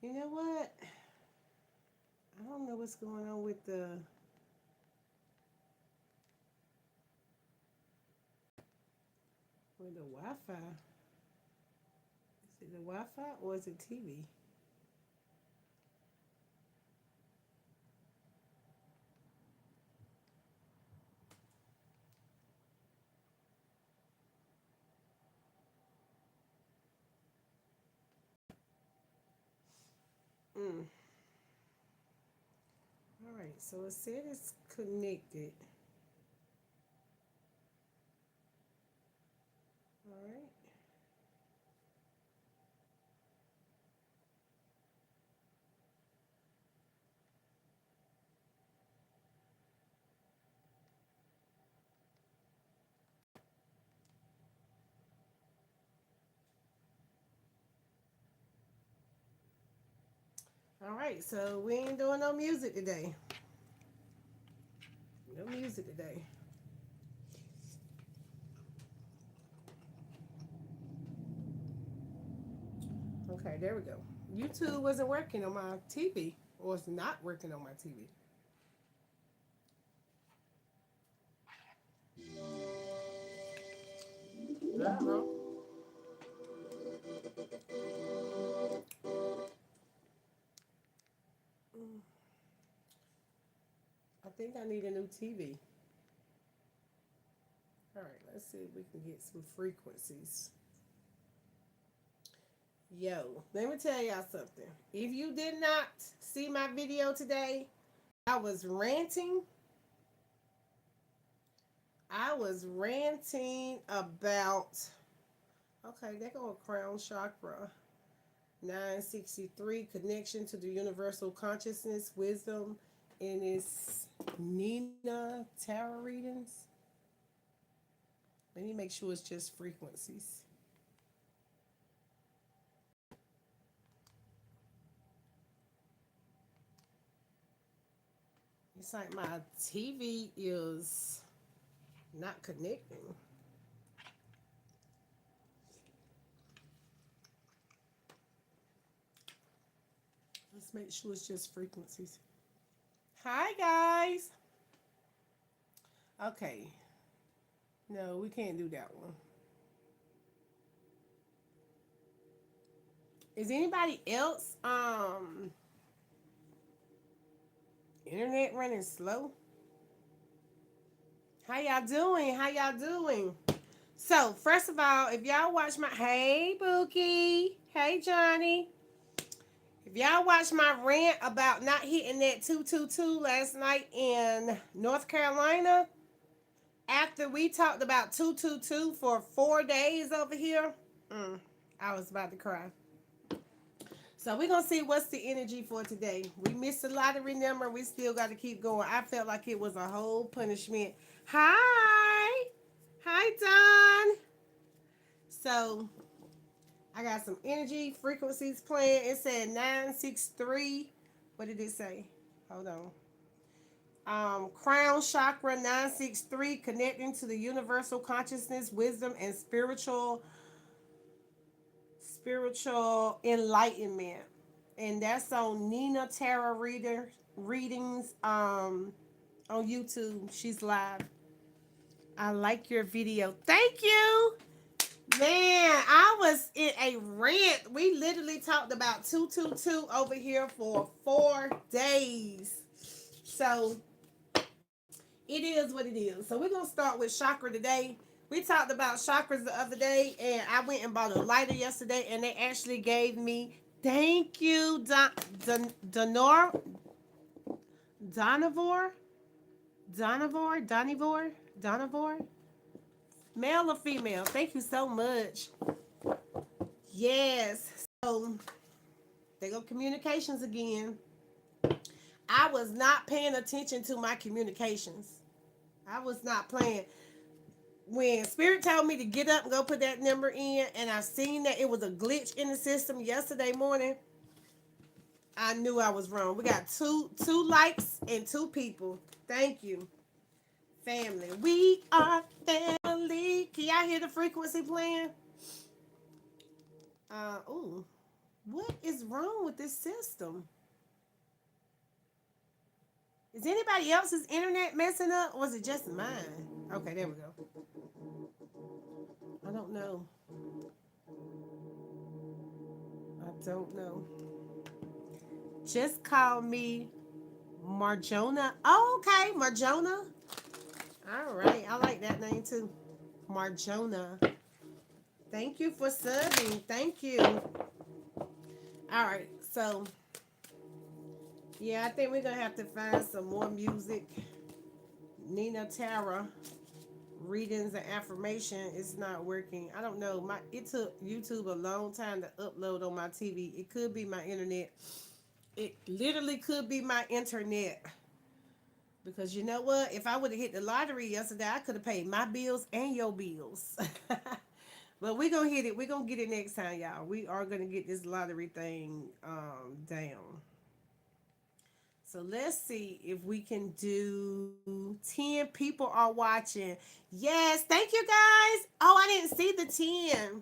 You know what? I don't know what's going on with the Wi-Fi. Is it the Wi-Fi or is it TV? Mm. All right. So it said it's connected. All right. All right. So we ain't doing no music today. No music today. Okay. There we go. YouTube wasn't working on my TV, or it's not working on my TV. Uh-huh. Mm. I think I need a new TV. All right, let's see if we can get some frequencies. Yo, let me tell y'all something. If you did not see my video today, I was ranting. I was ranting about, okay, they go a crown chakra. 963 connection to the universal consciousness, wisdom, and it's Nina tarot readings. Let me make sure it's just frequencies. It's like my TV is not connecting. Let's make sure it's just frequencies. Hi, guys. Okay. No, we can't do that one. Is anybody else internet running slow? How y'all doing? How y'all doing? So, first of all, if y'all watch my hey Bookie, hey Johnny, if y'all watch my rant about not hitting that 222 last night in North Carolina, after we talked about 222 for 4 days over here, mm, I was about to cry. So we're gonna see what's the energy for today. We missed a lottery number. We still got to keep going. I felt like it was a whole punishment. Hi, hi Don. So I got some energy frequencies playing. It said 963. What did it say? Hold on. Crown chakra 963 connecting to the universal consciousness, wisdom, and spiritual enlightenment. And that's on Nina Tarot readings on YouTube. She's live. I like your video. Thank you. Man, I was in a rant. We literally talked about 222 over here for 4 days. So it is what it is. So we're gonna start with chakra today. We talked about chakras the other day, and I went and bought a lighter yesterday, and they actually gave me thank you, Donor, Donivore, Donivore, male or female. Thank you so much. Yes. So they go communications again. I was not paying attention to my communications. I was not playing. When Spirit told me to get up and go put that number in, and I seen that it was a glitch in the system yesterday morning, I knew I was wrong. We got two likes and two people. Thank you, family. We are family. Can y'all hear the frequency playing? Ooh. What is wrong with this system? Is anybody else's internet messing up, or is it just mine? Okay, there we go. I don't know. I don't know. Just call me Marjona. Oh, okay, Marjona. All right, I like that name too. Marjona. Thank you for subbing. Thank you. All right, so yeah, I think we're gonna have to find some more music. Nina Tara readings and affirmation is not working. I don't know. It took YouTube a long time to upload on my TV. It could be my internet. It literally could be my internet. Because you know what? If I would have hit the lottery yesterday, I could have paid my bills and your bills. But we're gonna hit it. We're gonna get it next time, y'all. We are gonna get this lottery thing down. So let's see if we can do 10 people are watching. Yes, thank you guys. Oh, I didn't see the 10.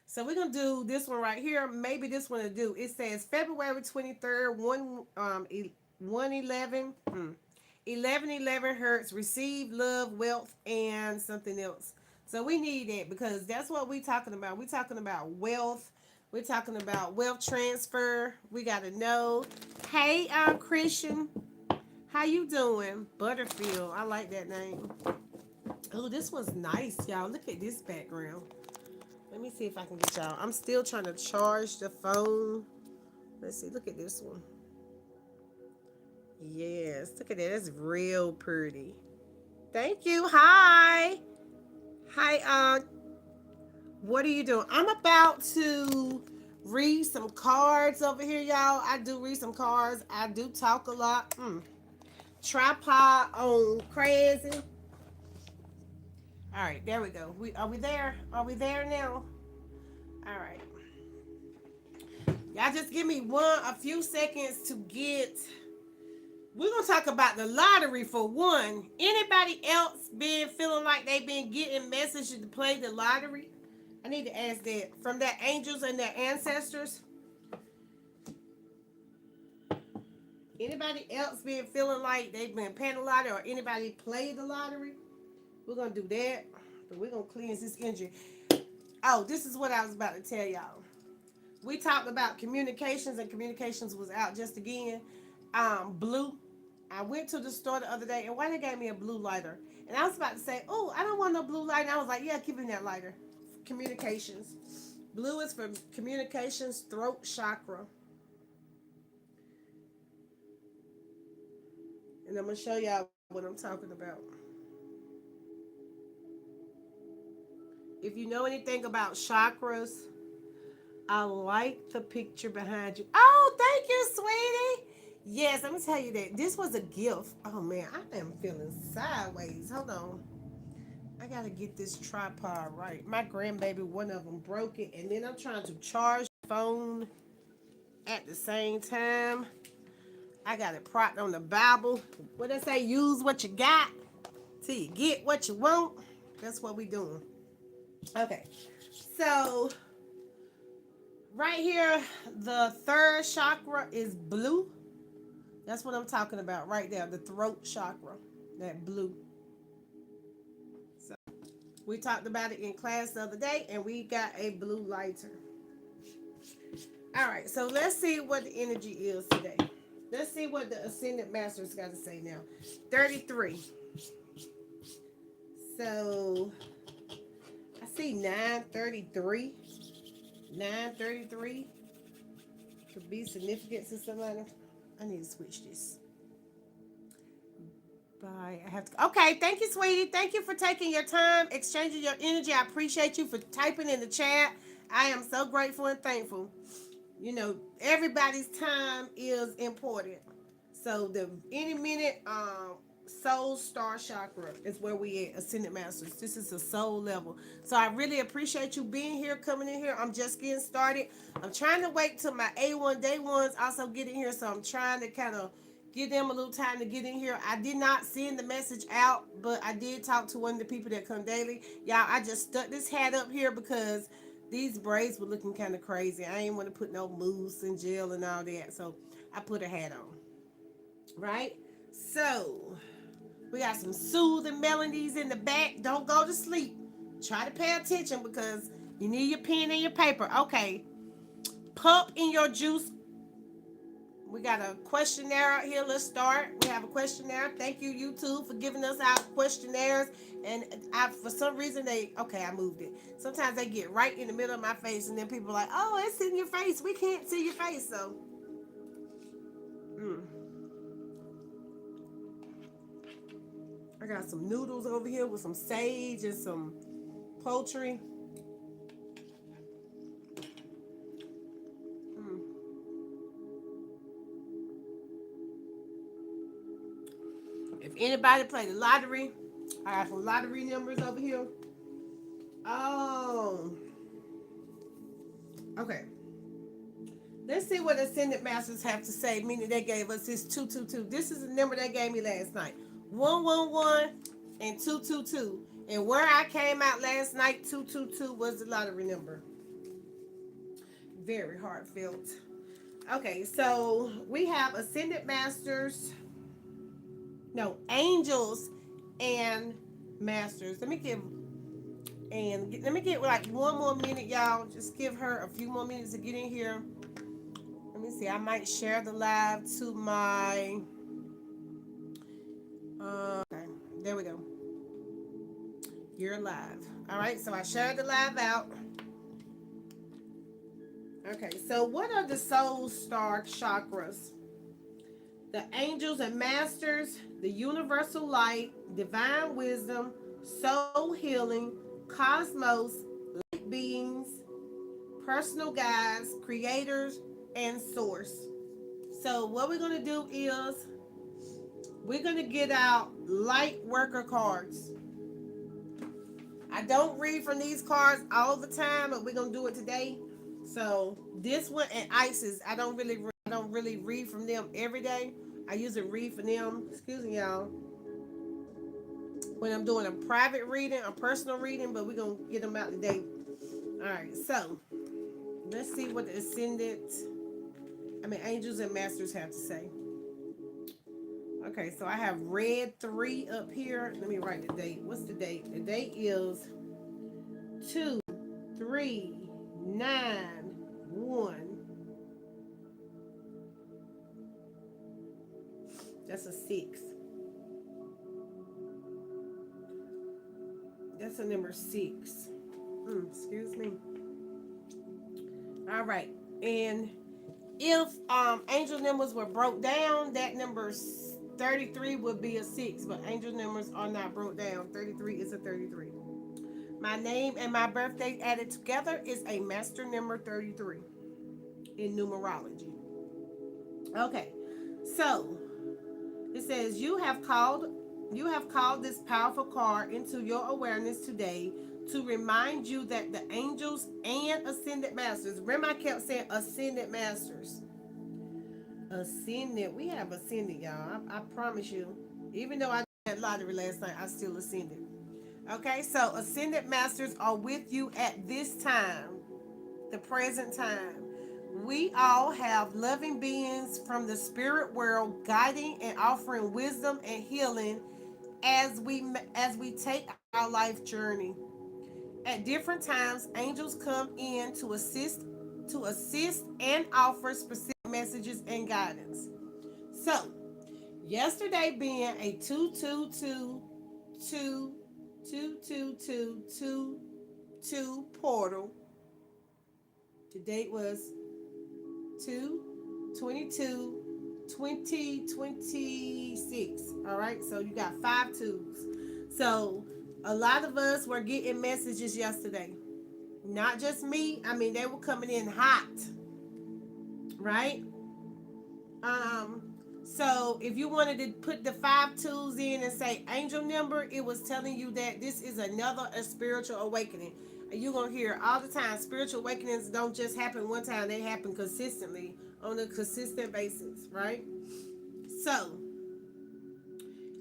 So we're gonna do this one right here. Maybe this one to do. It says February 23rd, 111, 1111 hertz, receive love, wealth, and something else. So we need it because that's what we talking about. We talking about wealth. We're talking about wealth transfer. We gotta know. Hey, Christian, how you doing? Butterfield, I like that name. Oh, this one's nice, y'all. Look at this background. Let me see if I can get y'all. I'm still trying to charge the phone. Let's see. Look at this one. Yes, look at that. That's real pretty. Thank you. Hi. Hi, what are you doing? I'm about to read some cards over here, y'all. I do read some cards. I do talk a lot. Tripod on crazy. All right, there we go. We there? Are we there now? All right. Y'all just give me a few seconds to get. We're gonna talk about the lottery for one. Anybody else been feeling like they've been getting messages to play the lottery? I need to ask that from their angels and their ancestors. Anybody else been feeling like they've been paying the lottery or anybody played the lottery? We're gonna do that. But we're gonna cleanse this energy. Oh, this is what I was about to tell y'all. We talked about communications and communications was out just again. Blue. I went to the store the other day and why they gave me a blue lighter. And I was about to say, oh, I don't want no blue lighter. And I was like, yeah, keep me that lighter. Communications. Blue is for communications, throat chakra. And I'm gonna show y'all what I'm talking about. If you know anything about chakras, I like the picture behind you. Oh, thank you, sweetie. Yes, let me tell you that this was a gift. Oh man, I am feeling sideways. Hold on. I gotta get this tripod right. My grandbaby, one of them broke it, and then I'm trying to charge the phone at the same time. I got it propped on the Bible. What they say? Use what you got till you get what you want. That's what we doing. Okay, so right here, the third chakra is blue. That's what I'm talking about right there. The throat chakra, that blue. So we talked about it in class the other day, and we got a blue lighter. All right, so let's see what the energy is today. Let's see what the Ascendant Masters got to say now. 33. So I see 933. 933 could be significant to somebody. I need to switch this. Bye. I have to. Okay, thank you, sweetie. Thank you for taking your time, exchanging your energy. I appreciate you for typing in the chat. I am so grateful and thankful. You know, everybody's time is important. So the any minute, soul star chakra is where we at, Ascendant Masters. This is a soul level. So I really appreciate you being here, coming in here. I'm just getting started. I'm trying to wait till my A1 day ones also get in here. So I'm trying to kind of give them a little time to get in here. I did not send the message out, but I did talk to one of the people that come daily. Y'all, I just stuck this hat up here because These braids were looking kind of crazy. I ain't want to put no mousse and gel and all that, so I put a hat on. Right? So we got some soothing melodies in the back. Don't go to sleep. Try to pay attention because you need your pen and your paper. Okay. Pump in your juice. We got a questionnaire out here. Let's start. We have a questionnaire. Thank you, YouTube, for giving us our questionnaires. And for some reason, I moved it. Sometimes they get right in the middle of my face, and then people are like, oh, it's in your face. We can't see your face. So, mm. I got some noodles over here with some sage and some poultry. Mm. If anybody played the lottery, I got some lottery numbers over here. Oh, okay. Let's see what Ascended Masters have to say, meaning they gave us this 222. This is the number they gave me last night. 111 and 222. And where I came out last night, 222 was the lottery number. Very heartfelt. Okay, so we have Ascended Masters. No, Angels and Masters. Let me get like one more minute, y'all. Just give her a few more minutes to get in here. Let me see. I might share the live to my. Okay, there we go. You're live. All right, so I shared the live out. Okay, so what are the soul star chakras? The angels and masters, the universal light, divine wisdom, soul healing, cosmos, light beings, personal guides, creators, and source. So what we're going to do is we're going to get out light worker cards. I don't read from these cards all the time, but we're going to do it today. So this one and Isis, I don't really read from them every day. I usually read from them, excuse me, y'all, when I'm doing a private reading, a personal reading, but we're going to get them out today. All right, so let's see what the angels and masters have to say. Okay, so I have read 3 up here. Let me write the date. What's the date? The date is 2391. That's a 6. That's a number 6. Excuse me. All right. And if angel numbers were broke down, that number 33 would be a 6. But angel numbers are not broke down. 33 is a 33. My name and my birthday added together is a master number 33 in numerology. Okay. So it says you have called this powerful card into your awareness today to remind you that the angels and ascended masters. Remember, I kept saying ascended masters. Ascended. We have ascended, y'all. I promise you. Even though I had lottery last night, I still ascended. Okay, so ascended masters are with you at this time, the present time. We all have loving beings from the spirit world guiding and offering wisdom and healing as we take our life journey. At different times, angels come in to assist and offer specific messages and guidance. So, yesterday being a 222 portal, the date was 2/22/2026. All right, so you got 5 twos. So a lot of us were getting messages yesterday. Not just me. I mean, they were coming in hot, right? So if you wanted to put the 5 twos in and say angel number, it was telling you that this is another spiritual awakening. And you're going to hear all the time, spiritual awakenings don't just happen one time, they happen consistently on a consistent basis, right? So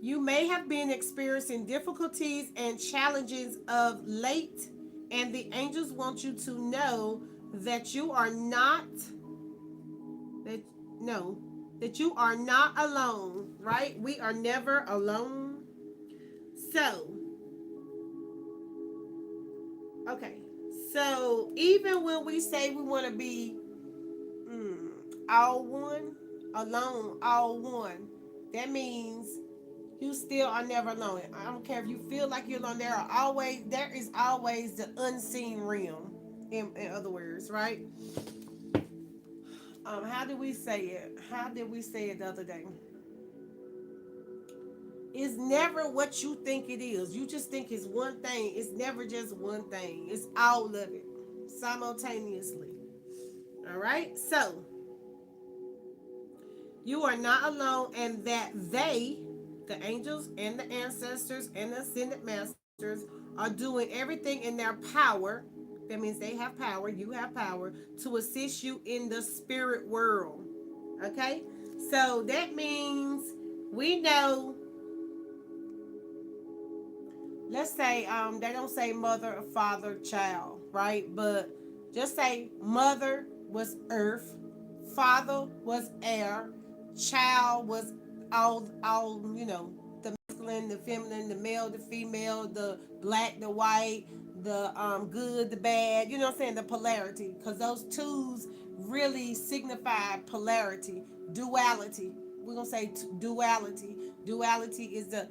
you may have been experiencing difficulties and challenges of late And the angels want you to know that you are not that no that you are not alone, right? We are never alone. So, okay. So, even when we say we want to be mm, all one, alone, all one, that means you still are never alone. I don't care if you feel like you're alone. There is always the unseen realm. In other words, right? How did we say it? How did we say it the other day? It's never what you think it is. You just think it's one thing. It's never just one thing. It's all of it simultaneously. All right. So you are not alone, and that they, the angels and the ancestors and the ascended masters, are doing everything in their power. That means they have power, you have power to assist you in the spirit world. Okay? So that means we know, let's say they don't say mother, father, child, right? But just say mother was earth, father was air, child was all the masculine, the feminine, the male, the female, the black, the white, the good, the bad. You know what I'm saying? The polarity, because those twos really signify polarity, duality. We're gonna say duality. Duality is the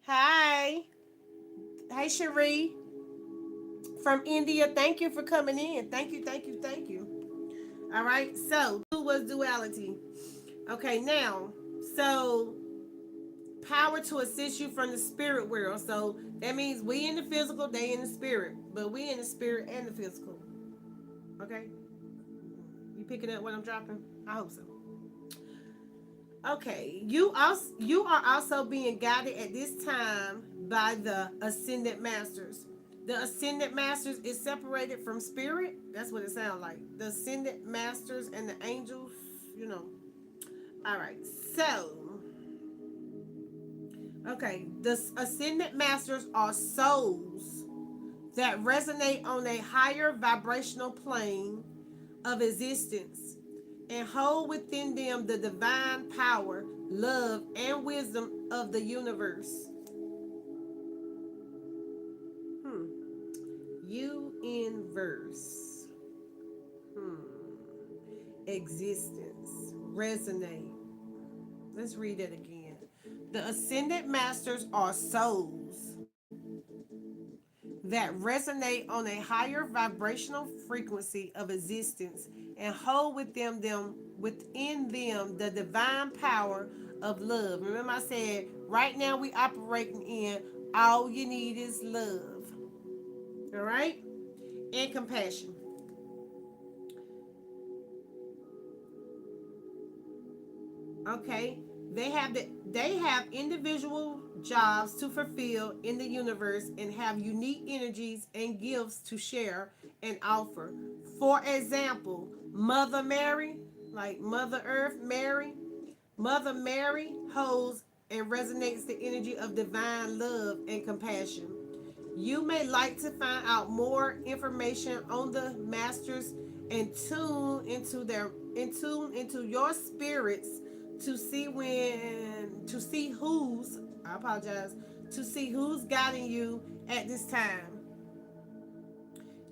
hi. Hey, Cherie from India. Thank you for coming in. Thank you, thank you, thank you. All right. So, who was duality? Okay, now, so power to assist you from the spirit world. So that means we in the physical, they in the spirit, but we in the spirit and the physical. Okay, you picking up what I'm dropping? I hope so. Okay, you are also being guided at this time by the ascended masters. The ascended masters is separated from spirit. That's what it sounds like. The ascended masters and the angels, you know. All right. So, okay, the ascended masters are souls that resonate on a higher vibrational plane of existence and hold within them the divine power, love, and wisdom of the universe. Hmm. Universe. Hmm. Existence. Resonate. Let's read it again. The ascended masters are souls that resonate on a higher vibrational frequency of existence and hold within them the divine power of love. Remember I said right now we operating in all you need is love. All right? And compassion. Okay? They have individual jobs to fulfill in the universe and have unique energies and gifts to share and offer. For example, Mother Mary, like Mother Earth Mary, Mother Mary holds and resonates the energy of divine love and compassion. You may like to find out more information on the masters and tune into your spirits to see who's I apologize to see who's guiding you at this time.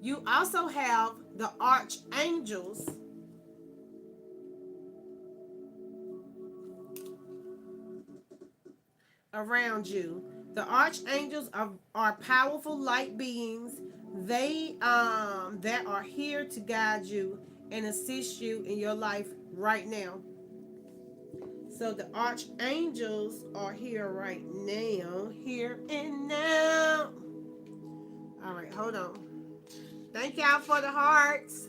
You also have the archangels around you. The archangels are powerful light beings. They that are here to guide you and assist you in your life right now. So the archangels are here right now, here and now. All right, hold on. Thank y'all for the hearts.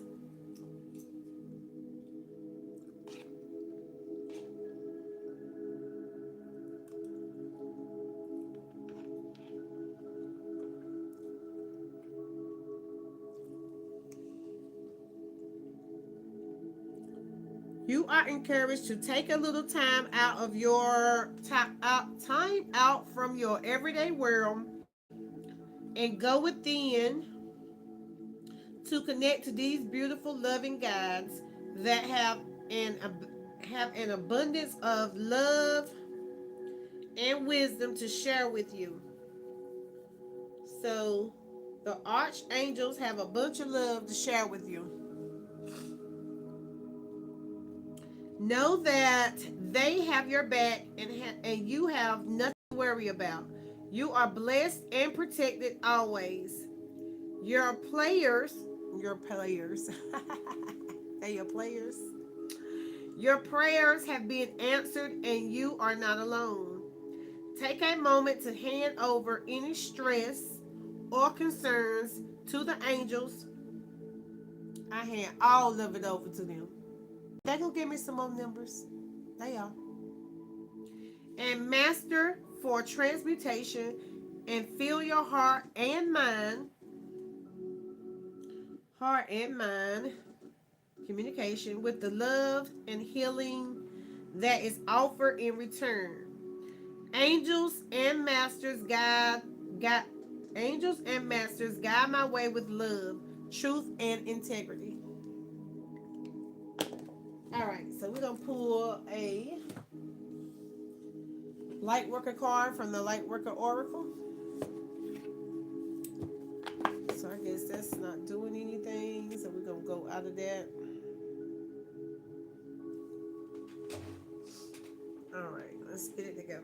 You are encouraged to take a little time out of your time out from your everyday world and go within. to connect to these beautiful, loving guides that an have an abundance of love and wisdom to share with you. So, the archangels have a bunch of love to share with you. Know that they have your back and you have nothing to worry about. You are blessed and protected always. Your players, your players, they your players. Your prayers have been answered and you are not alone. Take a moment to hand over any stress or concerns to the angels. I hand all of it over to them. They gonna give me some more numbers. They are. And master for transmutation and fill your heart and mind communication with the love and healing that is offered in return. Angels and masters guide angels and masters guide my way with love, truth, and integrity. All right, so we're gonna pull a light worker card from the light worker oracle. So I guess that's not doing anything. So we're gonna go out of that. All right, let's get it together.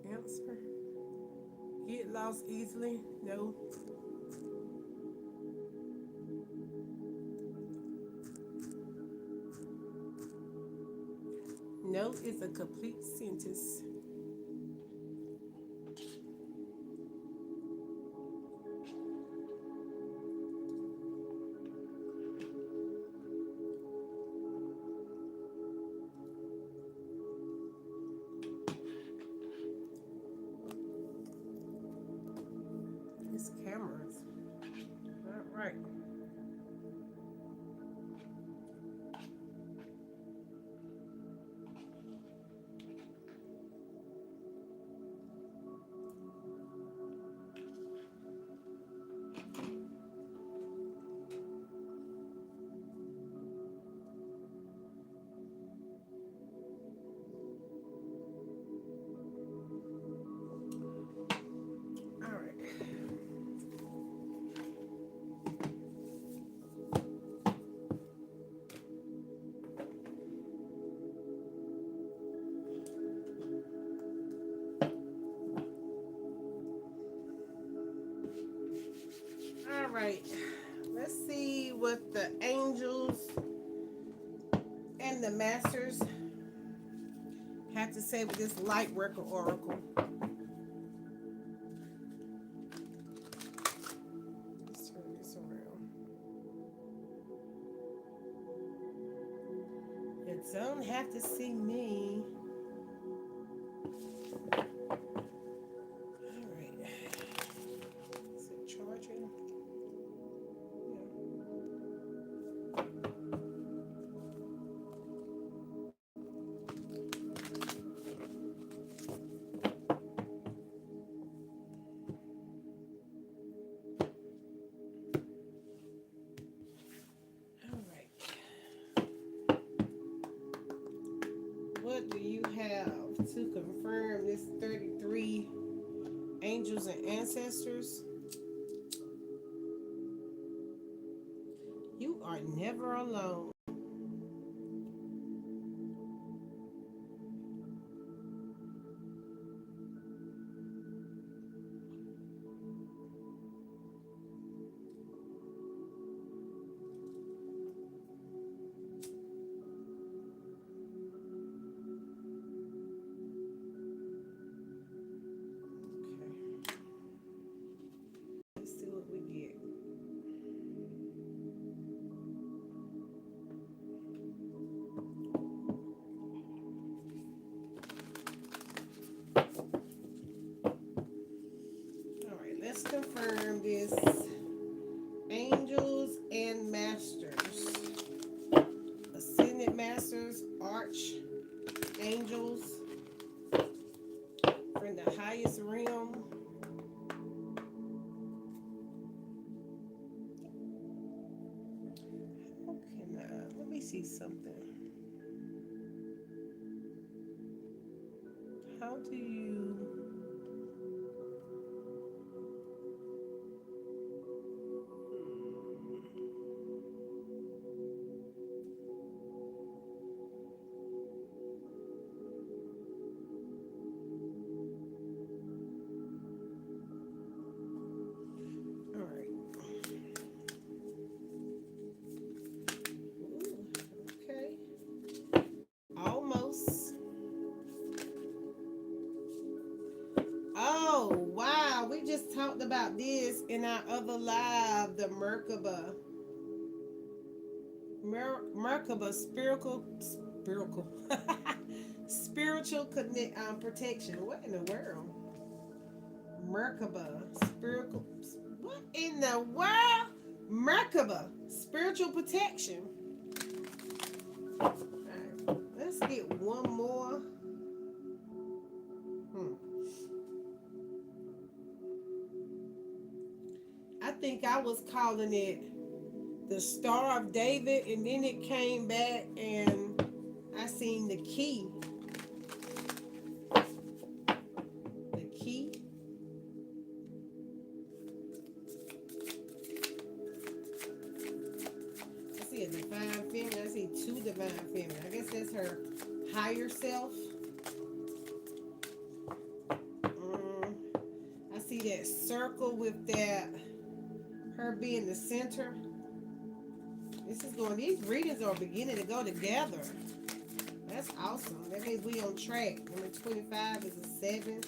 Answer. Get lost easily? No. No is a complete sentence. It's cameras. All right. All right. All right. Let's see what the angels and the masters have to say with this light worker oracle. Let's turn this around. You don't have to see me. All right. Is it charging? All right. What do you have to confirm this 33 angels and ancestors? You are never alone. Okay. Let's see what we get. confirm this. Angels and Masters. Ascended Masters, Arch Angels from the highest realm. Let me see something. How do you all right. Ooh, okay. Almost. Oh, wow. We just talked about this in our other live, the Merkaba. Merkaba, spiritual, spiritual connect, protection. What in the world? Merkaba, spiritual. What in the world? Merkaba, spiritual protection. All right, let's get one more. Hmm. I think I was calling it the Star of David, and then it came back and I seen the key. The key. I see a divine feminine. I see two divine feminine. I guess that's her higher self. I see that circle with that her being the center. This is going. These readings are beginning to go together. That's awesome. That means we on track. Number 25 is a 7.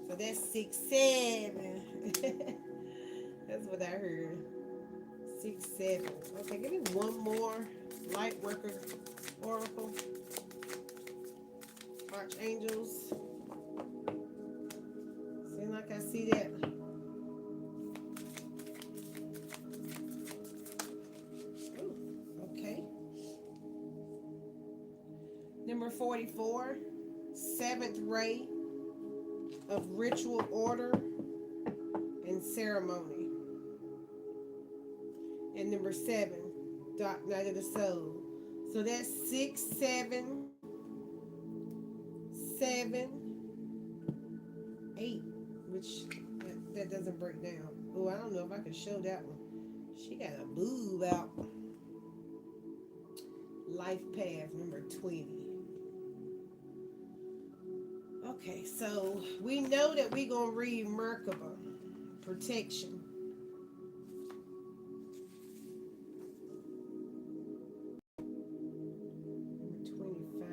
So that's 6, 7. That's what I heard. 6, 7. Okay, give me one more light worker oracle. Archangels. Seems like I see that. Ooh, okay. Number 44. 7th ray of ritual order and ceremony. And number 7, dark night of the soul. So that's 6, 7, 7, 8, which that doesn't break down. Oh, I don't know if I can show that one. She got a boob out. Life path number 20. Okay, so we know that we're going to read Merkaba, protection. Number 25.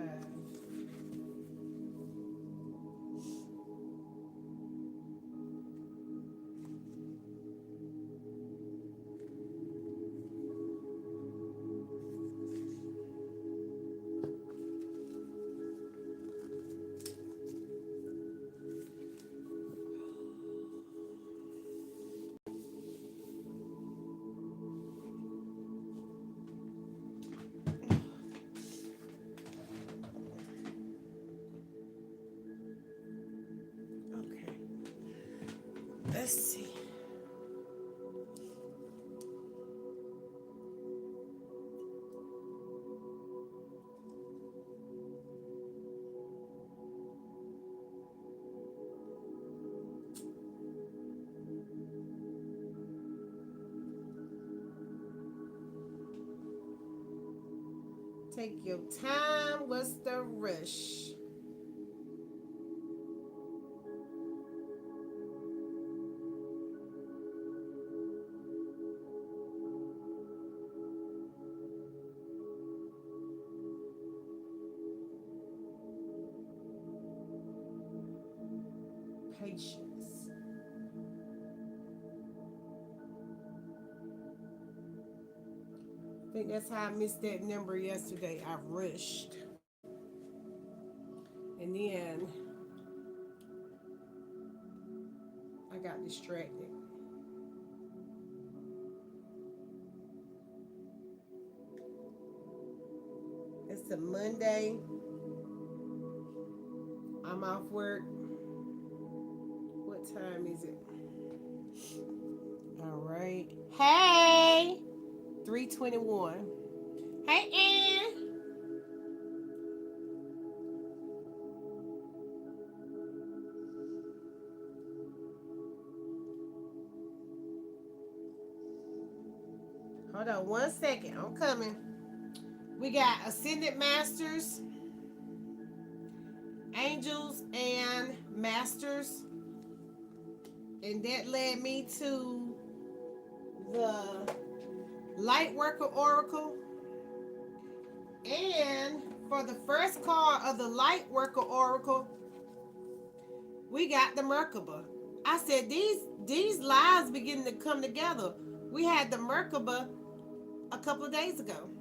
Okay, let's see. Take your time. What's the rush? Patience. I think that's how I missed that number yesterday. I rushed. And then I got distracted. It's a Monday. I'm off work. What time is it? All right. Hey, 3:21. Hey, Ann. Hold on 1 second. I'm coming. We got Ascended Masters, Angels, and Masters. And that led me to the Light Worker Oracle. And for the first card of the Light Worker Oracle, we got the Merkaba. I said these lives beginning to come together. We had the Merkaba a couple of days ago.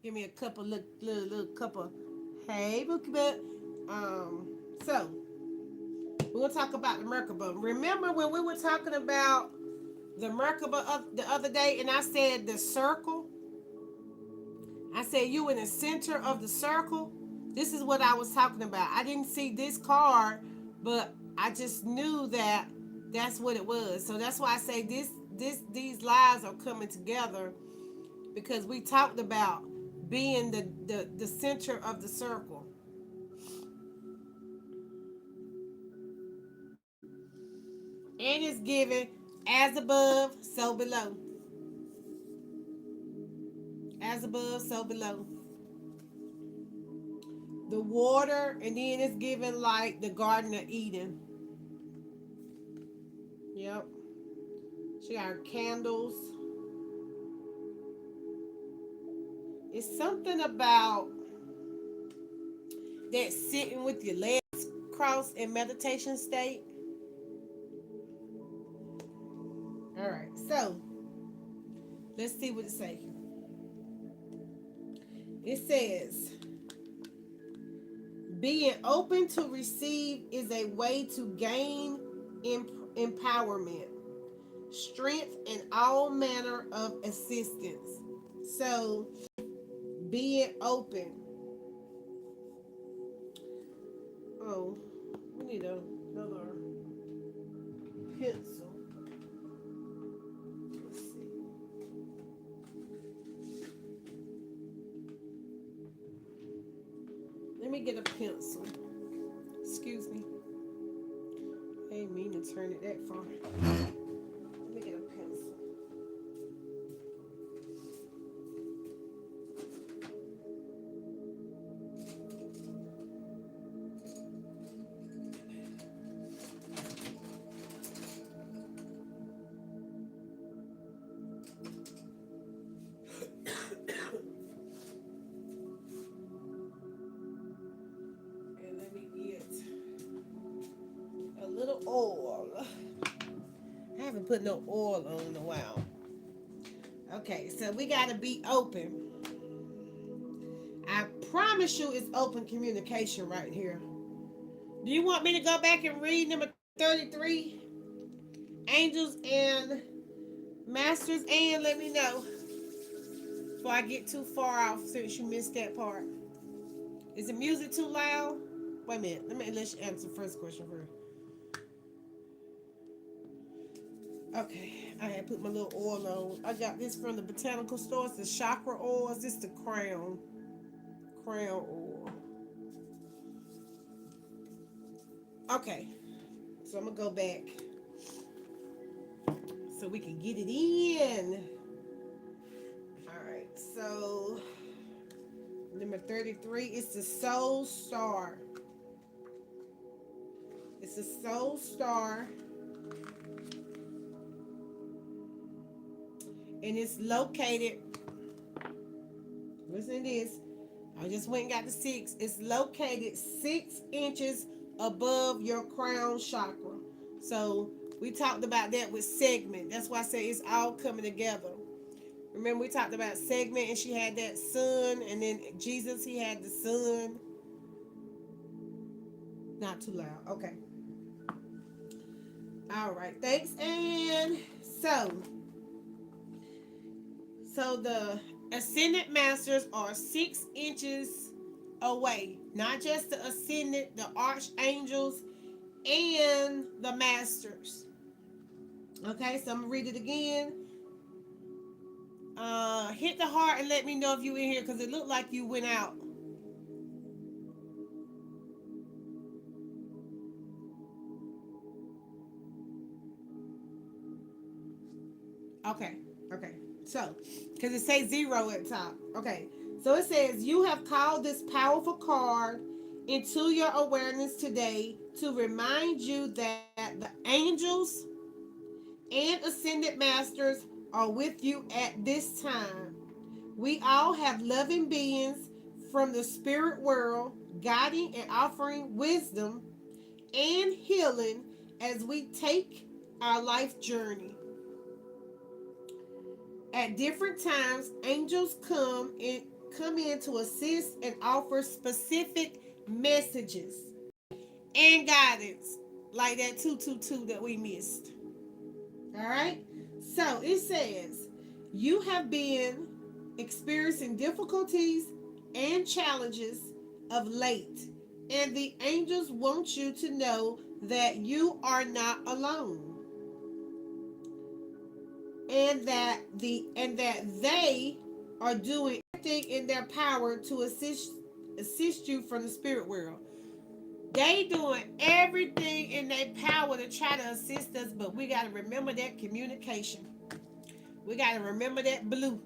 Give me a couple little couple. Hey, Bookie Butt. So we're gonna talk about the Merkaba. Remember when we were talking about the Merkaba the other day, and I said the circle. I said you in the center of the circle. This is what I was talking about. I didn't see this card, but I just knew that that's what it was. So that's why I say these lives are coming together because we talked about being the center of the circle. And it's given as above, so below. As above, so below. The water, and then it's given like the Garden of Eden. Yep. She got candles. It's something about that sitting with your legs crossed in meditation state. All right, so let's see what it says. It says, being open to receive is a way to gain empowerment, strength, and all manner of assistance. So, being open. Oh, we need another pencil. Let's see. Let me get a pencil. Excuse me. I didn't mean to turn it that far. Let me get a pencil. And let me get a little oil. I haven't put no oil on in a while. Okay, so we got to be open. I promise you it's open communication right here. Do you want me to go back and read number 33? Angels and Masters, and let me know before I get too far off since you missed that part. Is the music too loud? Wait a minute. Let you answer the first question first. Okay, I had put my little oil on. I got this from the botanical store. It's the chakra oils. This is the crown oil. Okay, so I'm gonna go back so we can get it in. All right, so number 33 is the soul star. It's a soul star. And it's located, listen to this, I just went and got the 6. It's located 6 inches above your crown chakra. So we talked about that with segment. That's why I say it's all coming together. Remember we talked about segment and she had that sun, and then Jesus, he had the sun. Not too loud. Okay. All right, thanks. And so, the ascended masters are 6 inches away. Not just the ascended, the archangels and the masters. Okay, so I'm gonna read it again. Hit the heart and let me know if you in here because it looked like you went out. Okay, okay. So, because it says 0 at the top. Okay, so it says you have called this powerful card into your awareness today to remind you that the angels and ascended masters are with you at this time. We all have loving beings from the spirit world guiding and offering wisdom and healing as we take our life journey. At different times, angels come in to assist and offer specific messages and guidance, like that 222 that we missed. All right? So it says, you have been experiencing difficulties and challenges of late, and the angels want you to know that you are not alone. And that they are doing everything in their power to assist you from the spirit world. They doing everything in their power to try to assist us, but we got to remember that communication. We got to remember that blue.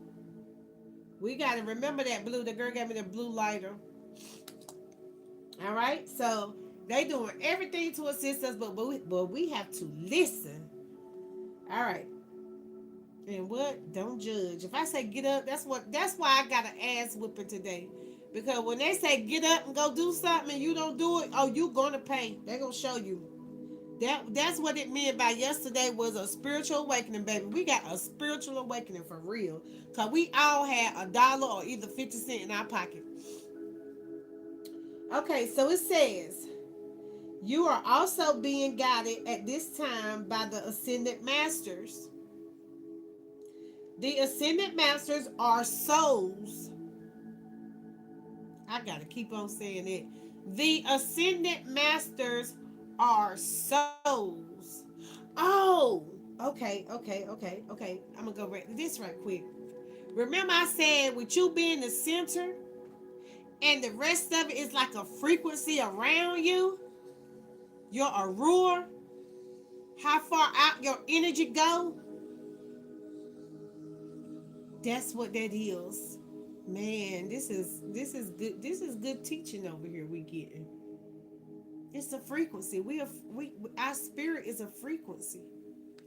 We got to remember that blue. The girl gave me the blue lighter. All right, so they doing everything to assist us, but we have to listen. All right. And what? Don't judge. If I say get up, that's why I got an ass whipping today. Because when they say get up and go do something and you don't do it, oh, you gonna pay. They're gonna show you. That's what it meant by yesterday was a spiritual awakening, baby. We got a spiritual awakening for real. Cause we all had $1 or either 50 cents in our pocket. Okay, so it says you are also being guided at this time by the ascended masters. The ascended masters are souls. I gotta keep on saying it. The ascended masters are souls. Oh, okay. I'm gonna go this right quick. Remember, I said with you being the center and the rest of it is like a frequency around you, your aurora, how far out your energy go. That's what that is. Man, this is good. This is good teaching over here we getting. It's a frequency. We our spirit is a frequency.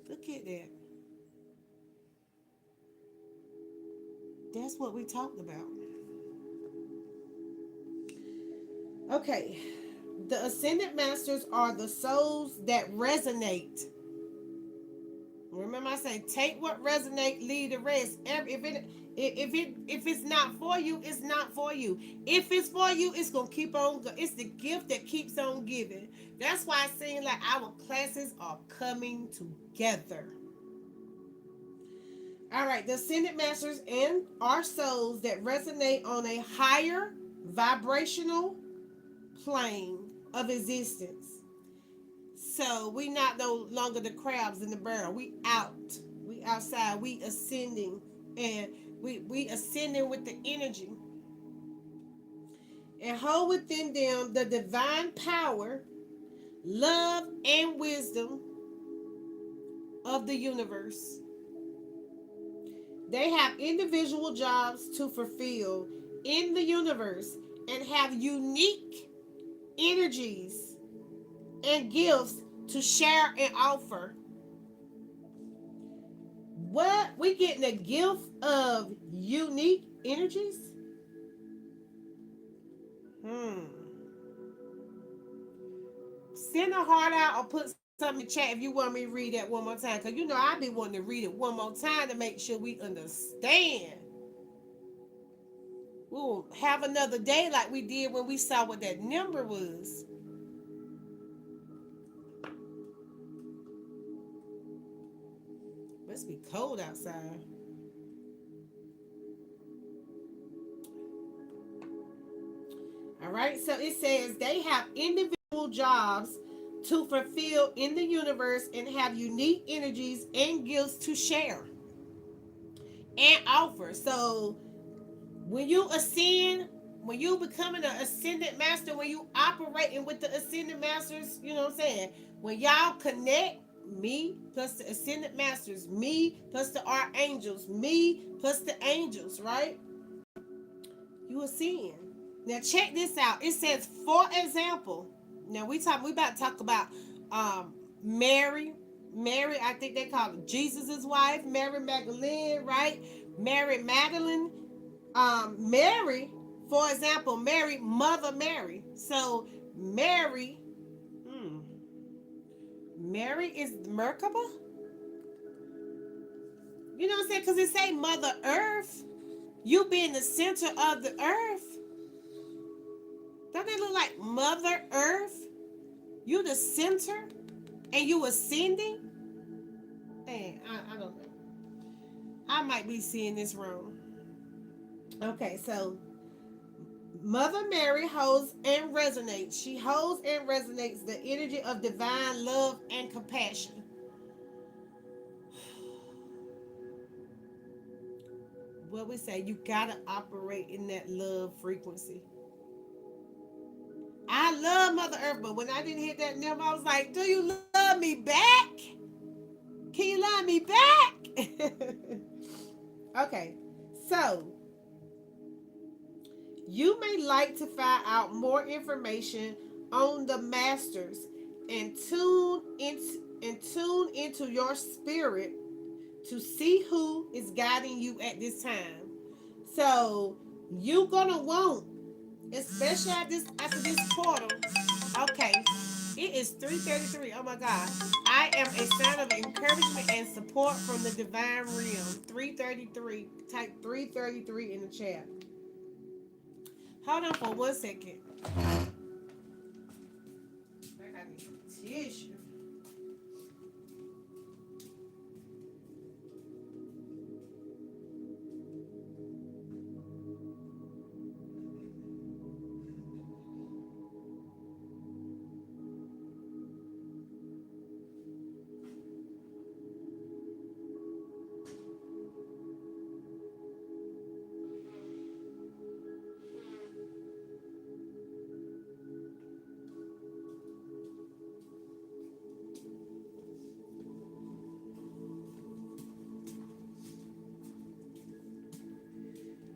Look at that. That's what we talked about. Okay. The ascended masters are the souls that resonate. Remember, I say take what resonate, leave the rest. If it's not for you, it's not for you. If it's for you, it's gonna keep on. It's the gift that keeps on giving. That's why it seems like our classes are coming together. All right, the ascended masters and our souls that resonate on a higher vibrational plane of existence. So we not no longer the crabs in the barrel. We out. We outside. We ascending, and we ascending with the energy, and hold within them the divine power, love, and wisdom of the universe. They have individual jobs to fulfill in the universe and have unique energies and gifts to share and offer. What? We getting a gift of unique energies? Hmm. Send a heart out or put something in the chat if you want me to read that one more time. Because you know I be wanting to read it one more time to make sure we understand. We'll have another day like we did when we saw what that number was. must be cold outside. All right. So it says they have individual jobs to fulfill in the universe and have unique energies and gifts to share and offer. So when you ascend, when you becoming an ascendant master, when you operating with the ascendant masters, you know what I'm saying? When y'all connect, me plus the ascendant masters, me plus the archangels, me plus the angels, right? You ascend. Now check this out. It says, for example, now we about to talk about Mary. Mary, I think they call it Jesus's wife, Mary Magdalene, right? Mary Magdalene, Mary, for example, Mary, Mother Mary. So Mary, hmm, Mary is Merkaba. You know what I'm saying? Because it say Mother Earth. You being the center of the earth. Don't that look like Mother Earth? You the center and you ascending? Man, I don't know. I might be seeing this wrong. Okay, so Mother Mary holds and resonates. She holds and resonates the energy of divine love and compassion. What we say, you gotta operate in that love frequency. I love Mother Earth, but when I didn't hit that number, I was like, do you love me back? Can you love me back? Okay, so you may like to find out more information on the masters and tune into your spirit to see who is guiding you at this time. So you gonna want, especially after this portal. Okay, it is 3:33. Oh my God, I am a sign of encouragement and support from the divine realm. 3:33. Type 3:33 in the chat. Hold on for 1 second. I need some tissue.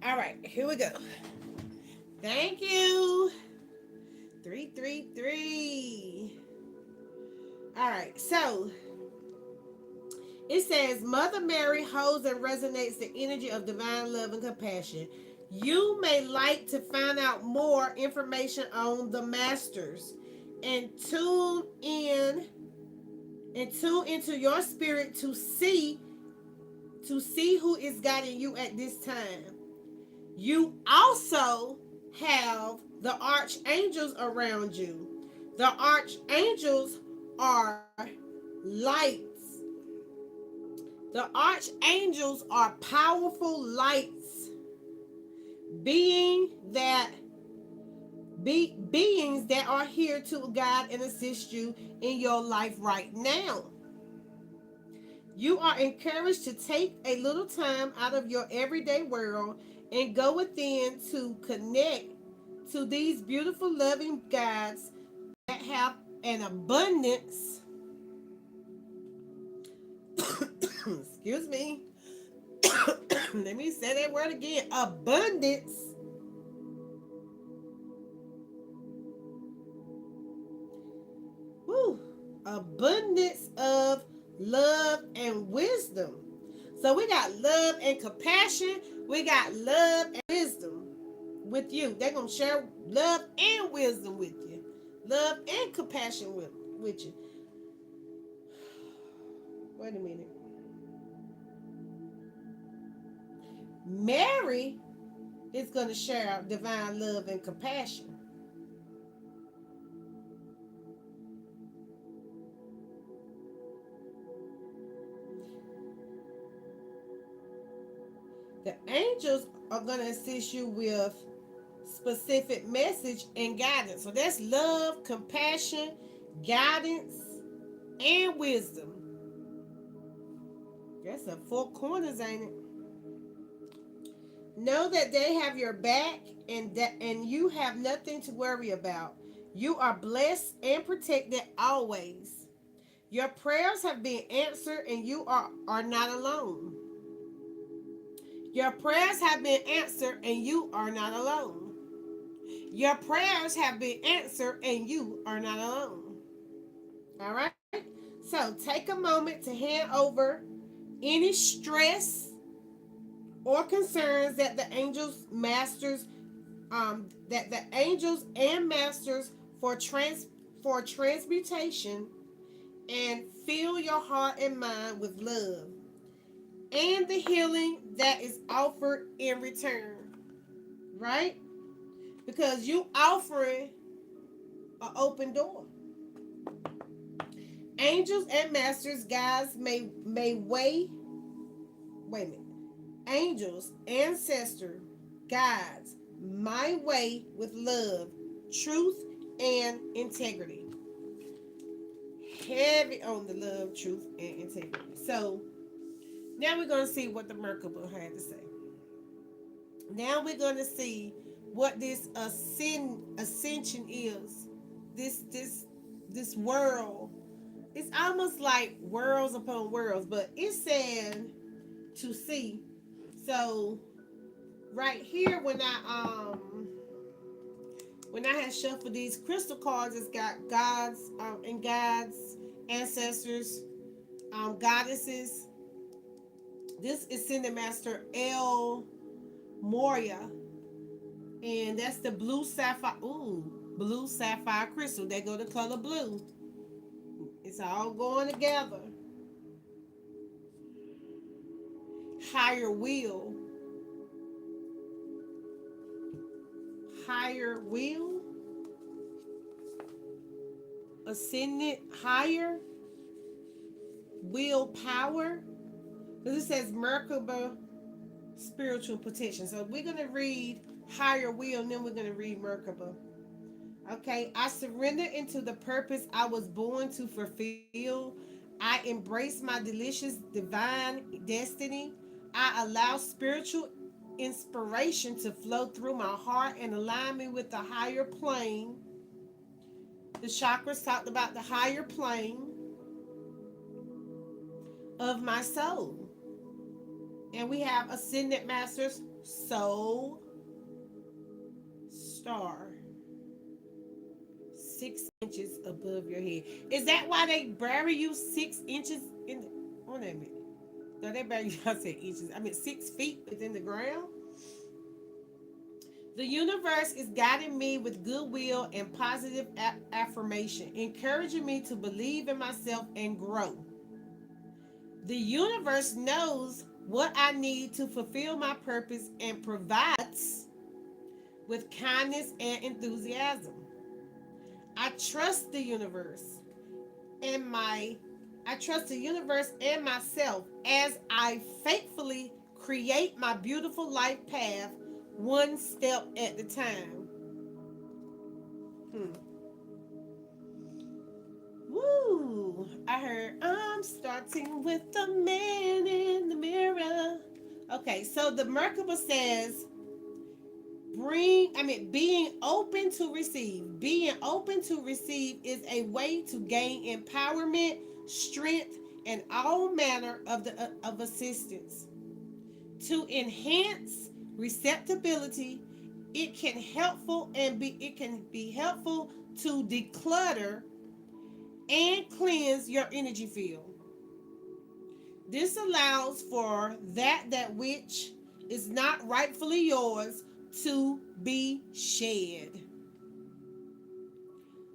All right, here we go. Thank you. 333. All right, so it says Mother Mary holds and resonates the energy of divine love and compassion. You may like to find out more information on the masters and tune into your spirit to see who is guiding you at this time. You also have the archangels around you. The archangels are lights. The archangels are powerful lights, being that beings that are here to guide and assist you in your life right now. You are encouraged to take a little time out of your everyday world and go within to connect to these beautiful loving guides that have an abundance. Excuse me. Let me say that word again. Abundance. Woo. Abundance of love and wisdom. So we got love and compassion. We got love and wisdom with you. They're going to share love and wisdom with you. Love and compassion with you. Wait a minute. Mary is going to share divine love and compassion. The angels are going to assist you with specific message and guidance. So that's love, compassion, guidance, and wisdom. That's a four corners, ain't it? Know that they have your back and you have nothing to worry about. You are blessed and protected always. Your prayers have been answered and you are not alone. Your prayers have been answered and you are not alone. Your prayers have been answered and you are not alone. All right? So take a moment to hand over any stress or concerns that the angels masters that the angels and masters for transmutation, and fill your heart and mind with love and the healing that is offered in return, right? Because you offering an open door. Angels and masters, guys, may wait a minute. Angels, ancestor, guides my way with love, truth, and integrity. Heavy on the love, truth, and integrity. So now we're going to see what the Merkaba had to say. Now we're going to see what this ascension is. This world. It's almost like worlds upon worlds, but it's saying to see. So right here when I had shuffled these crystal cards, it's got gods and gods, ancestors, goddesses. This is Sending Master El Moria, and that's the blue sapphire. Ooh, blue sapphire crystal. They go the color blue. It's all going together. Higher will. Higher will. Ascendant higher. Willpower. Because it says Merkaba spiritual protection. So we're going to read higher will and then we're going to read Merkaba. Okay, I surrender into the purpose I was born to fulfill. I embrace my delicious divine destiny. I allow spiritual inspiration to flow through my heart and align me with the higher plane. The chakras talked about the higher plane of my soul. And we have Ascendant Masters, Soul Star. 6 inches above your head. Is that why they bury you 6 inches in the, oh, that minute. No, they bury you, I said inches. I mean 6 feet within the ground. The universe is guiding me with goodwill and positive affirmation, encouraging me to believe in myself and grow. The universe knows what I need to fulfill my purpose and provides with kindness and enthusiasm. I trust the universe and myself as I faithfully create my beautiful life path one step at a time. Hmm. Woo! I heard I'm starting with the man in the mirror. Okay, so the Merkaba says being open to receive. Being open to receive is a way to gain empowerment, strength, and all manner of assistance. To enhance receptibility, it can be helpful to declutter and cleanse your energy field. This allows for that which is not rightfully yours to be shed.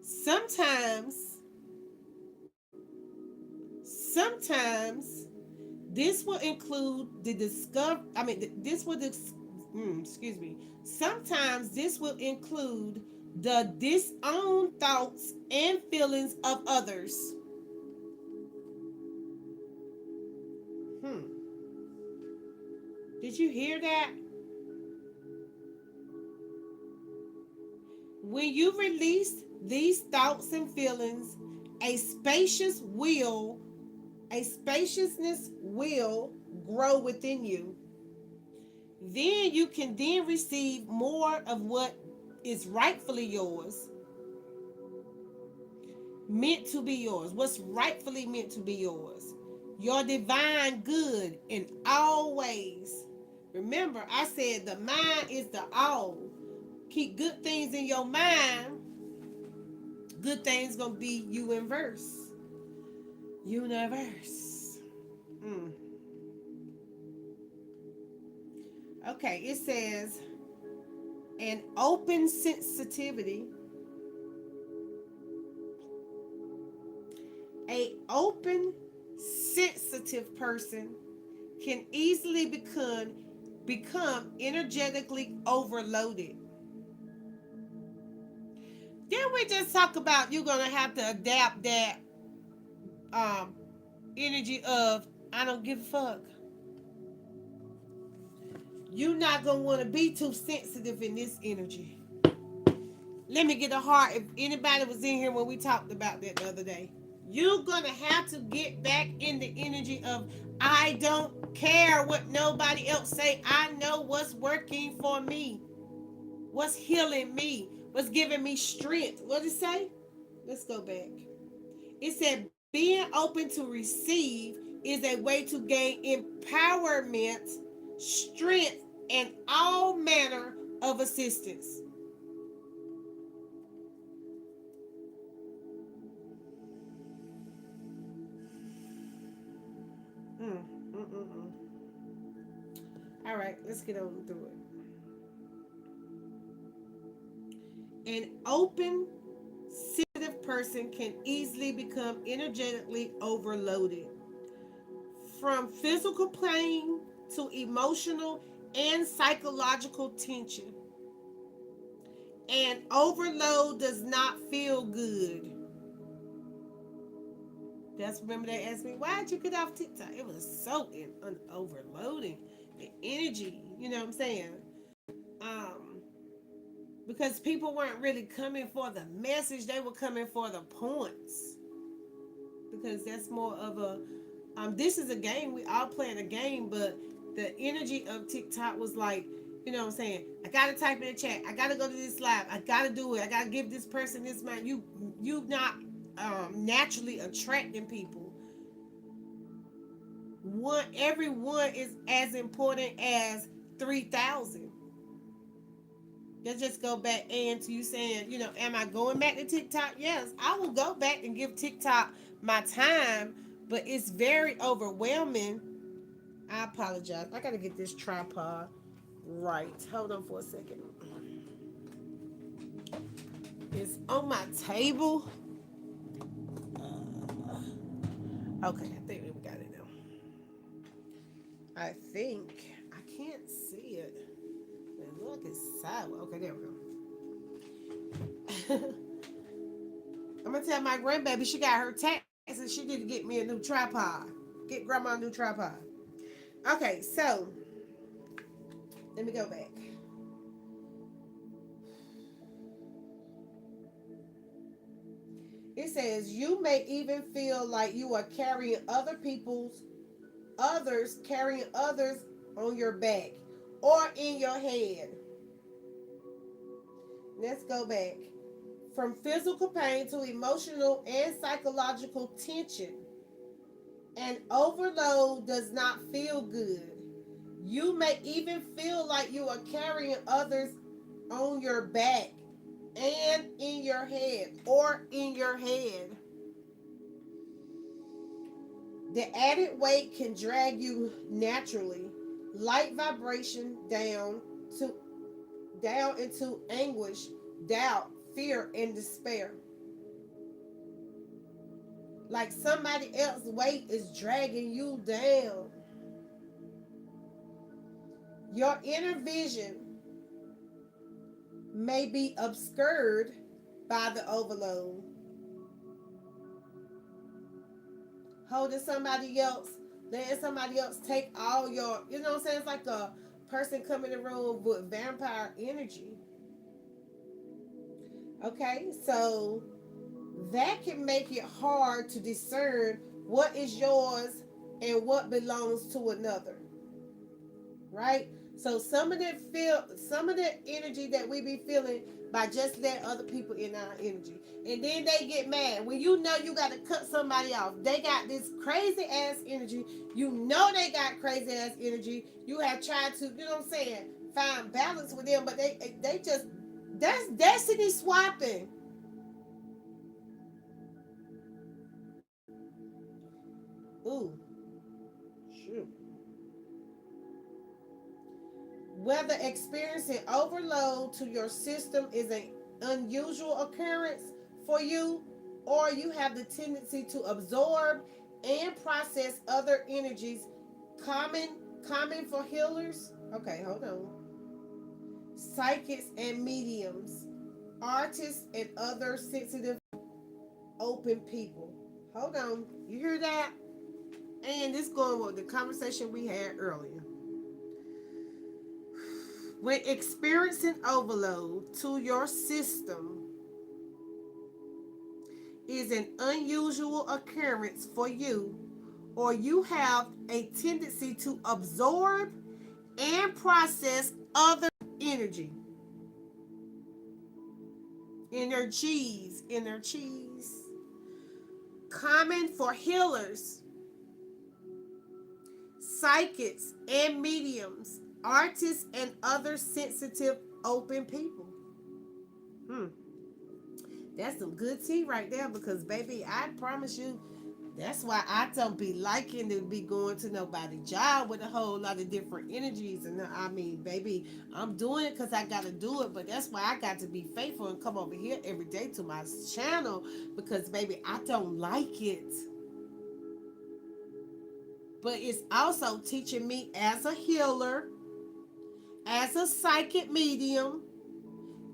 Sometimes this will include the discover. I mean, this will. Excuse me. Sometimes this will include the disowned thoughts and feelings of others. Hmm. Did you hear that? When you release these thoughts and feelings, a spacious will, a spaciousness will grow within you. Then you can then receive more of what is rightfully yours, meant to be yours, what's rightfully meant to be yours. Your divine good in all ways. Remember, I said the mind is the all. Keep good things in your mind, good things gonna be you in verse. Universe. Mm. Okay, it says an open sensitivity. A open, sensitive person can easily become energetically overloaded. Then we just talk about you're gonna have to adapt that um energy of I don't give a fuck. You're not gonna want to be too sensitive in this energy. Let me get a heart if anybody was in here when we talked about that the other day. You're gonna have to get back in the energy of I don't care what nobody else say. I know what's working for me, what's healing me, what's giving me strength. What did it say? Let's go back. It said being open to receive is a way to gain empowerment, strength, and all manner of assistance. Mm, mm, mm, mm. All right, let's get on through it. An open, sensitive person can easily become energetically overloaded. From physical pain to emotional and psychological tension. And overload does not feel good. That's remember they asked me, why'd you get off TikTok? It was so overloading. The energy, you know what I'm saying? Um, because people weren't really coming for the message, they were coming for the points. Because that's more of a this is a game, we all playing a game, but the energy of TikTok was like, you know what I'm saying, I gotta type in the chat, I gotta go to this live, I gotta do it, I gotta give this person this money. You not naturally attracting people. Everyone is as important as 3,000. Let's just go back into you saying, am I going back to TikTok? Yes, I will go back and give TikTok my time, but it's very overwhelming. I apologize. I gotta get this tripod right. Hold on for a second. It's on my table. Okay, I think we got it now. I think I can't see it. Look, it's sideways. Okay, there we go. I'm gonna tell my grandbaby she got her taxes. She need to get me a new tripod. Get grandma a new tripod. Okay, so let me go back. It says you may even feel like you are carrying others carrying others on your back or in your head. Let's go back. From physical pain to emotional and psychological tension. And overload does not feel good. You may even feel like you are carrying others on your back and in your head or in your head. The added weight can drag you naturally, light vibration to down into anguish, doubt, fear, and despair. Like somebody else's weight is dragging you down. Your inner vision may be obscured by the overload. Holding somebody else letting somebody else take all your, you know what I'm saying? It's like a person come in the room with vampire energy. Okay, so that can make it hard to discern what is yours and what belongs to another, right? So some of the energy that we be feeling by just letting other people in our energy, and then they get mad when you know you got to cut somebody off. They got this crazy ass energy. You know they got crazy ass energy. You have tried to, you know what I'm saying, find balance with them, but they just, that's destiny swapping. Ooh, shoot. Whether experiencing overload to your system is an unusual occurrence for you, or you have the tendency to absorb and process other energies, common common for healers. Okay, hold on. Psychics and mediums, artists and other sensitive open people. Hold on. You hear that? And this going with the conversation we had earlier. When experiencing overload to your system is an unusual occurrence for you, or you have a tendency to absorb and process other energy, energies, common for healers, psychics and mediums, artists and other sensitive open people. Hmm. That's some good tea right there, because baby, I promise you, that's why I don't be liking to be going to nobody's job with a whole lot of different energies. And I mean, baby, I'm doing it because I got to do it. But that's why I got to be faithful and come over here every day to my channel, because, baby, I don't like it. But it's also teaching me as a healer, as a psychic medium,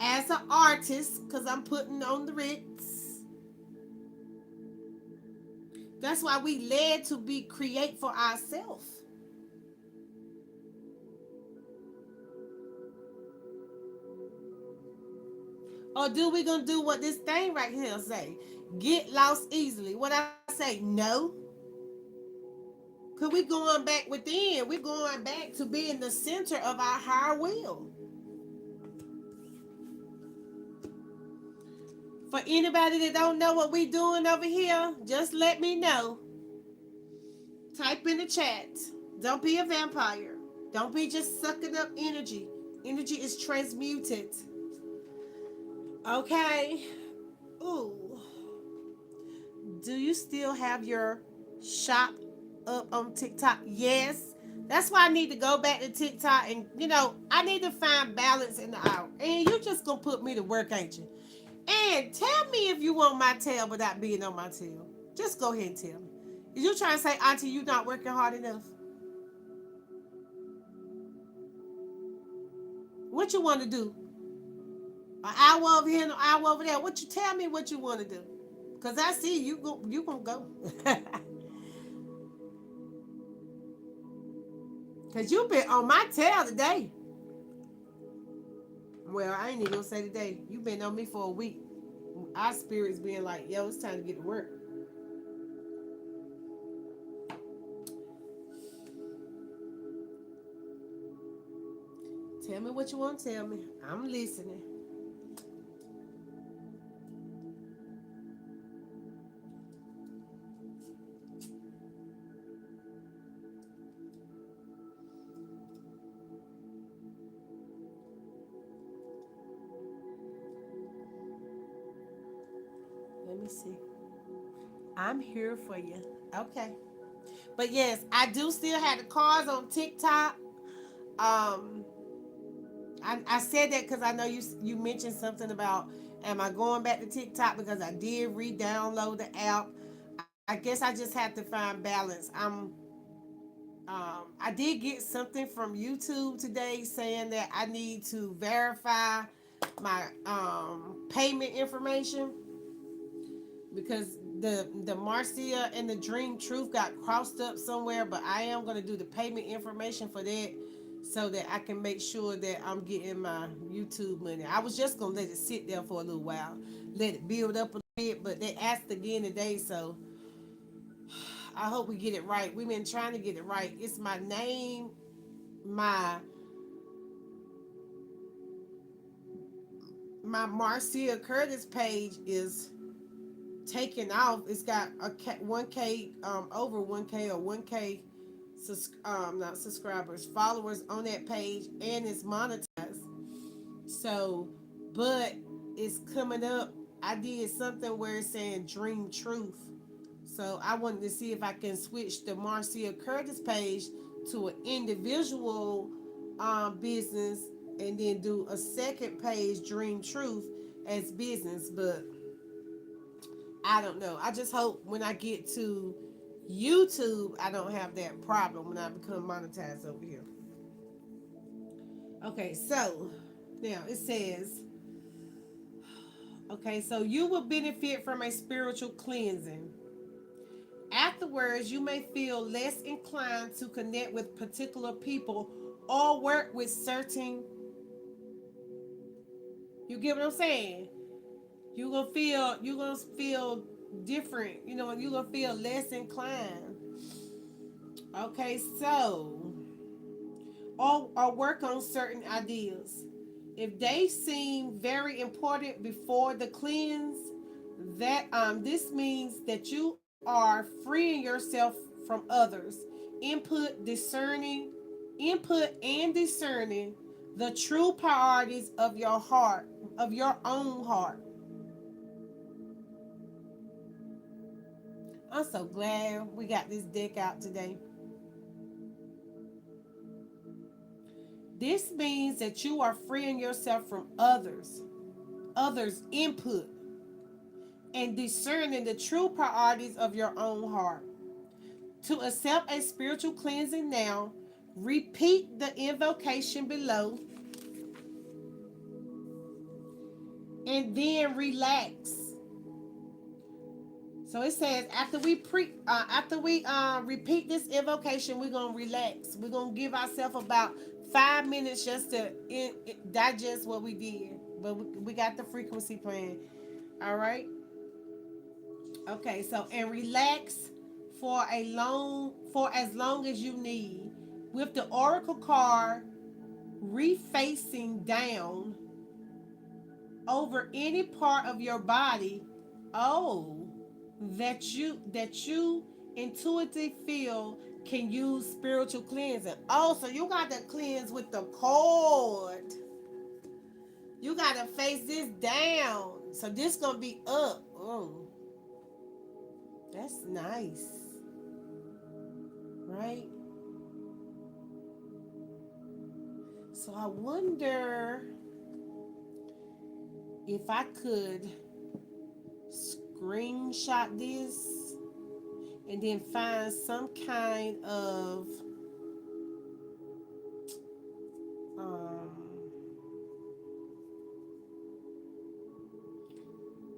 as an artist, because I'm putting on the Ritz. That's why we led to be create for ourselves. Or do we gonna do what this thing right here say? Get lost easily. What I say? No. Cause we going back within. We going back to being the center of our higher will. For anybody that don't know what we doing over here, just let me know. Type in the chat. Don't be a vampire. Don't be just sucking up energy. Energy is transmuted. Okay. Ooh. Do you still have your shop up on TikTok? Yes. That's why I need to go back to TikTok, and I need to find balance in the out. And you just gonna put me to work, ain't you? And tell me if you want my tail without being on my tail. Just go ahead and tell me. Is you trying to say, Auntie, you not working hard enough? What you want to do? An hour over here and an hour over there. What you tell me what you want to do? Cause I see you gonna go. Cause you been on my tail today. Well, I ain't even gonna say today. You been on me for a week. Our spirits being like, yo, it's time to get to work. Tell me what you want to tell me. I'm listening. Let me see. I'm here for you. Okay. But yes, I do still have the cars on TikTok. Um, I said that because I know you mentioned something about, am I going back to TikTok, because I did re-download the app. I guess I just have to find balance. I did get something from YouTube today saying that I need to verify my payment information, because the Marcia and the Dream Truth got crossed up somewhere, but I am gonna do the payment information for that so that I can make sure that I'm getting my YouTube money. I was just gonna let it sit there for a little while, let it build up a bit, but they asked again today, so I hope we get it right. We've been trying to get it right. It's my name, my Marcia Curtis page is taken off. It's got a 1K, over 1K or 1K, not subscribers, followers on that page, and it's monetized. So, but it's coming up. I did something where it's saying Dream Truth. So I wanted to see if I can switch the Marcia Curtis page to an individual business, and then do a second page, Dream Truth, as business. But I don't know. I just hope when I get to YouTube, I don't have that problem when I become monetized over here. Okay, so now it says, okay, so you will benefit from a spiritual cleansing. Afterwards, you may feel less inclined to connect with particular people or work with certain. You get what I'm saying? You're gonna feel different. You're gonna feel less inclined. Okay, so or work on certain ideas. If they seem very important before the cleanse, that this means that you are freeing yourself from others. Input discerning, input and discerning the true priorities of your heart, of your own heart. I'm so glad we got this deck out today. This means that you are freeing yourself from others' input, and discerning the true priorities of your own heart. To accept a spiritual cleansing now, repeat the invocation below and then relax. So it says after we repeat this invocation, we're gonna relax. We're gonna give ourselves about 5 minutes just to digest what we did. But we got the frequency playing. All right. Okay. So and relax for as long as you need. With the oracle card refacing down over any part of your body. Oh, that you intuitively feel can use spiritual cleansing. Oh, so you got to cleanse with the cord. You got to face this down. So this gonna be up. Oh, that's nice, right? So I wonder if I could screenshot this and then find some kind of um,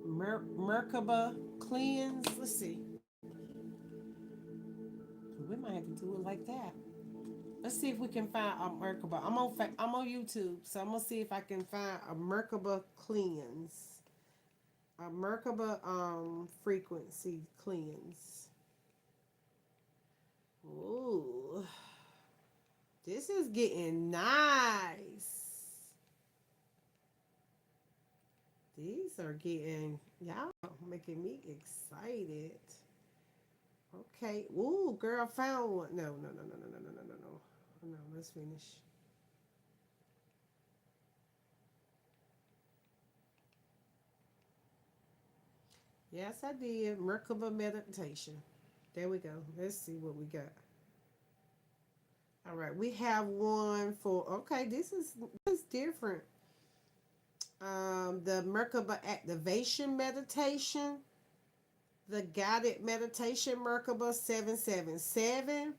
Merkaba cleanse. Let's see. We might have to do it like that. Let's see if we can find a Merkaba. I'm on YouTube, so I'm gonna see if I can find a Merkaba cleanse. A Merkaba frequency cleanse. Ooh, this is getting nice. These are getting, y'all making me excited. Okay. Ooh, girl, found one. No, no, no, no, no, no, no, no, no, no. No, let's finish. Yes, I did. Merkaba meditation. There we go. Let's see what we got. All right, we have one for. Okay, this is different. The Merkaba activation meditation, the guided meditation Merkaba 777,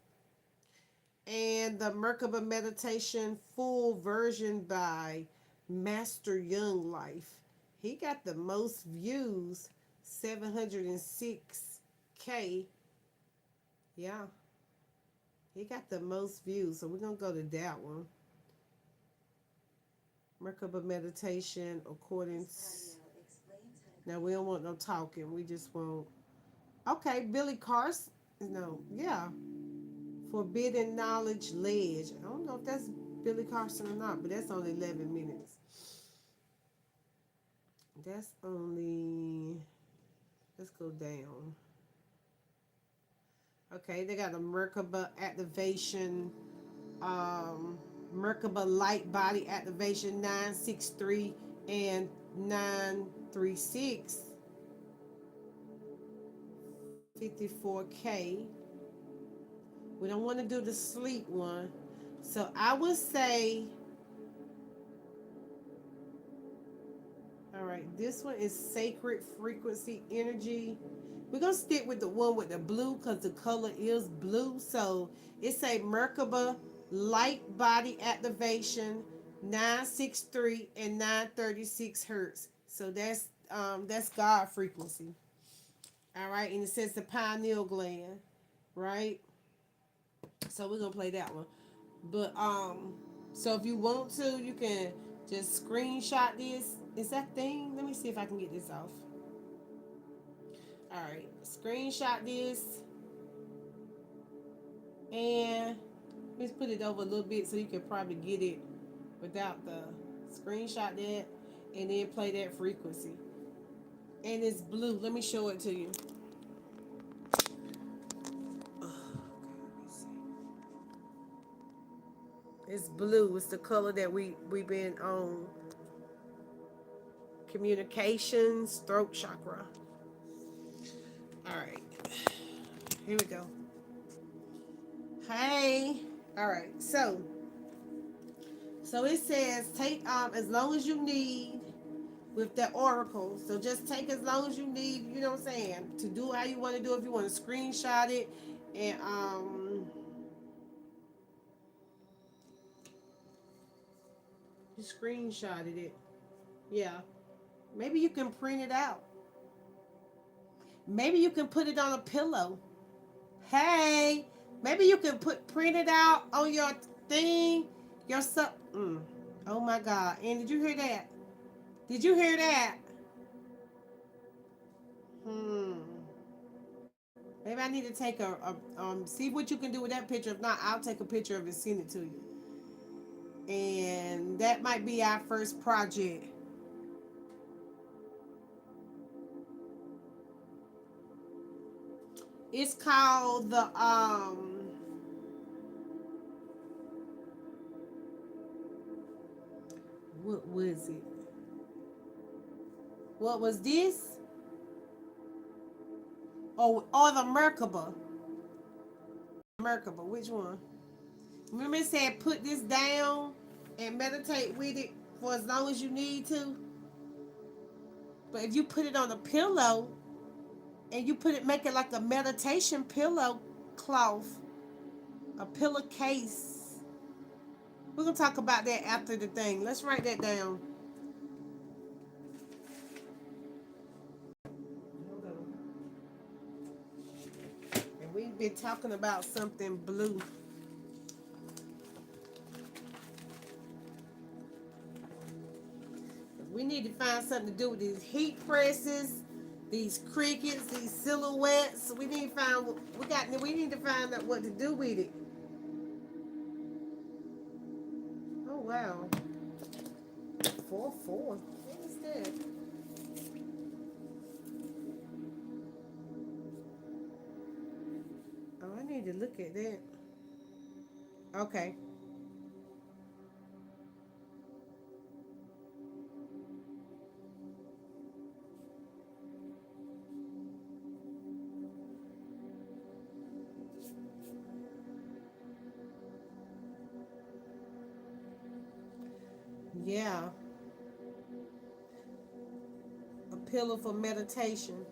and the Merkaba meditation full version by Master Young Life. He got the most views 706K. Yeah, he got the most views, so we're gonna go to that one. Merkaba meditation according to, now we don't want no talking, we just want, okay, Billy Carson, no, yeah, Forbidden Knowledge Ledge. I don't know if that's Billy Carson or not, but that's only 11 minutes. That's only, let's go down. Okay, they got a Merkaba activation, um, Merkaba light body activation 963 and 936, 54K. We don't want to do the sleep one. So I would say, all right, this one is Sacred Frequency Energy. We're going to stick with the one with the blue because the color is blue. So it's a Merkaba light body activation 963 and 936 hertz. So that's God frequency. All right, and it says the pineal gland, right? So we're gonna play that one. But so if you want to, you can just screenshot this. Is that thing? Let me see if I can get this off. All right, screenshot this and let's put it over a little bit so you can probably get it without the screenshot that, and then play that frequency. And it's blue. Let me show it to you. It's blue. It's the color that we've been on. Communications, throat chakra. All right, here we go. Hey, all right. So it says take as long as you need with the oracle. So just take as long as you need. You know what I'm saying, to do how you want to do. If you want to screenshot it and you screenshotted it. Yeah. Maybe you can print it out. Maybe you can put it on a pillow. Hey, maybe you can print it out on your thing. Your sub. Oh my God! And did you hear that? Did you hear that? Hmm. Maybe I need to take see what you can do with that picture. If not, I'll take a picture of it and send it to you. And that might be our first project. It's called the what was it? What was this? Or the Merkaba. Merkaba, which one? Remember it said put this down and meditate with it for as long as you need to. But if you put it on a pillow and you make it like a meditation pillow cloth, a pillowcase. We're gonna talk about that after the thing. Let's write that down. And we've been talking about something blue. We need to find something to do with these heat presses, these crickets, these silhouettes. We need to find we need to find out what to do with it. Oh wow. 4-4. What is that? Oh, I need to look at that. Okay. Yeah. A pillow for meditation.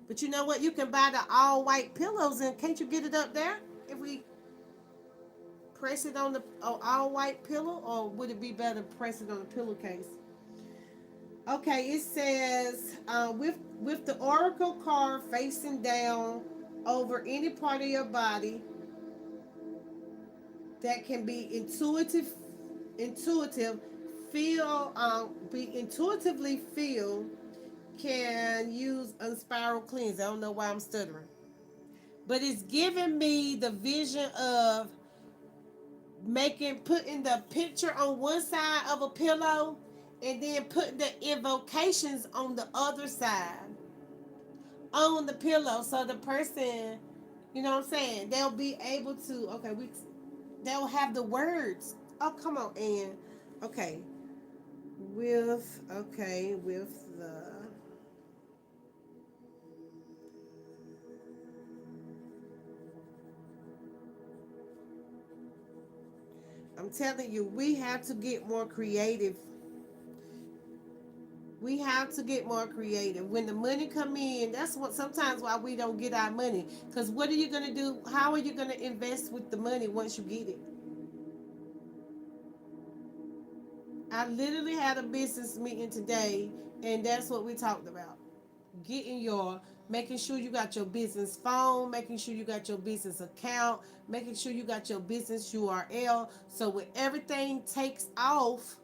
But you know what? You can buy the all white pillows, and can't you get it up there if we press it on the all white pillow, or would it be better to press it on the pillowcase? Okay, it says with the oracle card facing down over any part of your body that can be intuitive, be intuitively feel, can use unspiral cleanse. I don't know why I'm stuttering, but it's giving me the vision of putting the picture on one side of a pillow and then putting the invocations on the other side on the pillow, so the person, you know what I'm saying, they'll be able to, they'll have the words. Oh, come on, Ann. Okay, with the, I'm telling you, we have to get more creative. We have to get more creative. When the money come in, that's what sometimes why we don't get our money. Because what are you gonna do? How are you gonna invest with the money once you get it? I literally had a business meeting today, and that's what we talked about. Getting your, making sure you got your business phone, making sure you got your business account, making sure you got your business URL. So when everything takes off,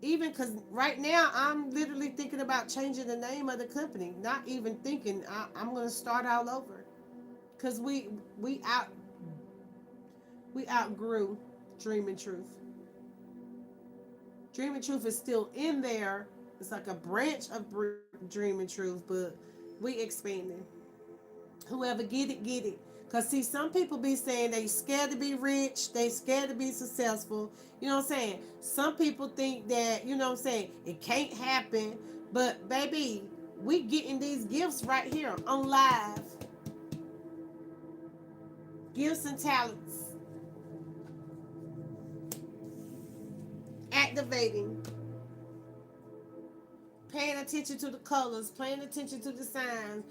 even because right now I'm literally thinking about changing the name of the company. Not even thinking I'm gonna start all over because we out we outgrew Dream and Truth. Dream and Truth is still in there. It's like a branch of Dream and Truth, but we expanding. Whoever get it, get it. Cause see, some people be saying they scared to be rich, they scared to be successful. You know what I'm saying? Some people think that, you know what I'm saying, it can't happen. But baby, we getting these gifts right here on live. Gifts and talents. Activating. Paying attention to the colors, paying attention to the signs,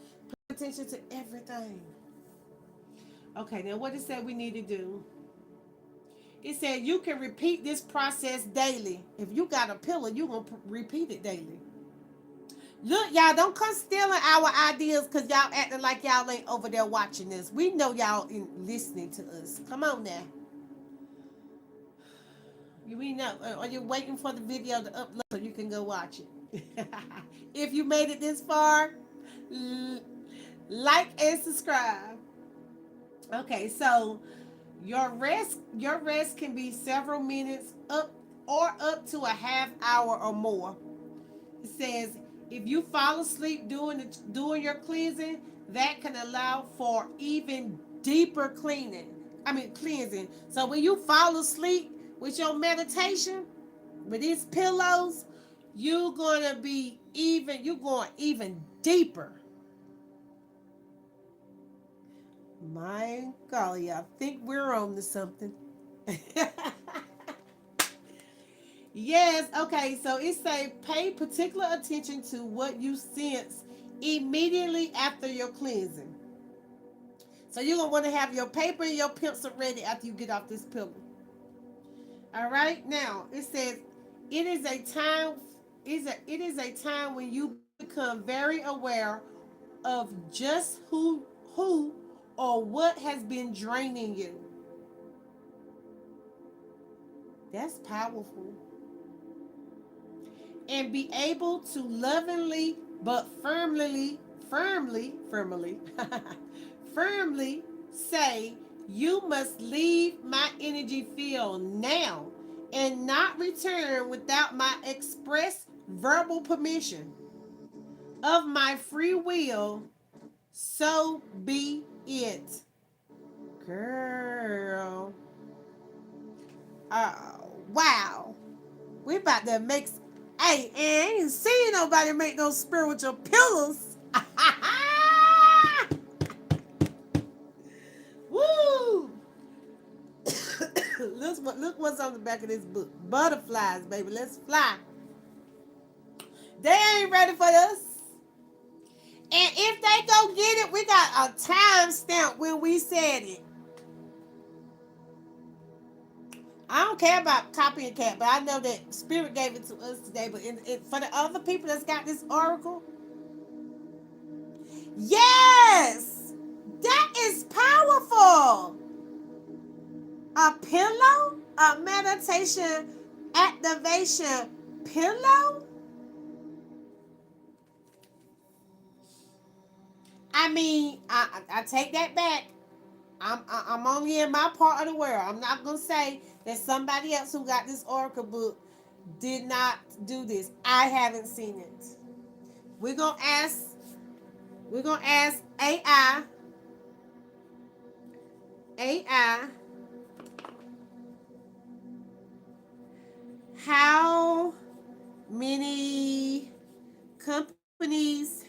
paying attention to everything. Okay, now what it said we need to do. It said you can repeat this process daily. If you got a pillar, you gonna repeat it daily. Look, y'all, don't come stealing our ideas because y'all acting like y'all ain't over there watching this. We know y'all listening to us. Come on now. We know. Are you waiting for the video to upload so you can go watch it? If you made it this far, like and subscribe. Okay, so your rest can be several minutes up to a half hour or more. It says if you fall asleep doing your cleansing, that can allow for even deeper cleansing. So when you fall asleep with your meditation, with these pillows, you're going even deeper. My golly, I think we're on to something. Yes, okay, so it say pay particular attention to what you sense immediately after your cleansing. So you're gonna want to have your paper and your pencil ready after you get off this pillow. All right, now it says it is a time it is a time when you become very aware of just who or what has been draining you. That's powerful. And be able to lovingly but firmly firmly say, you must leave my energy field now and not return without my express verbal permission. Of my free will, so be it. Girl. Wow. We about to make. Hey, and I ain't seen nobody make those spiritual pillows. Woo! Look what's on the back of this book. Butterflies, baby. Let's fly. They ain't ready for us. And if they go get it, we got a time stamp when we said it. I don't care about copying cat, but I know that Spirit gave it to us today. But for the other people that's got this oracle, yes, that is powerful. A pillow, a meditation activation pillow. I mean, I take that back. I'm only in my part of the world. I'm not gonna say that somebody else who got this oracle book did not do this. I haven't seen it. We're gonna ask. We're gonna ask AI. AI. How many companies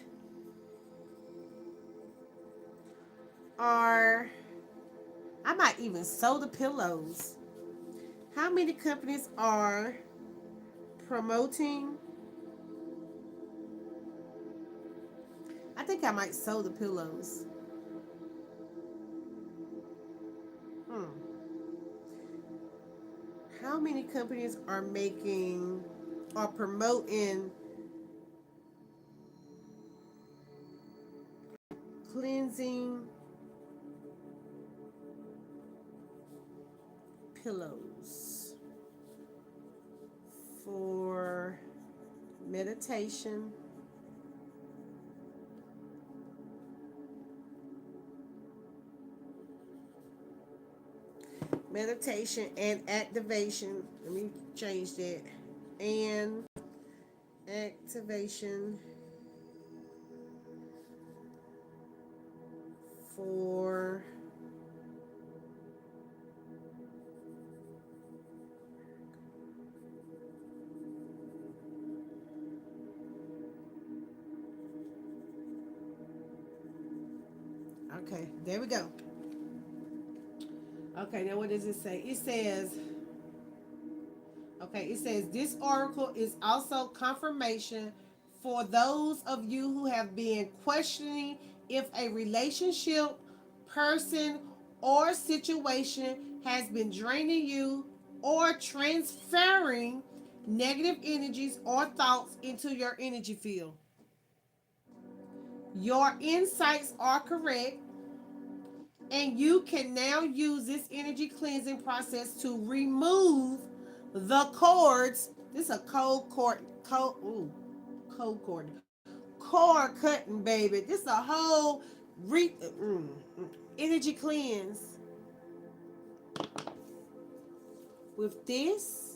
are? I might even sew the pillows. How many companies are promoting? I think I might sew the pillows. Hmm. How many companies are making or promoting cleansing pillows for meditation, meditation and activation? Let me change that. And activation for okay, there we go. Okay, now what does it say? It says, okay, it says this oracle is also confirmation for those of you who have been questioning if a relationship, person, or situation has been draining you or transferring negative energies or thoughts into your energy field. Your insights are correct, and you can now use this energy cleansing process to remove the cords. This is a cold cord, cold cord, cord cutting, baby. This is a whole energy cleanse with this.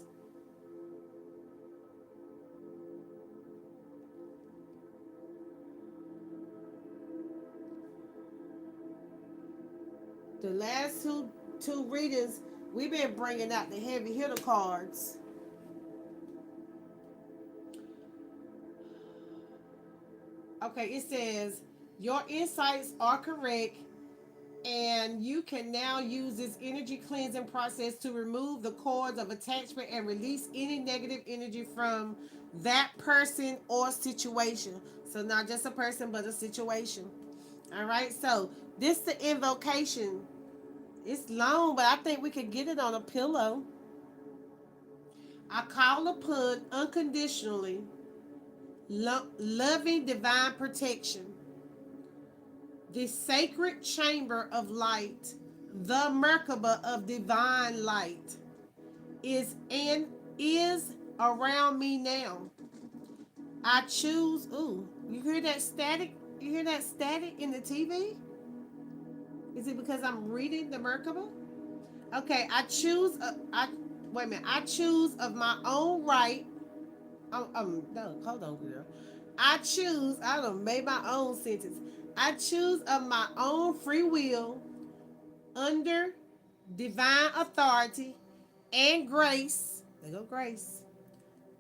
The last two readings, we've been bringing out the heavy hitter cards. Okay, it says your insights are correct, and you can now use this energy cleansing process to remove the cords of attachment and release any negative energy from that person or situation. So not just a person, but a situation. All right. So this is the invocation. It's long, but I think we could get it on a pillow. I call upon unconditionally loving divine protection, the sacred chamber of light, the Merkaba of divine light, is and is around me now. I choose. Ooh, you hear that static? You hear that static in the TV? Is it because I'm reading the Merkaba? Okay, I choose. I wait a minute. I choose of my own right. No, hold on, girl. I choose. I don't made my own sentence. I choose of my own free will, under divine authority and grace. There go grace.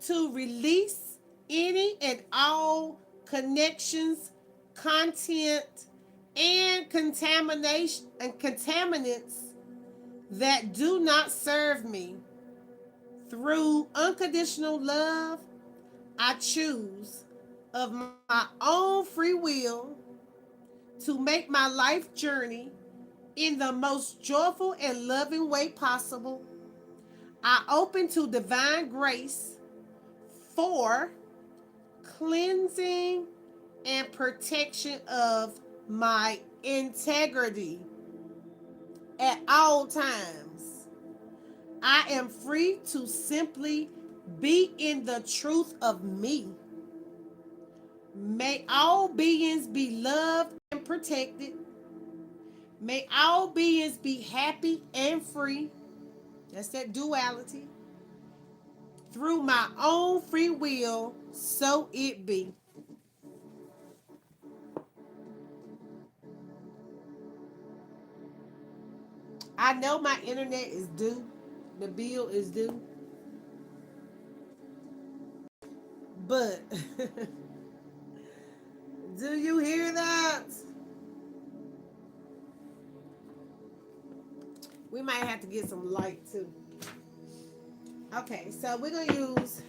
To release any and all connections, content, and contamination and contaminants that do not serve me. Through unconditional love, I choose of my own free will to make my life journey in the most joyful and loving way possible. I open to divine grace for cleansing and protection of my integrity at all times. I am free to simply be in the truth of me. May all beings be loved and protected. May all beings be happy and free. That's that duality. Through my own free will, so it be. I know my internet is due. The bill is due. But do you hear that? We might have to get some light too. Okay, so we're going to use,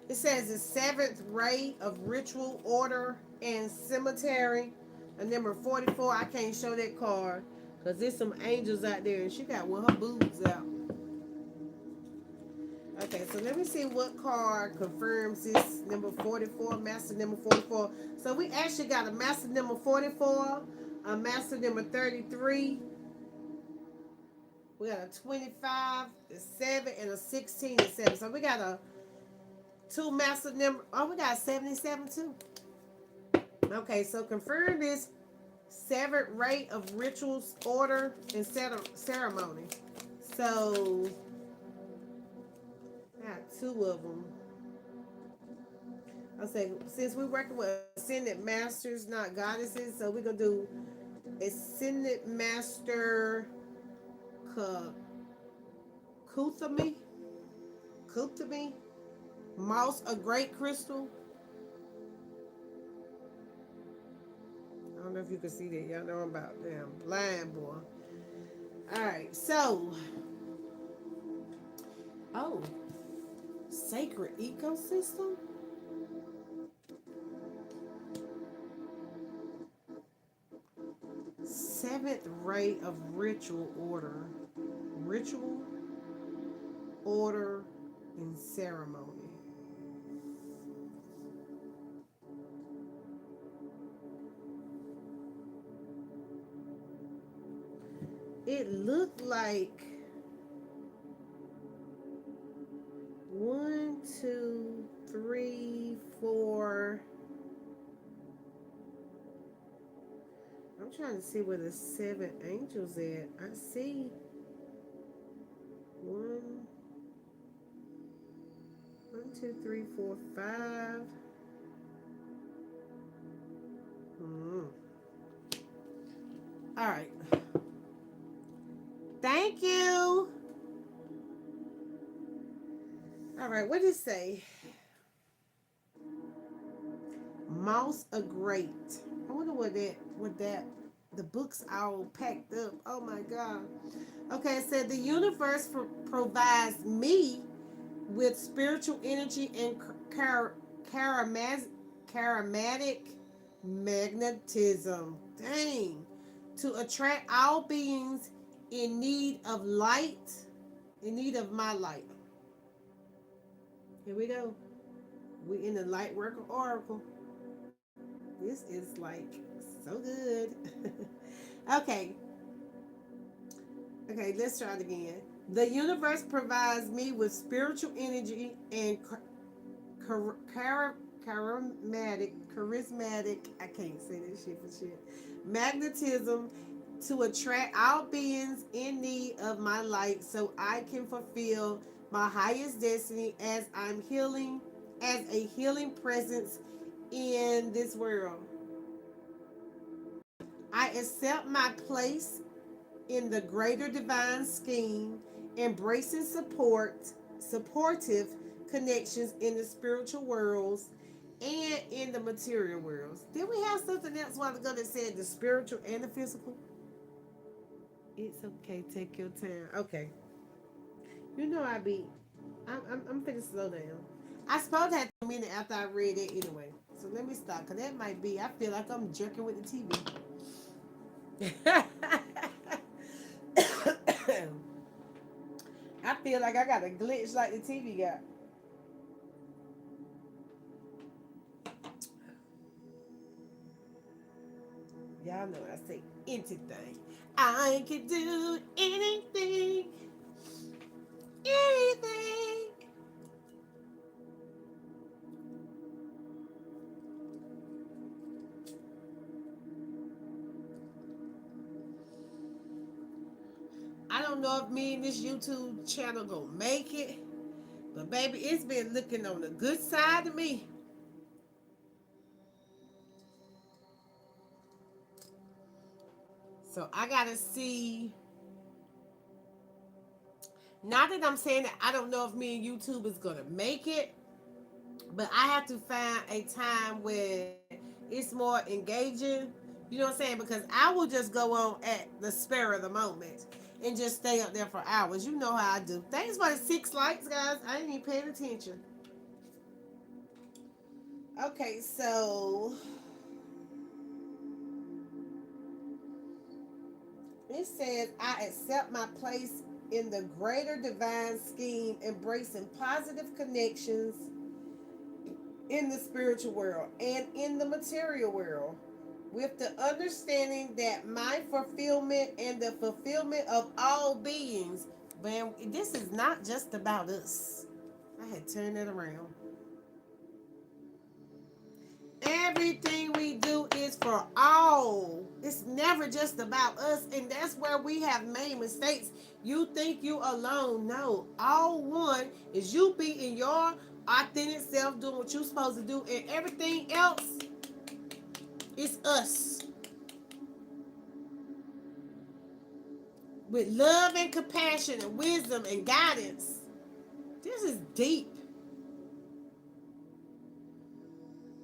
it says the seventh ray of ritual order and cemetery. And number 44, I can't show that card because there's some angels out there and she got one of her boobs out. Okay, so let me see what card confirms this number 44, master number 44. So we actually got a master number 44, a master number 33. We got a 25, a 7, and a 16 and 7. So we got a two master number. Oh, we got 77 too. Okay, so confirm this seventh rate of rituals, order, and ceremony. So I got two of them. I say since we're working with ascended masters, not goddesses, so we're gonna do ascended master Kuthami, Kuthami, mouse, a great crystal. I don't know if you can see that. Y'all know I'm about damn blind boy. All right, so oh, sacred ecosystem. Seventh rate of ritual order. Ritual, order, and ceremony. It looked like one, two, three, four. I'm trying to see where the seven angels at. I see one, one, two, three, four, five. Hmm. All right. Thank you. All right. What did it say? Mouse a great. I wonder what that the books all packed up. Oh my god. Okay, it said the universe provides me with spiritual energy and charismatic magnetism. Dang. To attract all beings in need of light, in need of my light. Here we go. We in the light worker oracle. This is like so good. Okay. Okay, let's try it again. The universe provides me with spiritual energy and charismatic, I can't say this shit for shit, magnetism to attract all beings in need of my light so I can fulfill my highest destiny as a healing presence in this world. I accept my place in the greater divine scheme, embracing supportive connections in the spiritual worlds and in the material worlds. Did we have something else a while ago that said the spiritual and the physical? It's okay, take your time. Okay. You know I'm finna slow down. I suppose I had a minute after I read it anyway. So let me stop, because that might be, I feel like I'm jerking with the TV. I feel like I got a glitch like the TV got. Y'all know I say anything. I can do anything, anything. I don't know if me and this YouTube channel gonna make it, but baby, it's been looking on the good side of me. So I gotta see. Not that I'm saying that I don't know if me and YouTube is gonna make it, but I have to find a time where it's more engaging. You know what I'm saying? Because I will just go on at the spur of the moment and just stay up there for hours. You know how I do. Thanks for the 6 likes, guys. I ain't even paying attention. Okay, so it says, I accept my place in the greater divine scheme, embracing positive connections in the spiritual world and in the material world, with the understanding that my fulfillment and the fulfillment of all beings, man, this is not just about us. I had turned it around. Everything we do is for all. It's never just about us, and that's where we have made mistakes. You think you alone. No, all one is you being your authentic self, doing what you're supposed to do, and everything else is us. With love and compassion and wisdom and guidance. This is deep.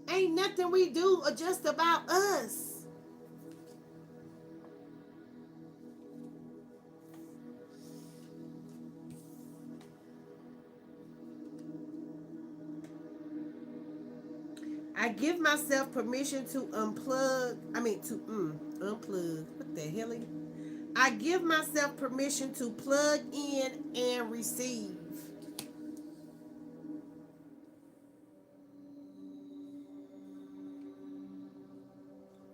Ain't nothing we do just about us. I give myself permission to unplug. Unplug. What the hell? I give myself permission to plug in and receive.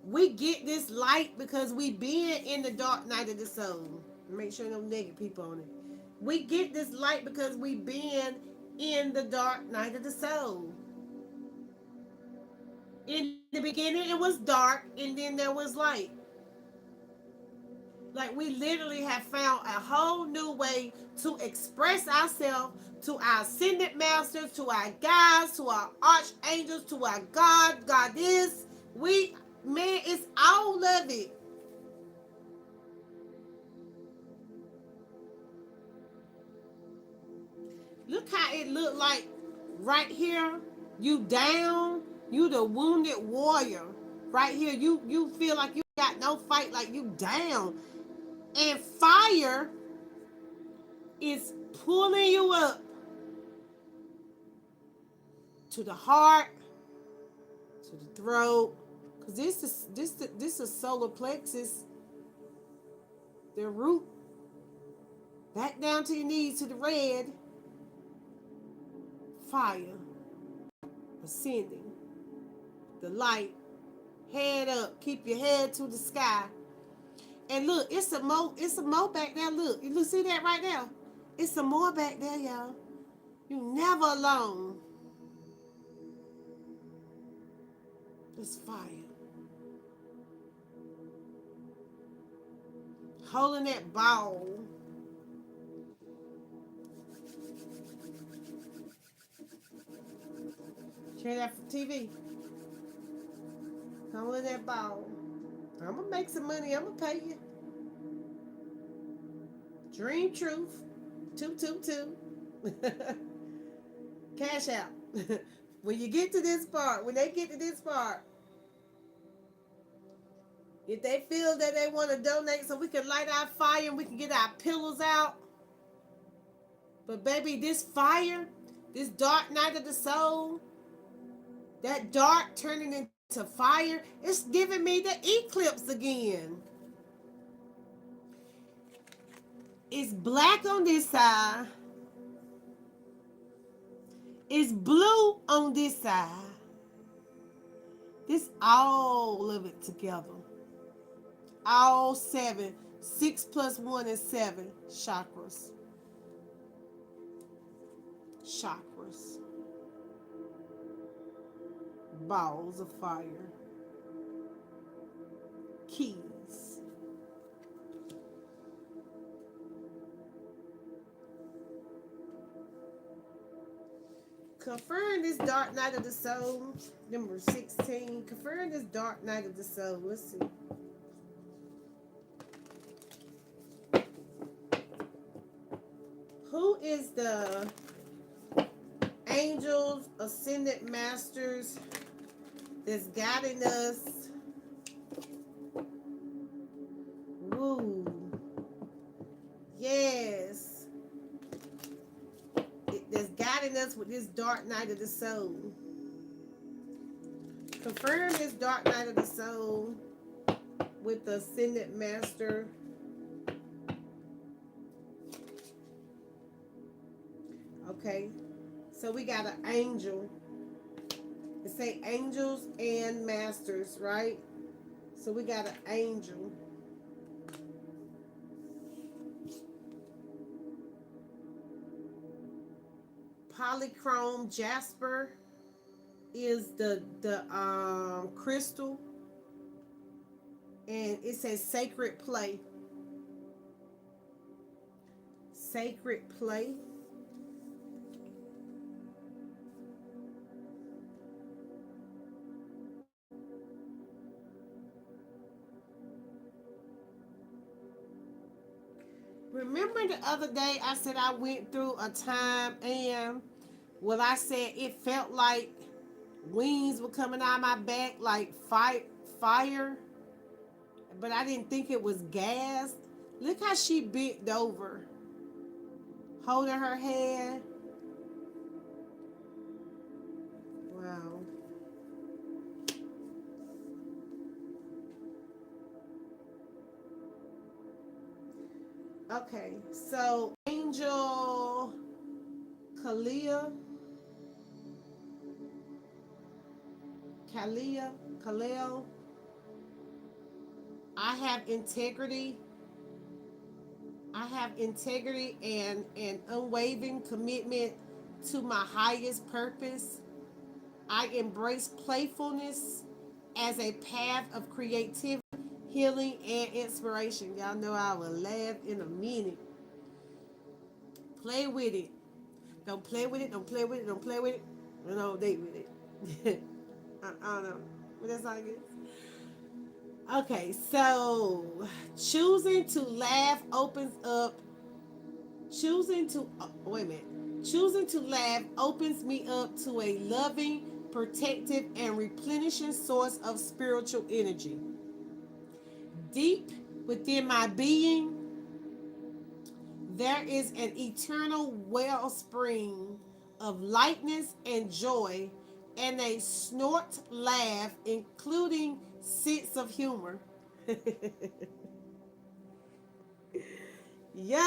We get this light because we been in the dark night of the soul. Make sure no negative people on it. We get this light because we been in the dark night of the soul. In the beginning, it was dark, and then there was light. Like, we literally have found a whole new way to express ourselves to our ascended masters, to our guides, to our archangels, to our God, Goddess. Man, it's all of it. Look how it looked like right here. You down. You the wounded warrior. Right here, you feel like you got no fight, like you down. And fire is pulling you up to the heart, to the throat, because this is solar plexus, the root, back down to your knees to the red. Fire ascending, the light, head up, keep your head to the sky. And look, it's a more back there. Look, you see that right there? It's some more back there, y'all. You never alone. It's fire. Holding that ball. Hear that for TV? Holding that ball. I'm gonna make some money. I'm gonna pay you. Dream truth. 222. Cash out. When you get to this part, when they get to this part, if they feel that they want to donate so we can light our fire and we can get our pillows out. But baby, this fire, this dark night of the soul, that dark turning into fire, it's giving me the eclipse again. It's black on this side It's blue on this side. This all of it together. All seven. 6 plus 1 is 7 chakras. Chakras. Balls of fire. Keys. Confirm this dark night of the soul. Number 16. Confirm this dark night of the soul. Let's see. Who is the angels, ascended masters that's guiding us? Woo. Yes. That's guiding us with this dark night of the soul. Confirm this dark night of the soul with the ascended master. Okay. So we got an angel. It say angels and masters, right? So we got an angel. Polychrome jasper is the crystal, and it says sacred play. Sacred play. Remember the other day I said I went through a time, and well, I said it felt like wings were coming out of my back like fire, but I didn't think it was gas. Look how she bent over, holding her head. Wow. Okay, so Angel Kalia, Kaleo. I have integrity. I have integrity and an unwavering commitment to my highest purpose. I embrace playfulness as a path of creativity, healing, and inspiration. Y'all know I will laugh in a minute. Play with it. Don't play with it. Don't play with it. Don't play with it. Don't date with it. I don't know. But that's how it is. Okay, so choosing to laugh opens up. Wait a minute. Choosing to laugh opens me up to a loving, protective, and replenishing source of spiritual energy. Deep within my being, there is an eternal wellspring of lightness and joy, and a snort laugh, including sense of humor. Yo!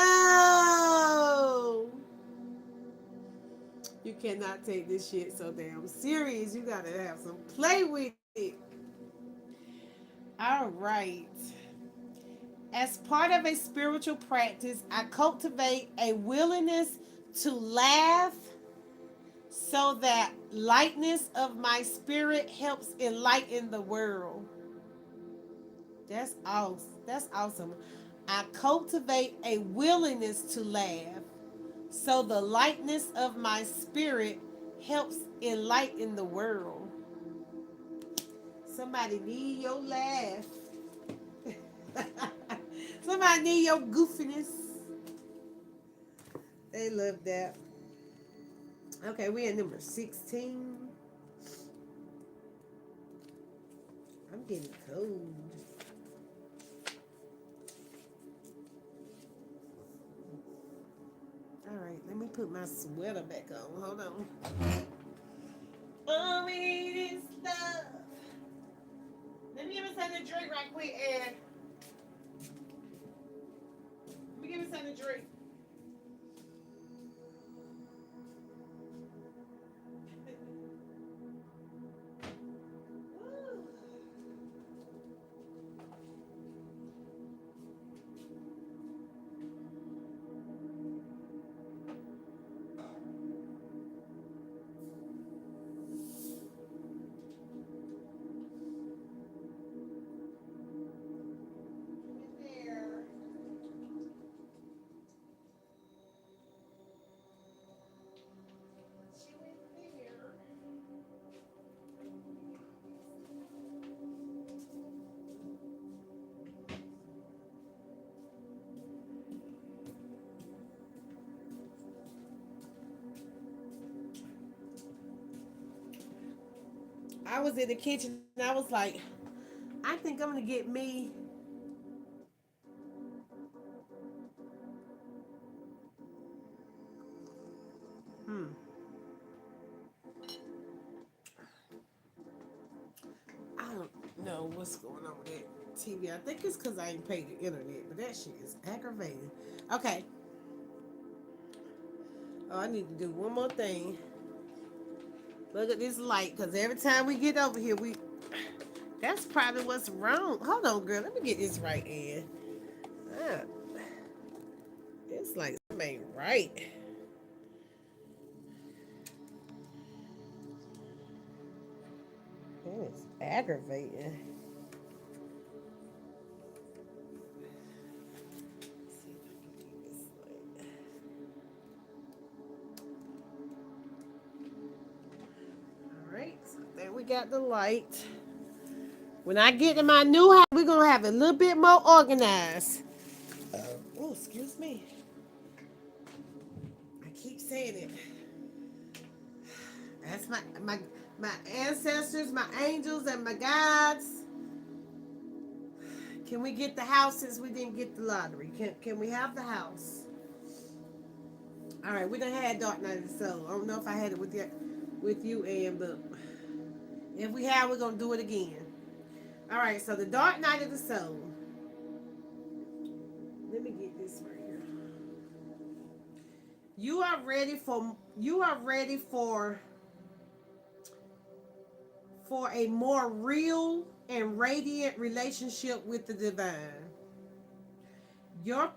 You cannot take this shit so damn serious. You gotta have some play with it. All right. As part of a spiritual practice, I cultivate a willingness to laugh so that lightness of my spirit helps enlighten the world. That's awesome. That's awesome. I cultivate a willingness to laugh so the lightness of my spirit helps enlighten the world. Somebody need your laugh. Somebody need your goofiness. They love that. Okay, we're at number 16. I'm getting cold. All right, let me put my sweater back on. Hold on. Oh, it is love. Let me give me something to drink right quick, Ed. Let me give me something to drink. I was in the kitchen and I was like, I think I'm gonna get me. Hmm. I don't know what's going on with that TV. I think it's because I ain't paid the internet, but that shit is aggravating. Okay. Oh, I need to do one more thing. Look at this light, because every time we get over here, we. That's probably what's wrong. Hold on, girl. Let me get this right in. Ah, it's like something ain't right. It's aggravating. Let's see if I can do this light. All right, so there we got the light. When I get to my new house, we're gonna have it a little bit more organized. Oh, excuse me. I keep saying it. That's my ancestors, my angels, and my guides. Can we get the house since we didn't get the lottery? Can we have the house? All right, we done had Dark Night of the Soul. I don't know if I had it with you, Ann, but if we have, we're gonna do it again. All right, so the Dark Night of the Soul. Let me get this right here. You are ready for a more real and radiant relationship with the divine. Your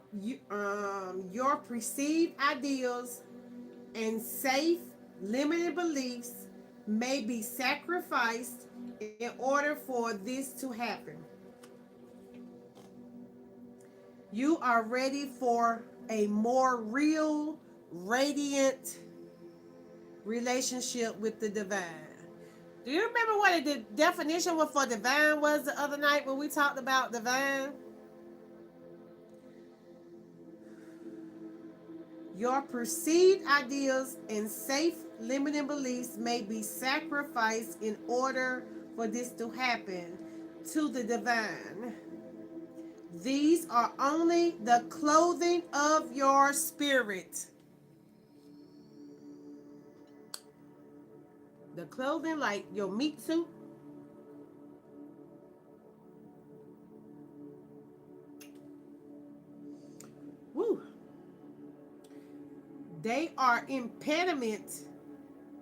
perceived ideals and safe limited beliefs may be sacrificed in order for this to happen. You are ready for a more real, radiant relationship with the divine. Do you remember what the definition for divine was the other night when we talked about divine? Your perceived ideas and safe limiting beliefs may be sacrificed in order for this to happen to the divine. These are only the clothing of your spirit. The clothing, like your meat suit. Woo. They are impediment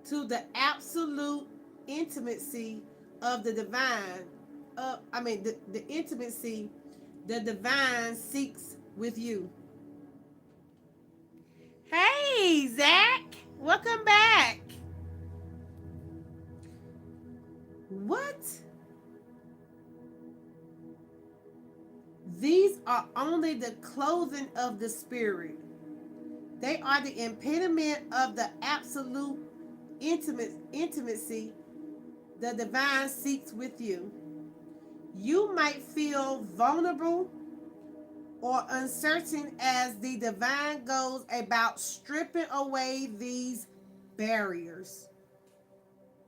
to the absolute intimacy of the divine. The intimacy the divine seeks with you. Hey, Zach. Welcome back. What? These are only the clothing of the spirit. They are the impediment of the absolute intimacy the divine seeks with you. You might feel vulnerable or uncertain as the divine goes about stripping away these barriers.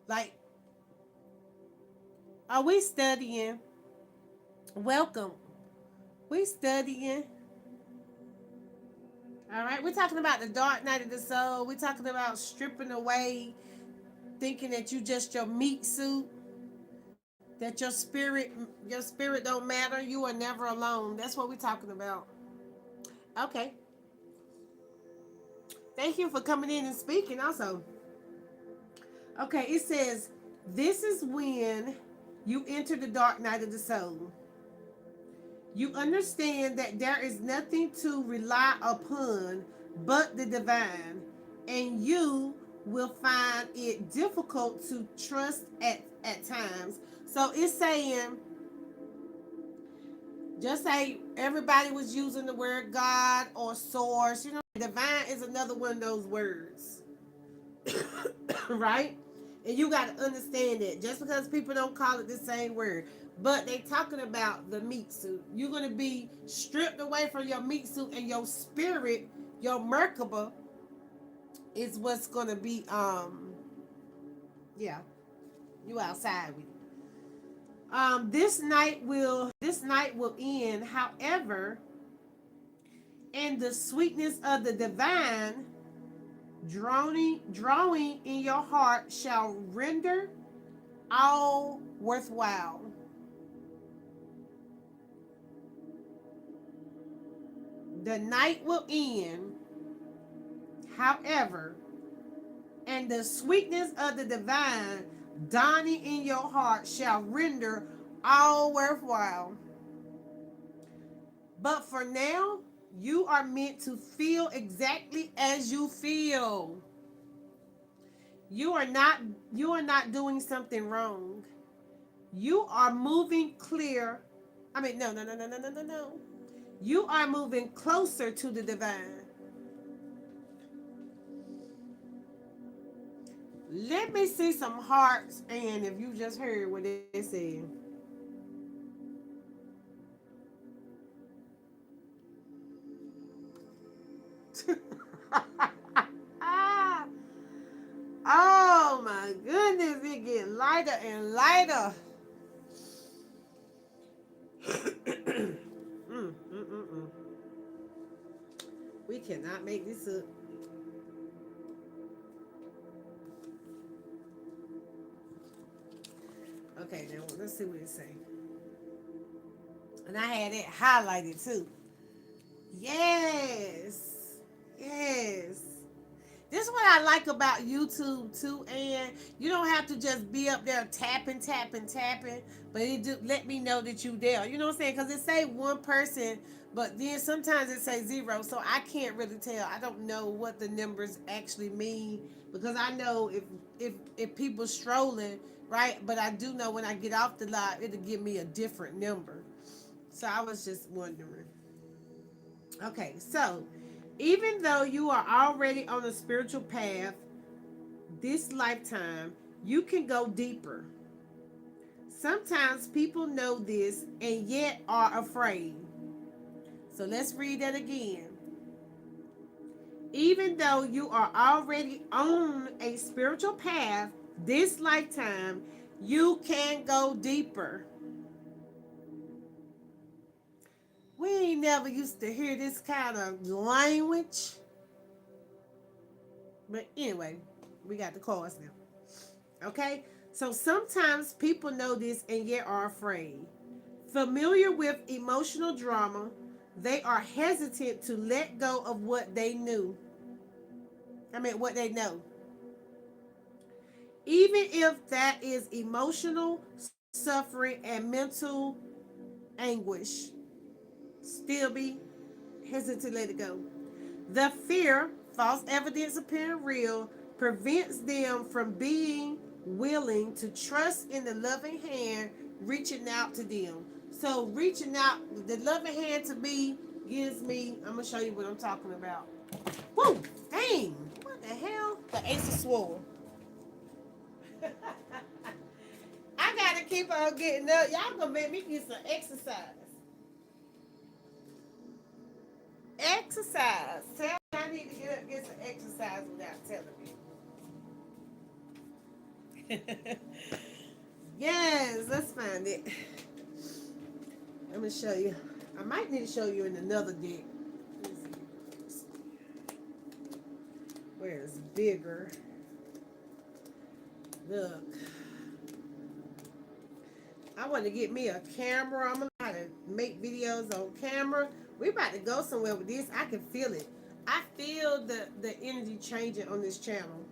Like, are we studying? Welcome. We studying. All right, we're talking about the dark night of the soul. We're talking about stripping away, thinking that you just your meat suit, that your spirit don't matter. You are never alone. That's what we're talking about. Okay. Thank you for coming in and speaking also. Okay, it says, this is when you enter the dark night of the soul. You understand that there is nothing to rely upon but the divine, and you will find it difficult to trust at times. So it's saying, just say everybody was using the word God or source. Divine is another one of those words, right? And you got to understand that just because people don't call it the same word, but they talking about the meat suit. You're going to be stripped away from your meat suit, and your spirit, your Merkaba, is what's going to be, yeah, You outside with it. This night will end. However, and the sweetness of the divine drawing in your heart shall render all worthwhile. The night will end, however, and the sweetness of the divine dawning in your heart shall render all worthwhile. But for now, you are meant to feel exactly as you feel. You are not you are not doing something wrong. You are moving clear. I mean, no, no, no, no, no, no, no, no. You are moving closer to the divine. Let me see some hearts, and if you just heard what they said. Oh my goodness, it get lighter and lighter. We cannot make this up. Okay, now let's see what it say. And I had it highlighted too. Yes. Yes. This is what I like about YouTube too, and you don't have to just be up there tapping, tapping, tapping, but it just let me know that you there. You know what I'm saying? Because it say one person, but then sometimes it say zero, so I can't really tell. I don't know what the numbers actually mean because I know if people strolling, right? But I do know when I get off the live, it'll give me a different number. So I was just wondering. Okay, so even though you are already on a spiritual path this lifetime, you can go deeper. Sometimes people know this and yet are afraid. So let's read that again. Even though you are already on a spiritual path this lifetime, you can go deeper. We ain't never used to hear this kind of language. But anyway, we got the cards now. Okay? So sometimes people know this and yet are afraid. Familiar with emotional drama, they are hesitant to let go of what they knew. What they know. Even if that is emotional suffering and mental anguish, still be hesitant to let it go. The fear, false evidence appearing real, prevents them from being willing to trust in the loving hand reaching out to them. So reaching out, the loving hand to me gives me, I'm going to show you what I'm talking about. Woo! Dang! What the hell? The Ace of Swords. I got to keep on getting up. Y'all going to make me get some exercise. Exercise. Tell me I need to get up and get some exercise without telling me. Yes, let's find it. Let me show you. I might need to show you in another deck. Where it's bigger. Look. I want to get me a camera. I'm going to learn how to make videos on camera. We about to go somewhere with this. I can feel it. I feel the energy changing on this channel.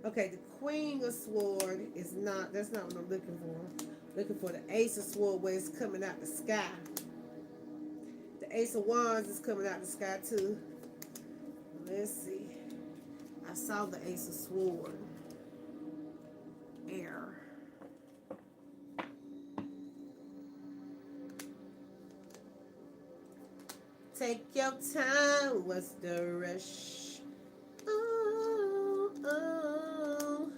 Okay, the Queen of Swords is not, that's not what I'm looking for. Looking for the Ace of Swords where it's coming out the sky. The Ace of Wands is coming out the sky too. Let's see. I saw the Ace of Swords. Air. Take your time, what's the rush? Ooh, ooh.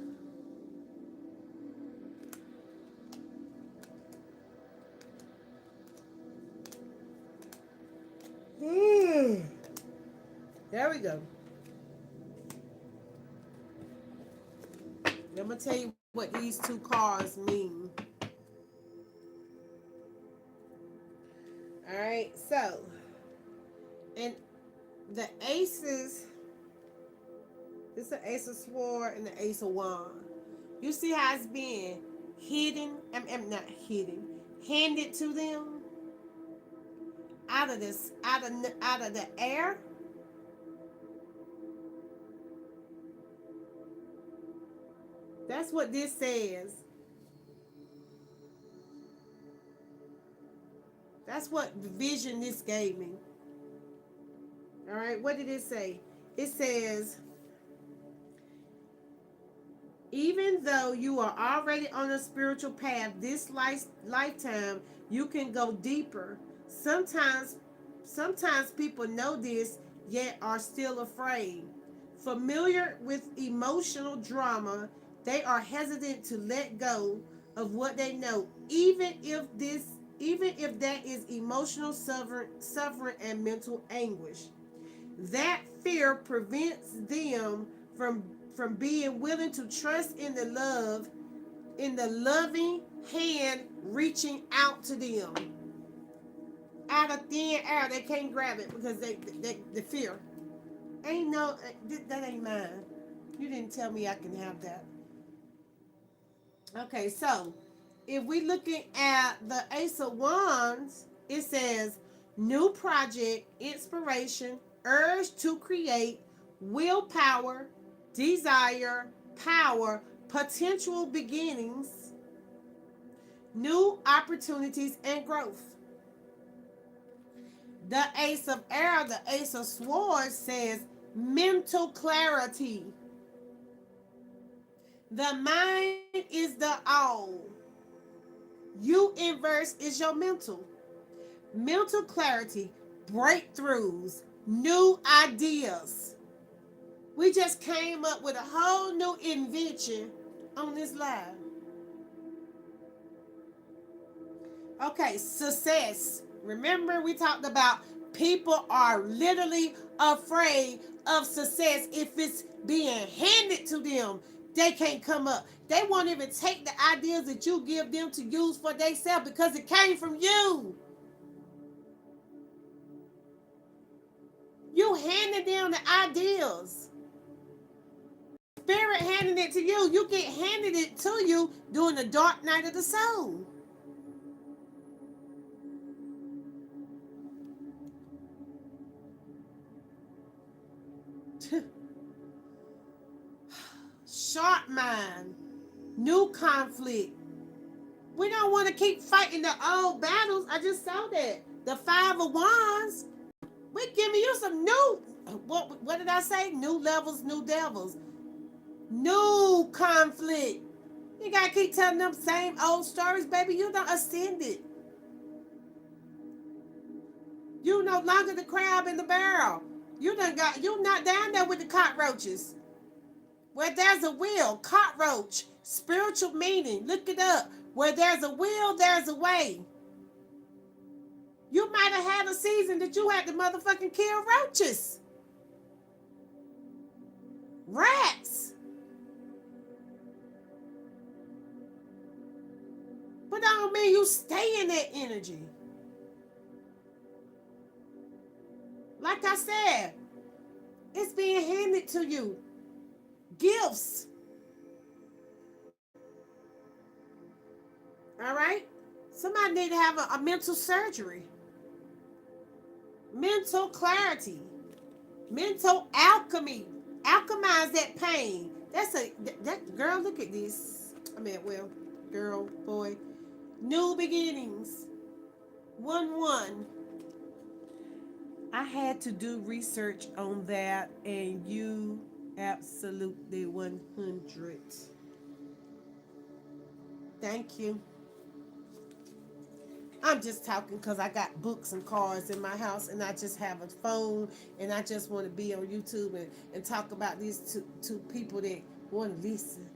There we go. I'm going to tell you what these two cards mean. All right, so, and the aces, this is the ace of sword and the ace of wand. You see how it's being hidden, I'm not hidden, handed to them out of this, out of the air. That's what this says. That's what the vision this gave me. All right, what did it say? It says, even though you are already on a spiritual path this lifetime, you can go deeper. Sometimes, sometimes people know this yet are still afraid. Familiar with emotional drama, they are hesitant to let go of what they know, even if that is emotional suffering and mental anguish. That fear prevents them from being willing to trust in the loving hand reaching out to them. Out of thin air, they can't grab it because they the fear. Ain't no that ain't mine. You didn't tell me I can have that. Okay, so if we looking at the Ace of Wands, it says new project, inspiration, urge to create, willpower, desire, power, potential beginnings, new opportunities, and growth. The Ace of Air, the Ace of Swords says mental clarity. The mind is the all. You inverse is your mental. Mental clarity, breakthroughs, new ideas. We just came up with a whole new invention on this live. Okay, success. Remember, we talked about people are literally afraid of success if it's being handed to them. They can't come up. They won't even take the ideas that you give them to use for themselves because it came from you. You handed them the ideas. Spirit handed it to you. You get handed it to you during the dark night of the soul. Sharp mind, new conflict. We don't want to keep fighting the old battles. I just saw that. The Five of Wands. We're giving you some new, what did I say? New levels, new devils. New conflict. You got to keep telling them same old stories, baby. You don't ascend it. You no longer the crab in the barrel. You not down there with the cockroaches. Where there's a will, cockroach, spiritual meaning. Look it up. Where there's a will, there's a way. You might have had a season that you had to motherfucking kill roaches. Rats. But that don't mean you stay in that energy. Like I said, it's being handed to you. Gifts. All right? Somebody need to have a mental surgery. Mental clarity. Mental alchemy. Alchemize that pain. That girl, look at this. I mean, well, girl, boy. New beginnings. 1-1. I had to do research on that, and you absolutely 100. Thank you. I'm just talking because I got books and cards in my house, and I just have a phone, and I just want to be on YouTube and talk about these two people that want to listen.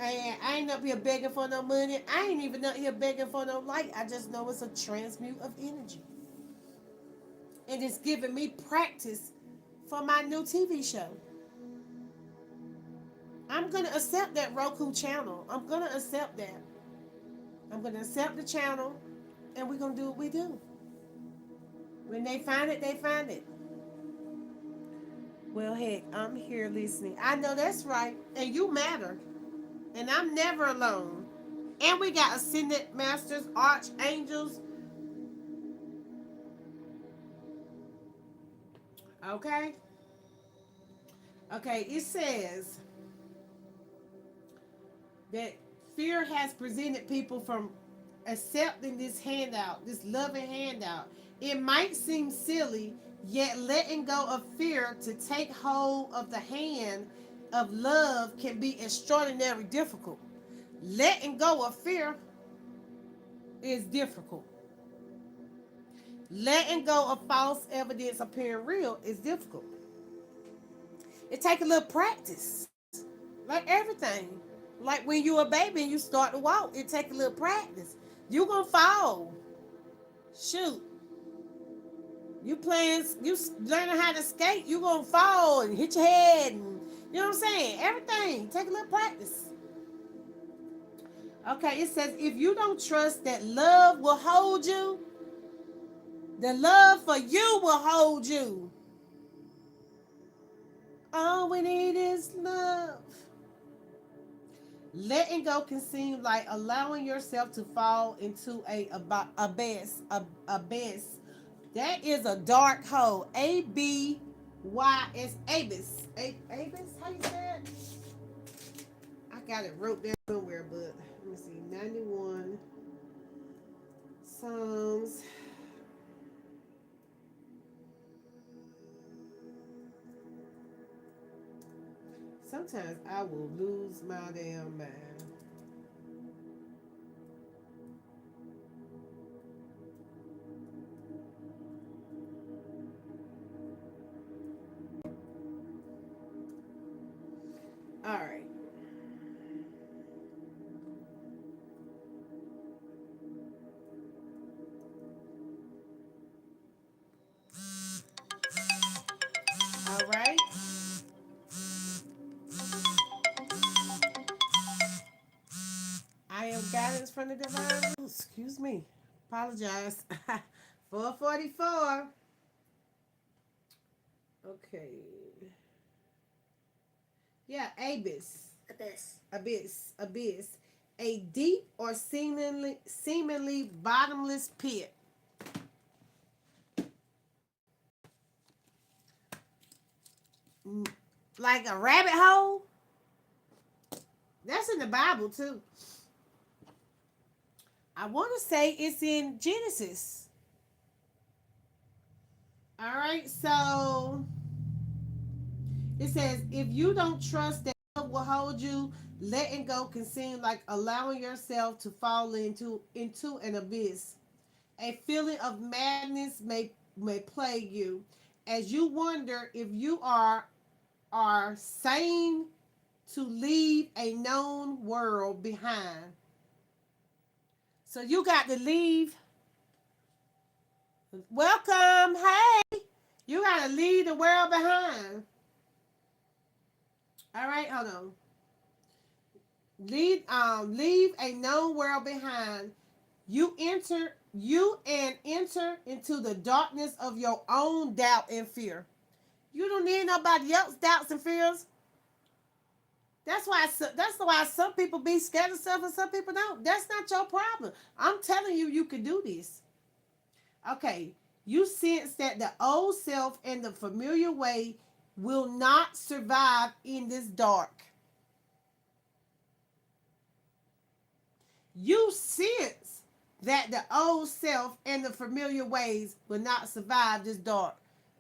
And I ain't up here begging for no money. I ain't even up here begging for no light. I just know it's a transmute of energy. And it's giving me practice for my new TV show. I'm going to accept that Roku channel. I'm going to accept that. I'm going to accept the channel, and we're going to do what we do. When they find it, they find it. Well, heck, I'm here listening. I know that's right. And you matter. And I'm never alone. And we got ascended masters, archangels. Okay? Okay, it says that fear has prevented people from accepting this handout, this loving handout. It might seem silly, yet letting go of fear to take hold of the hand of love can be extraordinarily difficult. Letting go of fear is difficult. Letting go of false evidence appearing real is difficult. It takes a little practice, like everything. Like when you're a baby and you start to walk, it takes a little practice. You're going to fall. Shoot. You learning how to skate, you going to fall and hit your head. And, you know what I'm saying? Everything. Take a little practice. Okay, it says if you don't trust that love will hold you, the love for you will hold you. All we need is love. Letting go can seem like allowing yourself to fall into a abyss. Abyss. That is a dark hole. ABYS. Abyss. Abyss? How you say it? I got it wrote down somewhere, but let me see. 91 Psalms. Sometimes I will lose my damn mind. All right. All right. I am guidance from the divine. Excuse me. Apologize. 444. Okay. Yeah, abyss. Abyss. A deep or seemingly bottomless pit. Like a rabbit hole. That's in the Bible too. I want to say it's in Genesis. All right, so it says, if you don't trust that love will hold you, letting go can seem like allowing yourself to fall into an abyss. A feeling of madness may plague you as you wonder if you are sane to leave a known world behind. So you got to leave. Welcome, hey. You got to leave the world behind. All right, hold on. Leave a known world behind. You enter into the darkness of your own doubt and fear. You don't need nobody else doubts and fears. That's why some people be scared of stuff and some people don't. That's not your problem. I'm telling you, you can do this. Okay, you sense that the old self and the familiar way will not survive in this dark. You sense that the old self and the familiar ways will not survive this dark.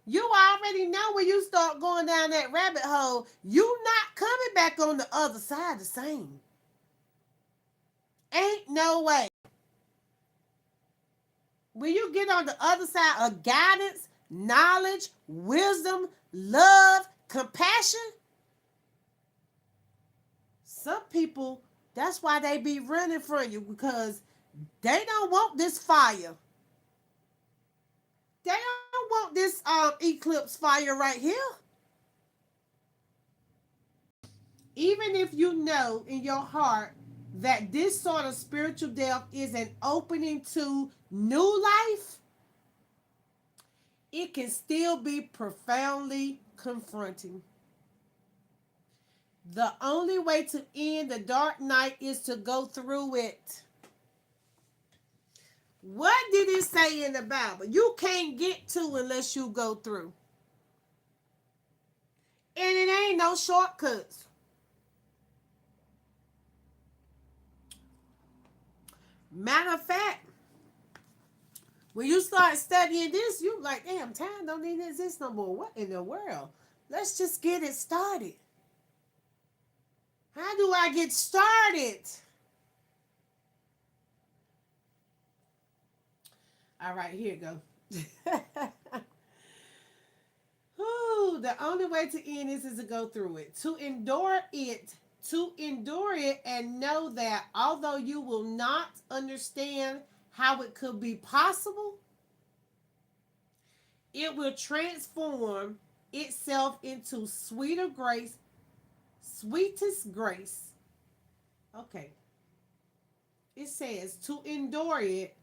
You already know when you start going down that rabbit hole, you not coming back on the other side the same. Ain't no way. When you get on the other side of guidance, knowledge, wisdom, love, compassion, some people, that's why they be running from you, because they don't want this fire. They don't want this eclipse fire right here. Even if you know in your heart that this sort of spiritual death is an opening to new life, it can still be profoundly confronting. The only way to end the dark night is to go through it. What did it say in the Bible? You can't get to unless you go through. And it ain't no shortcuts. Matter of fact, when you start studying this, you like, damn, time don't even exist no more. What in the world? Let's just get it started. How do I get started? All right, here you go. Ooh, the only way to end this is to go through it. To endure it and know that although you will not understand how it could be possible, it will transform itself into sweetest grace. Okay. It says to endure it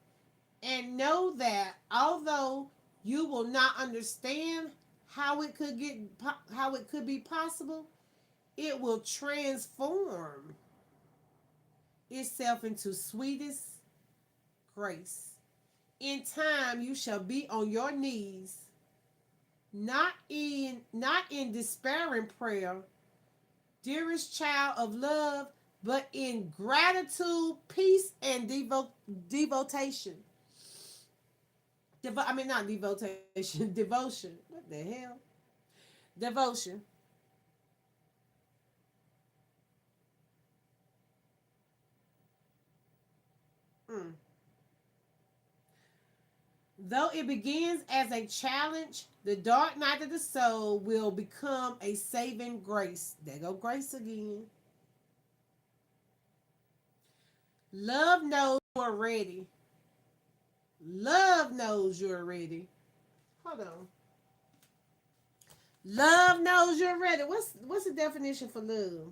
and know that although you will not understand how it could be possible, it will transform itself into sweetest grace. In time you shall be on your knees, not in despairing prayer, dearest child of love, but in gratitude, peace, and devotation. Not devotation, devotion. What the hell? Devotion. Mm. Though it begins as a challenge, the dark night of the soul will become a saving grace. There go grace again. Love knows you're ready. Love knows you're ready. Hold on. Love knows you're ready. What's the definition for love?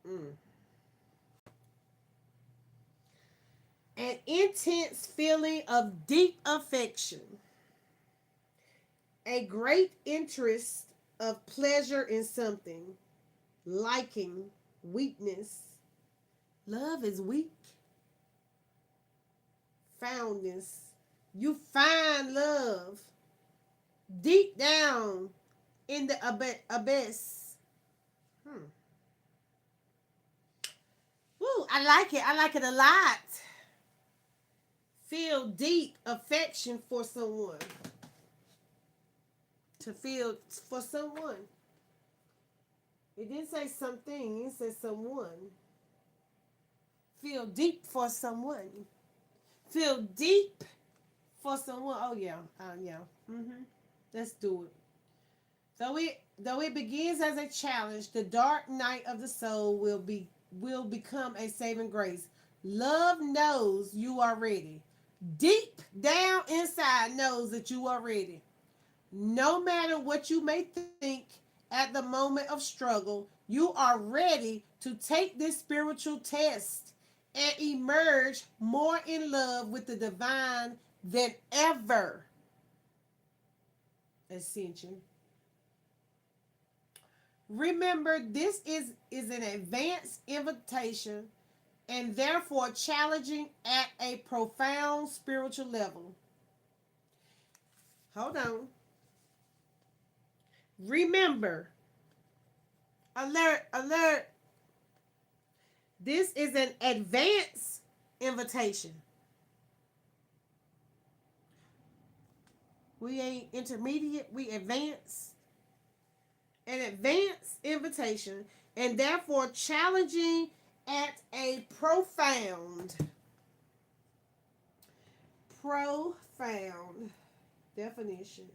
Mm. An intense feeling of deep affection, a great interest of pleasure in something, liking, weakness. Love is weak. Foundness. You find love deep down in the abyss. Hmm. Woo, I like it. I like it a lot. Feel deep affection for someone. To feel for someone. It didn't say something, it said someone. Feel deep for someone. Feel deep for someone. Oh yeah. Yeah. Let's do it. Though it begins as a challenge, the dark night of the soul will become a saving grace. Love knows you are ready. Deep down inside knows that you are ready. No matter what you may think at the moment of struggle, you are ready to take this spiritual test and emerge more in love with the divine than ever. Ascension. Remember, this is an advanced invitation and therefore challenging at a profound spiritual level. Hold on. Remember, alert, alert. This is an advanced invitation. We ain't intermediate, we advance. An advanced invitation and therefore challenging at a profound definition.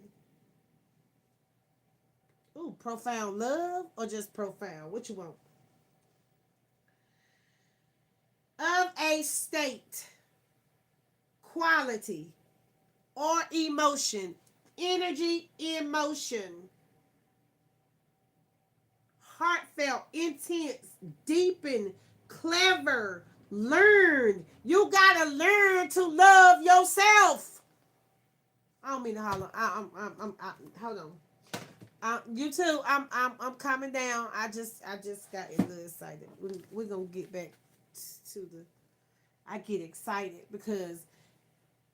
Ooh, profound love or just profound? What you want? a state, quality, or emotion. Energy, emotion. Heartfelt, intense, deepened, clever, learned. You gotta learn to love yourself. I don't mean to holler. Hold on. You too. I'm coming down. I just got a little excited. We're gonna get back to the. I get excited because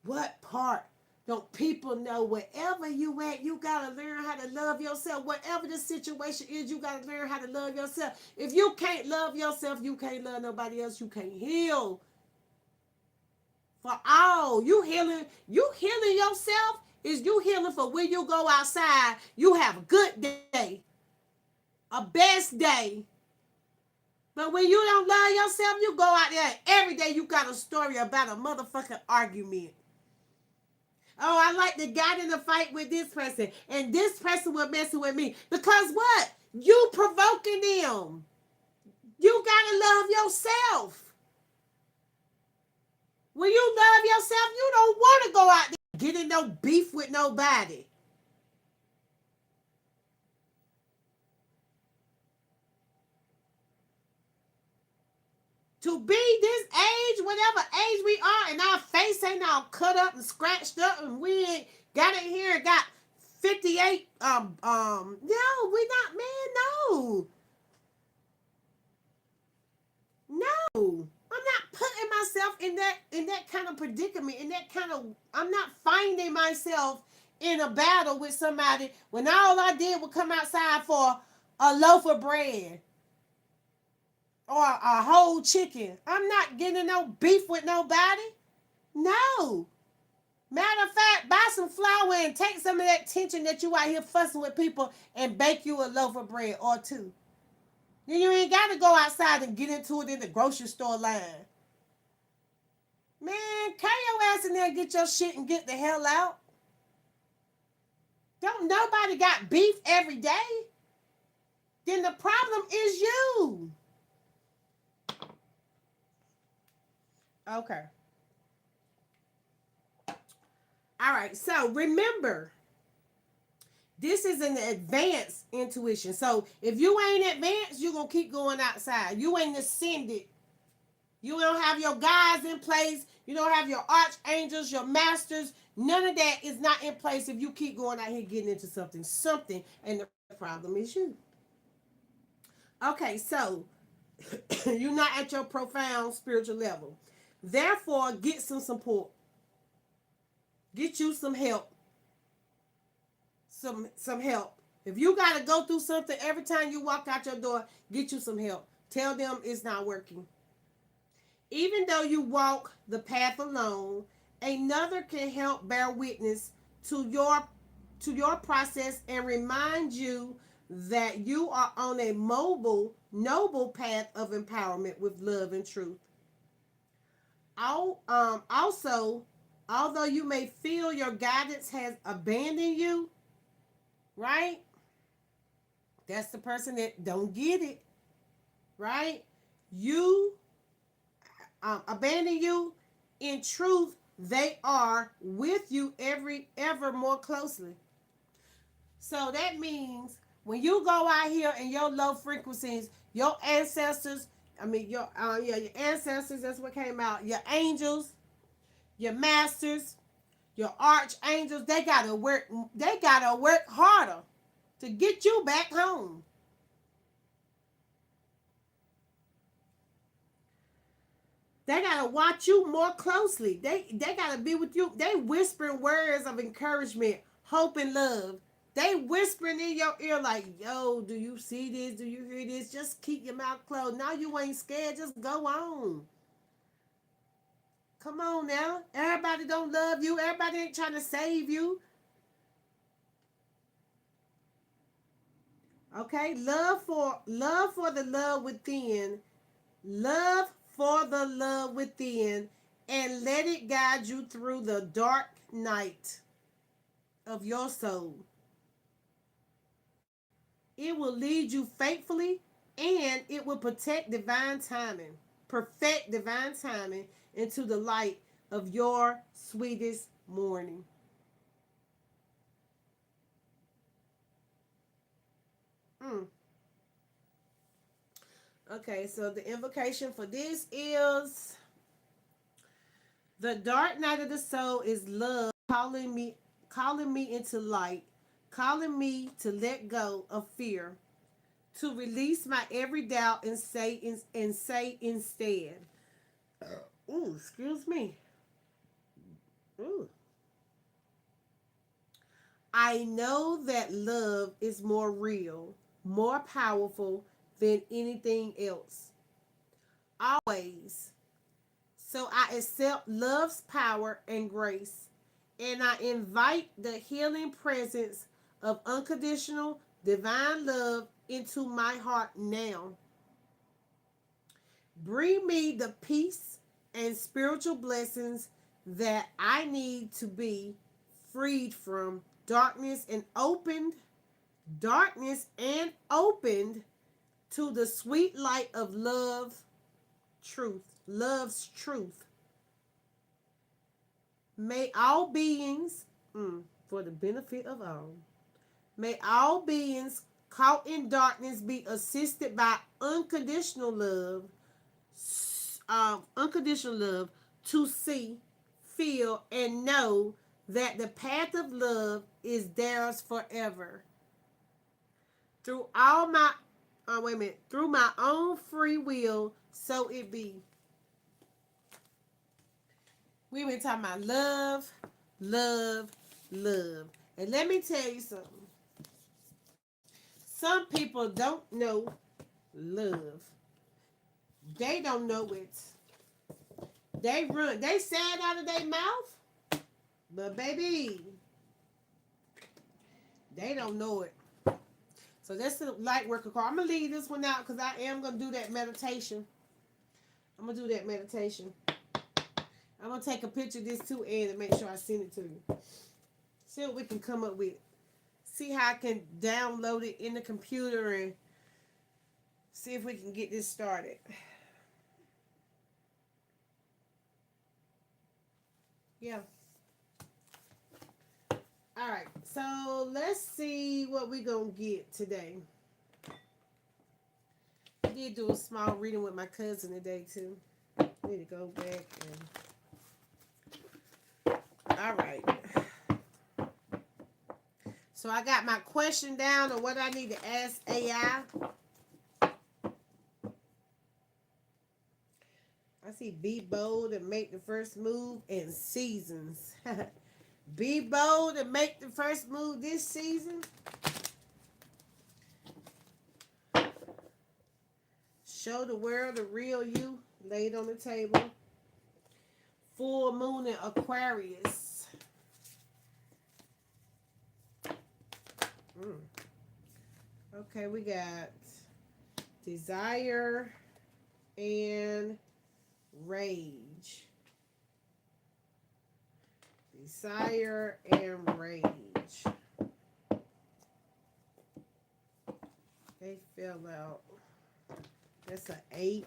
what part don't people know? Wherever you at, you gotta learn how to love yourself. Whatever the situation is, you gotta learn how to love yourself. If you can't love yourself, you can't love nobody else. You can't heal. For all you healing yourself is you healing for when you go outside. You have a good day, a best day. But when you don't love yourself, you go out there and every day you got a story about a motherfucking argument. Oh, I like to get in a fight with this person, and this person was messing with me. Because what? You provoking them. You gotta love yourself. When you love yourself, you don't want to go out there get in no beef with nobody. To be this age, whatever age we are, and our face ain't all cut up and scratched up, and we ain't got it here, got 58, no, we not, man, no. No. I'm not putting myself in that kind of predicament, in that kind of I'm not finding myself in a battle with somebody when all I did was come outside for a loaf of bread or a whole chicken. I'm not getting no beef with nobody. No. Matter of fact, buy some flour and take some of that tension that you out here fussing with people and bake you a loaf of bread or two. Then you ain't got to go outside and get into it in the grocery store line. Man, carry your ass in there and get your shit and get the hell out. Don't nobody got beef every day. Then the problem is you. Okay. All right. So remember, this is an advanced intuition. So if you ain't advanced, you're going to keep going outside. You ain't ascended. You don't have your guides in place. You don't have your archangels, your masters. None of that is not in place if you keep going out here getting into something, and the problem is you. Okay, so you're not at your profound spiritual level. Therefore, get some support. Get you some help. Some help. If you got to go through something every time you walk out your door, get you some help. Tell them it's not working. Even though you walk the path alone, another can help bear witness to your process and remind you that you are on a noble path of empowerment with love and truth. Also, although you may feel your guidance has abandoned you, right? That's the person that don't get it, right? You abandon you. In truth, they are with you ever more closely. So that means when you go out here in your low frequencies, your ancestors, your ancestors, that's what came out. Your angels, your masters, your archangels, they gotta work harder to get you back home. They gotta watch you more closely. They gotta be with you. They whispering words of encouragement, hope, and love. They whispering in your ear like, yo, do you see this? Do you hear this? Just keep your mouth closed. Now you ain't scared. Just go on. Come on now. Everybody don't love you. Everybody ain't trying to save you. Okay? Love for the love within. Love for the love within, and let it guide you through the dark night of your soul. It will lead you faithfully, and it will protect divine timing. perfect divine timing into the light of your sweetest morning. Mm. Okay, so the invocation for this is the dark night of the soul is love calling me into light, calling me to let go of fear, to release my every doubt and say instead. Ooh, excuse me. Ooh. I know that love is more real, more powerful than anything else. Always. So I accept love's power and grace, and I invite the healing presence of unconditional divine love into my heart now. Bring me the peace and spiritual blessings that I need to be freed from darkness and opened to the sweet light of love's truth. May all beings, for the benefit of all, may all beings caught in darkness be assisted by unconditional love to see, feel, and know that the path of love is theirs forever. Through all my, through my own free will, so it be. We've been talking about love, love, love. And let me tell you something. Some people don't know love. They don't know it. They say it out of their mouth, but baby, they don't know it. So that's the light worker call. I'm gonna leave this one out because I am gonna do that meditation. I'm gonna do that meditation. I'm gonna take a picture of this too, Ed, and make sure I send it to you. See what we can come up with. See how I can download it in the computer and see if we can get this started. Yeah. All right. So let's see what we're gonna get today. I did do a small reading with my cousin today too. Need to go back and. All right. So I got my question down on what I need to ask AI. I see be bold and make the first move in seasons. Be bold and make the first move this season. Show the world the real you laid on the table. Full moon in Aquarius. Okay, we got desire and rage. Desire and rage. They fell out. That's an 8.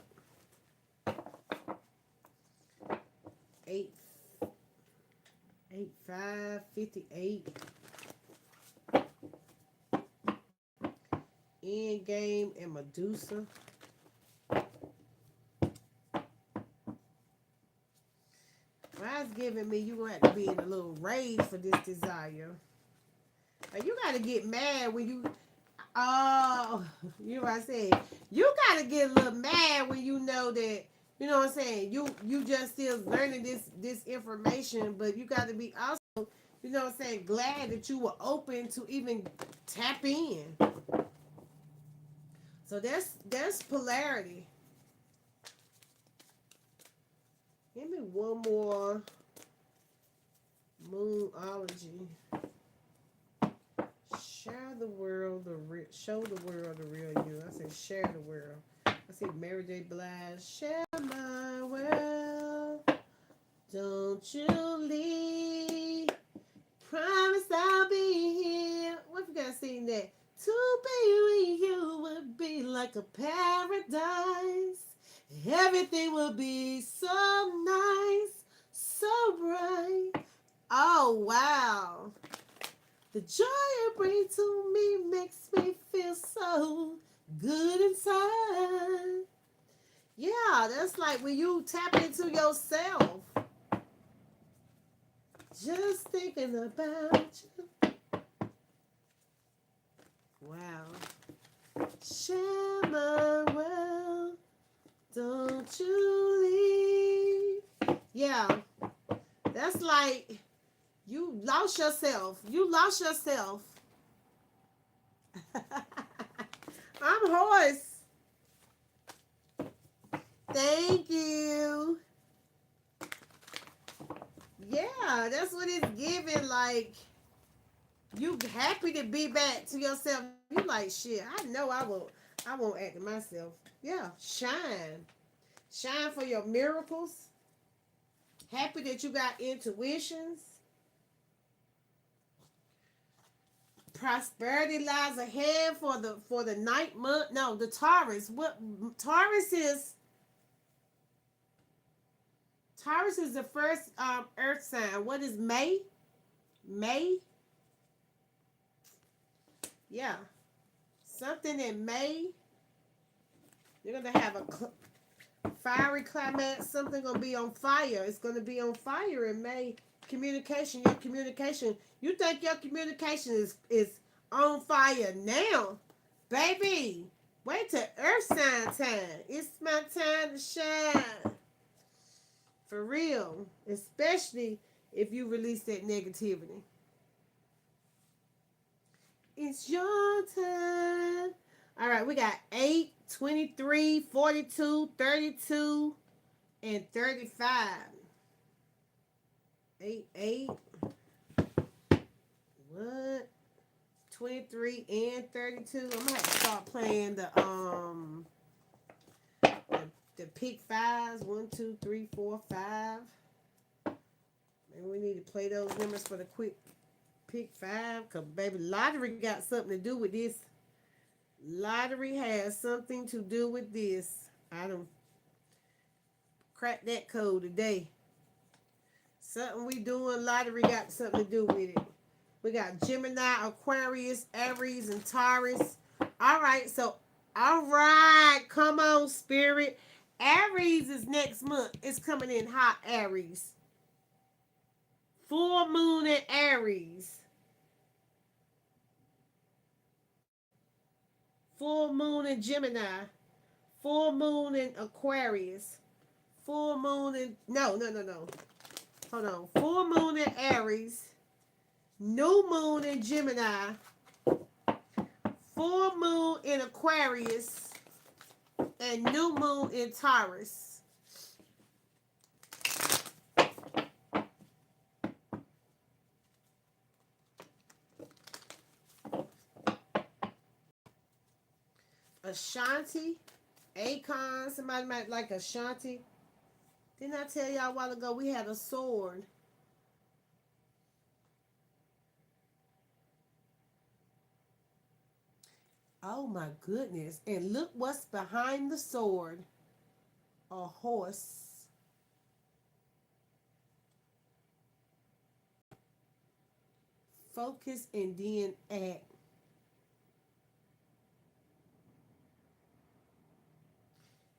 8. 8, 5, 58. Endgame and Medusa. Why it's giving me you gonna have to be in a little rage for this desire. Like you gotta get mad when you you know what I said. You gotta get a little mad when you know that, you know what I'm saying, you just still learning this information, but you gotta be also, you know what I'm saying, glad that you were open to even tap in. So there's polarity. Give me one more moonology. Show the world the real you. I said share the world. I see Mary J. Blige. Share my world. Don't you leave. Promise I'll be here. What if you gotta sing that? To be with you would be like a paradise. Everything will be so nice, so bright. Oh, wow. The joy it brings to me makes me feel so good inside. Yeah, that's like when you tap into yourself. Just thinking about you. Wow. Share my world. Don't you leave. Yeah, that's like you lost yourself. You lost yourself. I'm hoarse. Thank you. Yeah, that's what it's giving. Like, you happy to be back to yourself. You like, shit, I know I won't act to myself. Yeah, shine. Shine for your miracles. Happy that you got intuitions. Prosperity lies ahead for the ninth month. No, the Taurus. What Taurus is? Taurus is the first Earth sign. What is May? May. Yeah, something in May. You're gonna have a fiery climax. Something gonna be on fire. It's gonna be on fire in May. Communication. Your communication. You think your communication is on fire now, baby? Wait till Earth sign time. It's my time to shine. For real. Especially if you release that negativity. It's your time. All right, we got 8, 23, 42, 32, and 35. 8, 8. What? 23 and 32. I'm gonna have to start playing the pick fives. 1, 2, 3, 4, 5. Maybe we need to play those numbers for the quick pick five. Cause baby, lottery got something to do with this. Lottery has something to do with this. I don't crack that code today. Something we doing, lottery got something to do with it. We got Gemini, Aquarius, Aries, and Taurus. All right, so all right, come on, Spirit. Aries is next month. It's coming in hot, Aries. Full moon in Aries. Full moon in Gemini. Full moon in Aquarius. Full moon in no. Hold on. Full moon in Aries. New moon in Gemini. Full moon in Aquarius. And new moon in Taurus. Ashanti. Akon. Somebody might like Ashanti. Didn't I tell y'all a while ago we had a sword? Oh my goodness. And look what's behind the sword. A horse. Focus and then act.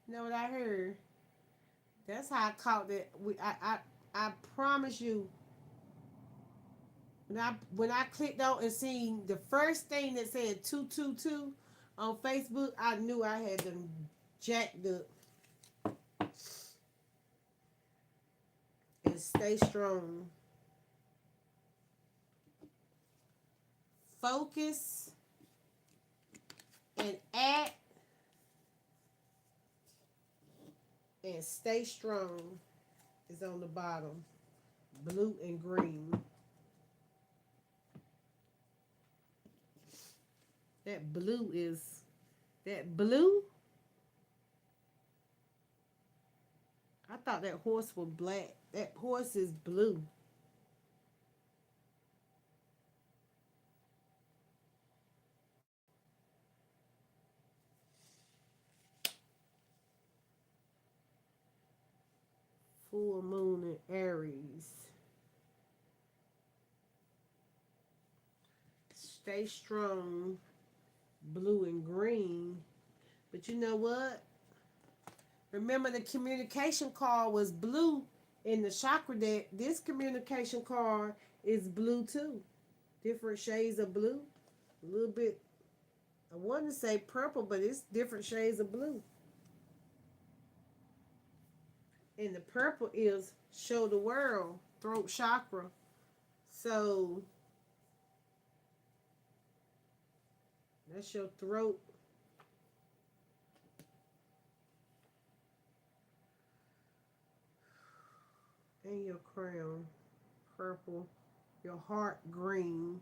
You know what I heard? That's how I caught that. I promise you, when I clicked on and seen the first thing that said 222 on Facebook, I knew I had them jacked up. And stay strong. Focus and act and stay strong is on the bottom. Blue and green. That blue is that blue. I thought that horse was black. That horse is blue. Full moon in Aries. Stay strong. Blue and green. But you know what? Remember the communication card was blue in the chakra deck. This communication card is blue too. Different shades of blue. A little bit, I want to say purple, but it's different shades of blue. And the purple is show the world, throat chakra. So that's your throat. And your crown, purple. Your heart, green.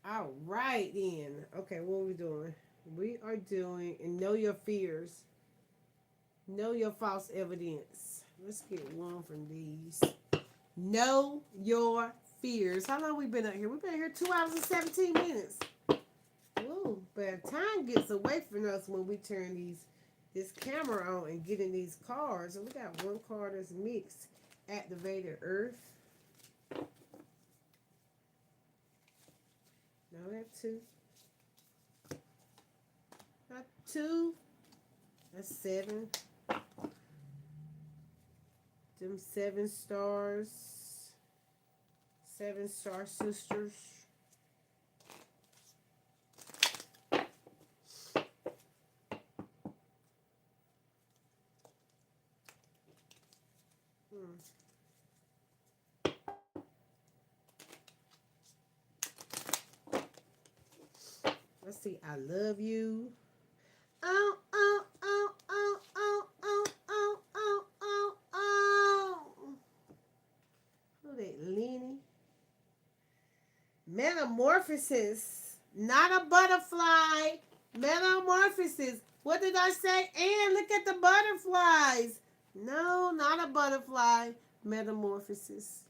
All right, then. Okay, what are we doing? We are doing, and know your fears. Know your false evidence. Let's get one from these. Know your fears. How long we been out here? We've been here 2 hours and 17 minutes. Woo, but time gets away from us when we turn this camera on and get in these cards. So we got one card that's mixed. Activated Earth. No, that's 2. Not 2. That's 7. Them 7 stars. 7-star sisters. Let's see. I love you. Oh, oh, oh, oh, oh, oh, oh, oh, oh, oh. Who that, Lenny? Metamorphosis. Not a butterfly. Metamorphosis. What did I say? And look at the butterflies. No, not a butterfly. Metamorphosis.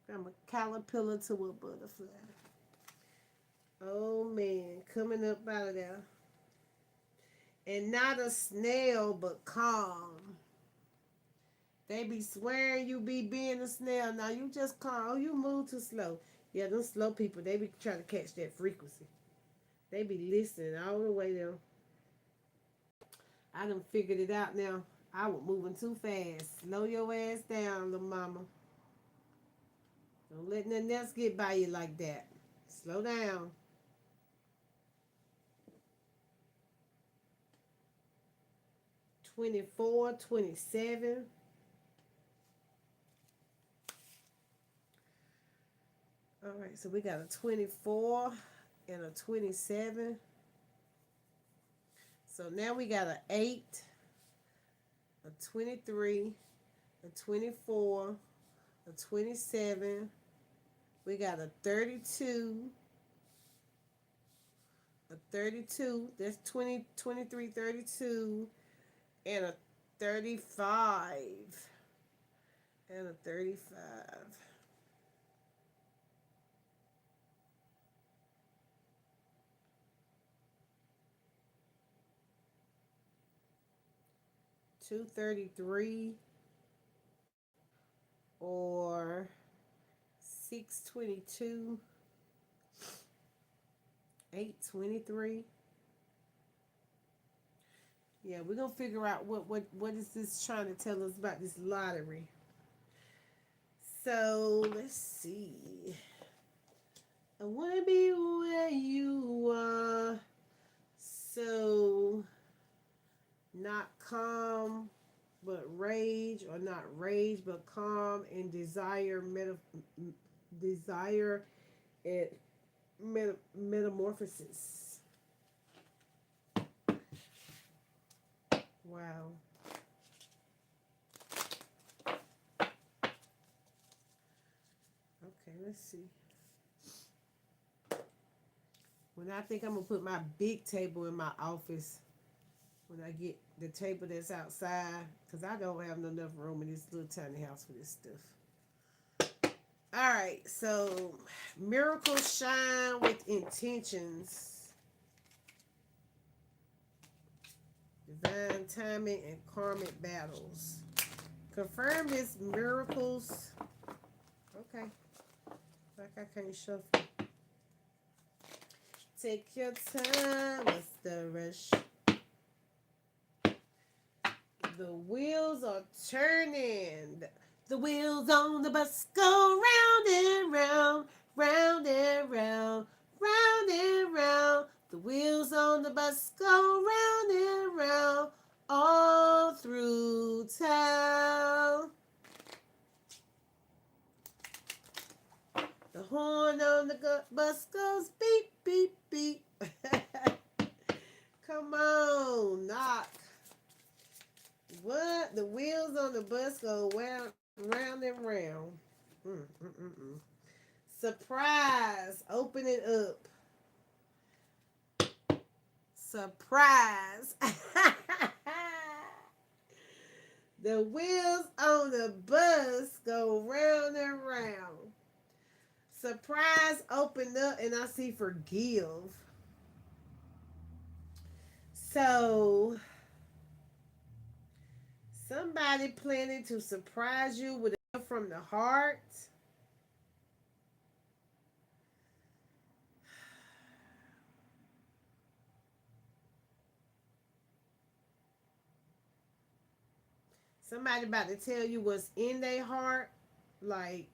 From a caterpillar to a butterfly. Oh man, coming up out of there. And not a snail, but calm. They be swearing you be being a snail. Now you just calm. Oh, you move too slow. Yeah, them slow people, they be trying to catch that frequency. They be listening all the way there. I done figured it out now. I was moving too fast. Slow your ass down, little mama. Don't let nothing else get by you like that. Slow down. $24, $27. All right, so we got a 24 and a 27. So now we got an 8, a 23, a 24, a 27. We got a 32, a 32. That's 20, 23, 32, and a 35, and a 35. $233 or $622, $823. Yeah, we're gonna figure out what is this trying to tell us about this lottery. So let's see. I wanna be where you are. So not calm but rage, or not rage but calm and desire desire and metamorphosis. Wow. Okay, let's see. When I think I'm gonna put my big table in my office, when I get the table that's outside, because I don't have enough room in this little tiny house for this stuff. All right, so miracles shine with intentions. Divine timing and karmic battles. Confirm this miracles. Okay. Like I can't shuffle. Take your time. What's the rush? The wheels are turning. The wheels on the bus go round and round, round and round, round and round. The wheels on the bus go round and round, all through town. The horn on the bus goes beep, beep, beep. Come on, knock. What? The wheels on the bus go round, round and round. Surprise. Open it up. Surprise. The wheels on the bus go round and round. Surprise opened up and I see forgive. So somebody planning to surprise you with a gift from the heart. Somebody about to tell you what's in their heart. Like,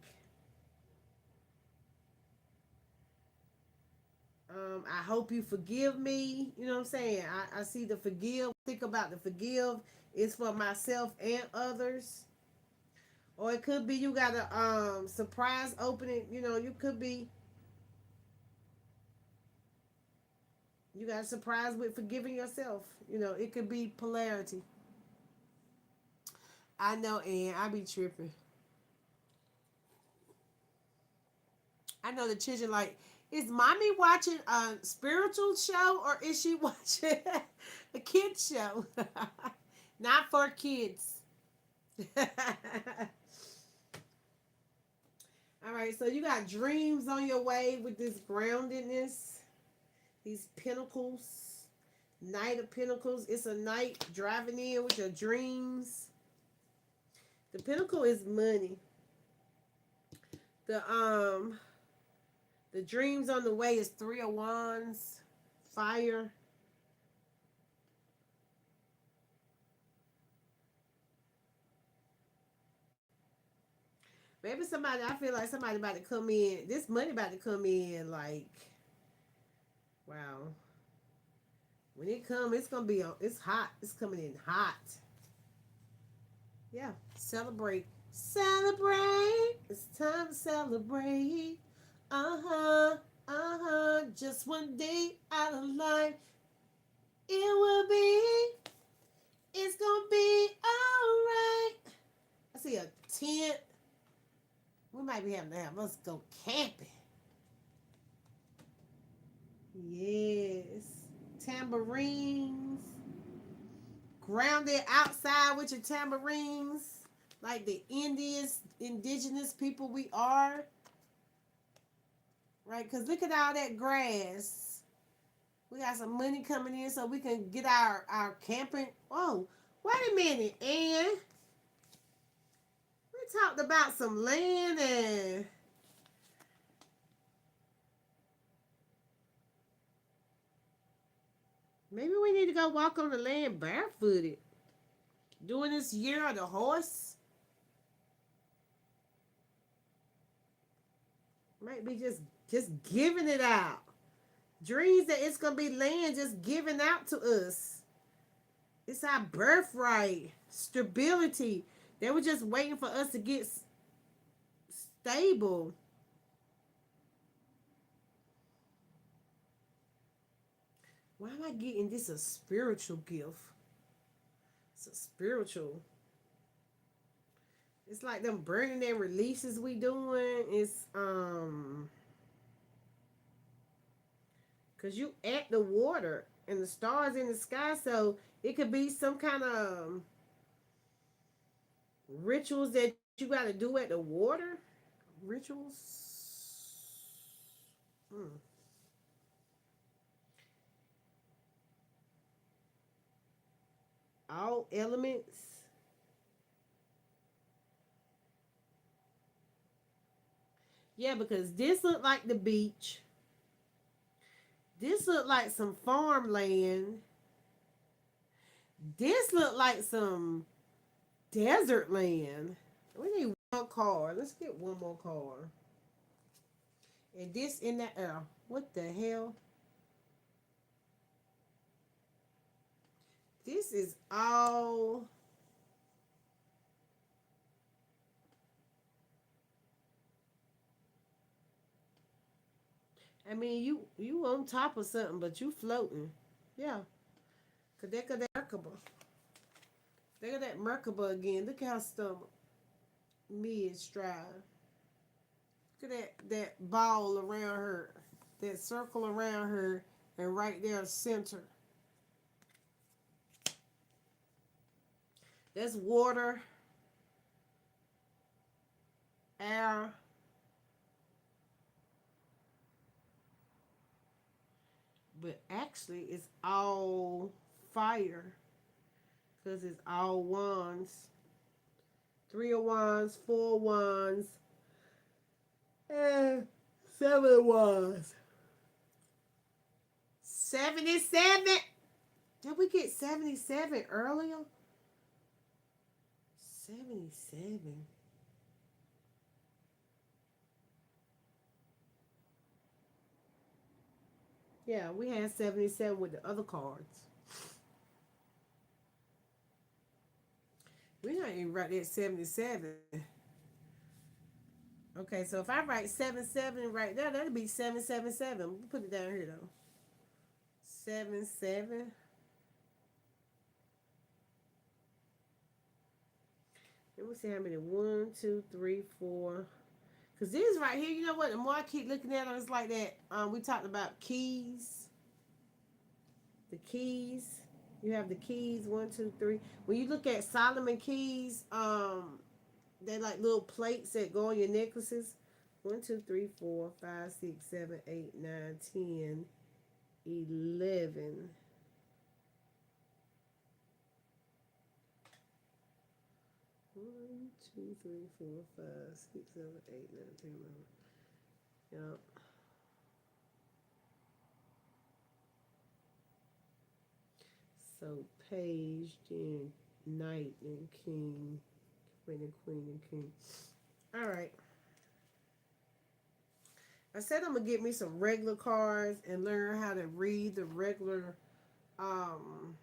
I hope you forgive me. You know what I'm saying? I see the forgive. Think about the forgive. It's for myself and others. Or it could be you got a surprise opening. You know, you got a surprise with forgiving yourself. You know, it could be polarity. I know, and I be tripping. I know the children like, is mommy watching a spiritual show or is she watching a kids show? Not for kids. All right, so you got dreams on your way with this groundedness, these pinnacles, Knight of Pentacles. It's a knight driving in with your dreams. The pinnacle is money. The the dreams on the way is Three of Wands, fire. Maybe somebody, I feel like somebody about to come in. This money about to come in like, wow. When it come, it's gonna be, it's hot. It's coming in hot. Yeah, celebrate. Celebrate. It's time to celebrate. Uh-huh. Uh-huh. Just one day out of life. It will be. It's gonna be alright. I see a tent. We might be having to have us go camping. Yes. Tambourines. Grounded outside with your tambourines. Like the indigenous people we are. Right? Because look at all that grass. We got some money coming in so we can get our camping. Oh, wait a minute, Ann. We talked about some land and maybe we need to go walk on the land barefooted. Doing this year of the horse. Might be just giving it out. Dreams that it's gonna be land just given out to us. It's our birthright. Stability. They were just waiting for us to get stable. Why am I getting this a spiritual gift? It's a spiritual. It's like them burning and releases we doing. It's cause you at the water and the stars in the sky, so it could be some kind of rituals that you got to do at the water. Rituals. Hmm. All elements. Yeah, because this looked like the beach. This looked like some farmland. This looked like some desert land. We need one car. Let's get one more car. And this in the air. What the hell? This is all. I mean, you on top of something, but you floating. Yeah. Cause they got that Merkaba. They got that Merkaba again. Look how stomach mid stride. Look at that ball around her, that circle around her, and right there center. That's water, air, but actually it's all fire because it's all wands. Three of wands, four of wands, and seven of wands. 77. Did we get 77 earlier? 77. Yeah, we had 77 with the other cards. We're not even right at 77. Okay, so if I write 77 right there, that'll be 777. We'll put it down here though. 77. Let me see how many. 1, 2, 3, 4. Cause this right here, you know what? The more I keep looking at them, it's like that. We talked about keys. The keys. You have the keys. 1, 2, 3. When you look at Solomon keys, they like little plates that go on your necklaces. 1, 2, 3, 4, 5, 6, 7, 8, 9, 10, 11. 1, 2, 3, 4, 5, 6, 7, 8, 9, 10, 11. Yep. So page, then knight, and king, queen, and king. All right. I said I'm gonna get me some regular cards and learn how to read the regular um,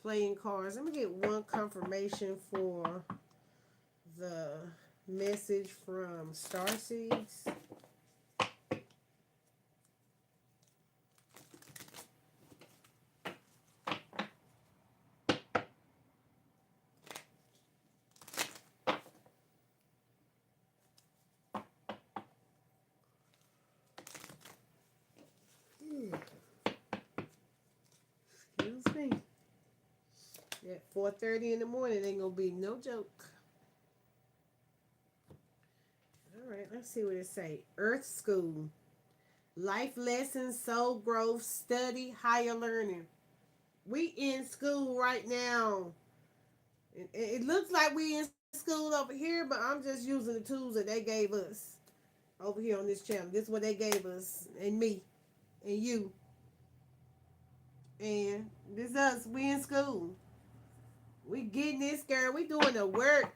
playing cards. Let me get one confirmation for the message from Starseeds. Excuse me. At 4:30 in the morning ain't gonna be no joke. All right, let's see what it say. Earth School. Life lessons, soul growth, study, higher learning. We in school right now. It looks like we in school over here, but I'm just using the tools that they gave us over here on this channel. This is what they gave us, and me, and you, and this us. We in school. We getting this, girl. We doing the work.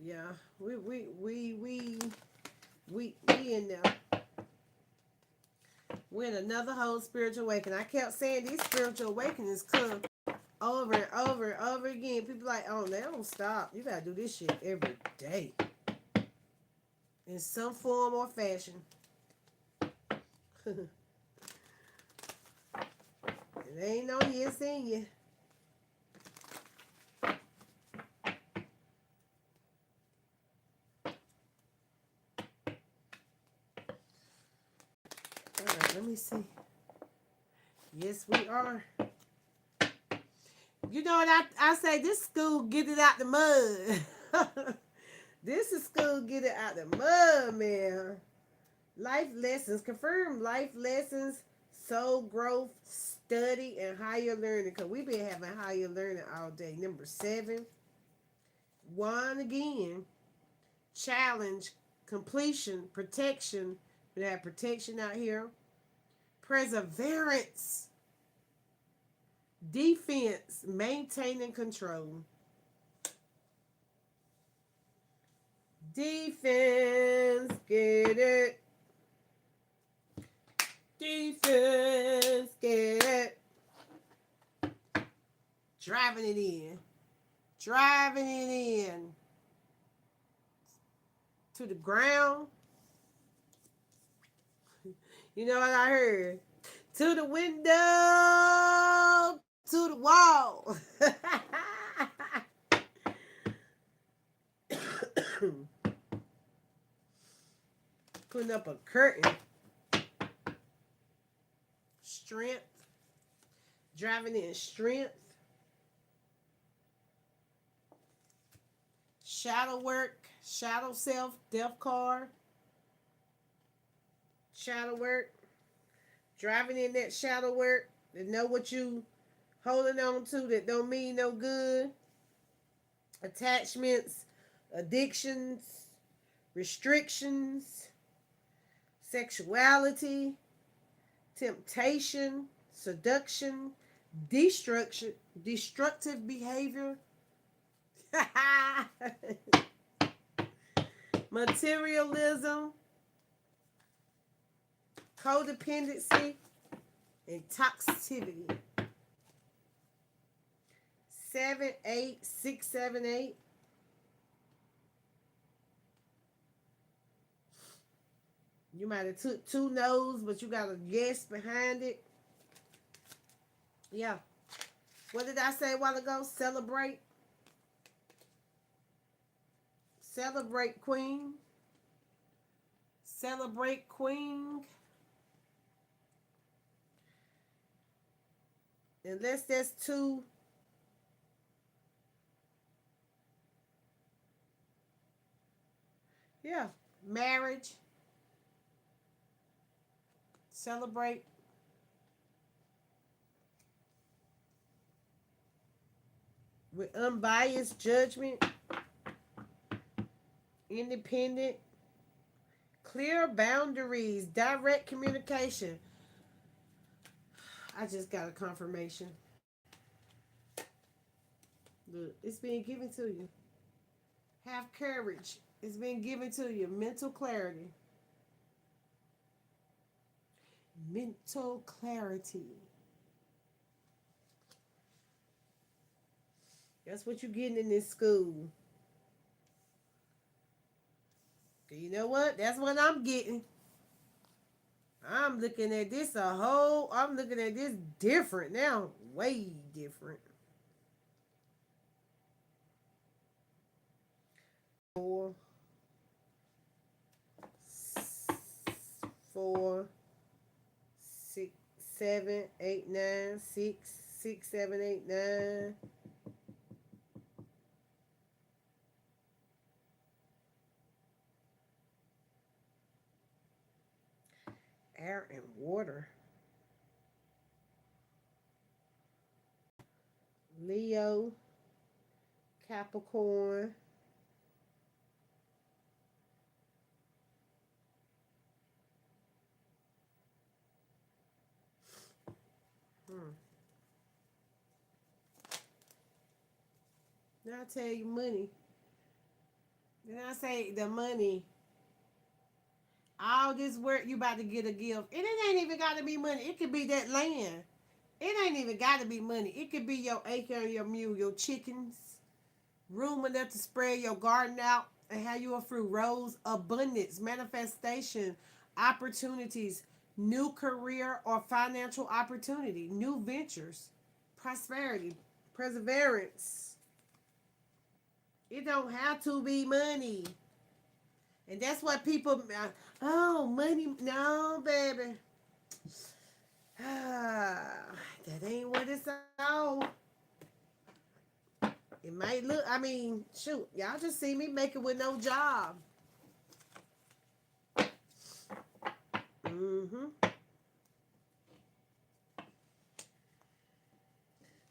Yeah, we in there. We're in another whole spiritual awakening. I kept saying these spiritual awakenings come over and over and over again. People like, oh, they don't stop. You gotta do this shit every day. In some form or fashion. It ain't no year senior. Alright, let me see. Yes, we are. You know what I say? This school get it out the mud. This is school get it out the mud, man. Life lessons, confirm life lessons, soul growth, study, and higher learning. Because we've been having higher learning all day. Number 7, one again, challenge, completion, protection. We have protection out here. Perseverance, defense, maintaining control. Defense, get it. Defense, get it. Driving it in. Driving it in. To the ground. You know what I heard? To the window. To the wall. Putting up a curtain. Strength. Driving in strength. Shadow work. Shadow self. Death card. Shadow work. Driving in that shadow work. To know what you holding on to that don't mean no good. Attachments. Addictions. Restrictions. Sexuality. Temptation. Seduction. Destructive behavior. Materialism. Codependency. And toxicity. 7, 8, 6, 7, 8. You might have took 2 no's, but you got a yes behind it. Yeah. What did I say a while ago? Celebrate. Celebrate, queen. Celebrate, queen. Unless there's 2. Yeah. Marriage. Celebrate. With unbiased judgment. Independent. Clear boundaries. Direct communication. I just got a confirmation. Look, it's being given to you. Have courage. It's been given to you. Mental clarity. Mental clarity. That's what you're getting in this school. You know what? That's what I'm getting. I'm looking at this I'm looking at this different now. Way different. 4, 4, 6, 7, 8, 9, 6, 6, 7, 8, 9. Air and water. Leo, Capricorn. Now I tell you money. Then I say the money. All this work you about to get a gift. And it ain't even got to be money. It could be that land. It ain't even got to be money. It could be your acre and your mule, your chickens. Room enough to spread your garden out and have you a fruit. Rose, abundance, manifestation, opportunities, new career or financial opportunity, new ventures, prosperity, perseverance. It don't have to be money. And that's what people, oh, money, no, baby. That ain't what it's all. It might look, I mean, shoot, y'all just see me make it with no job. Mm-hmm.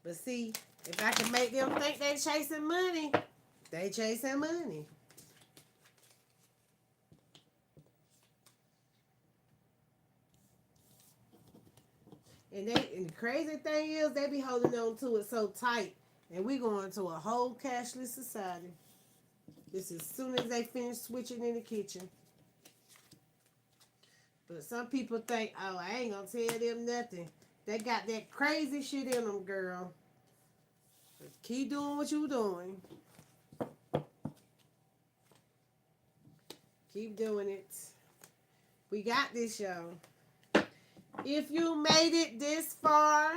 But see, if I can make them think they chasing money, they chasing money. And the crazy thing is they be holding on to it so tight. And we going to a whole cashless society. This as soon as they finish switching in the kitchen. But some people think, oh, I ain't gonna tell them nothing. They got that crazy shit in them, girl. Keep doing what you doing. Keep doing it. We got this, y'all. If you made it this far,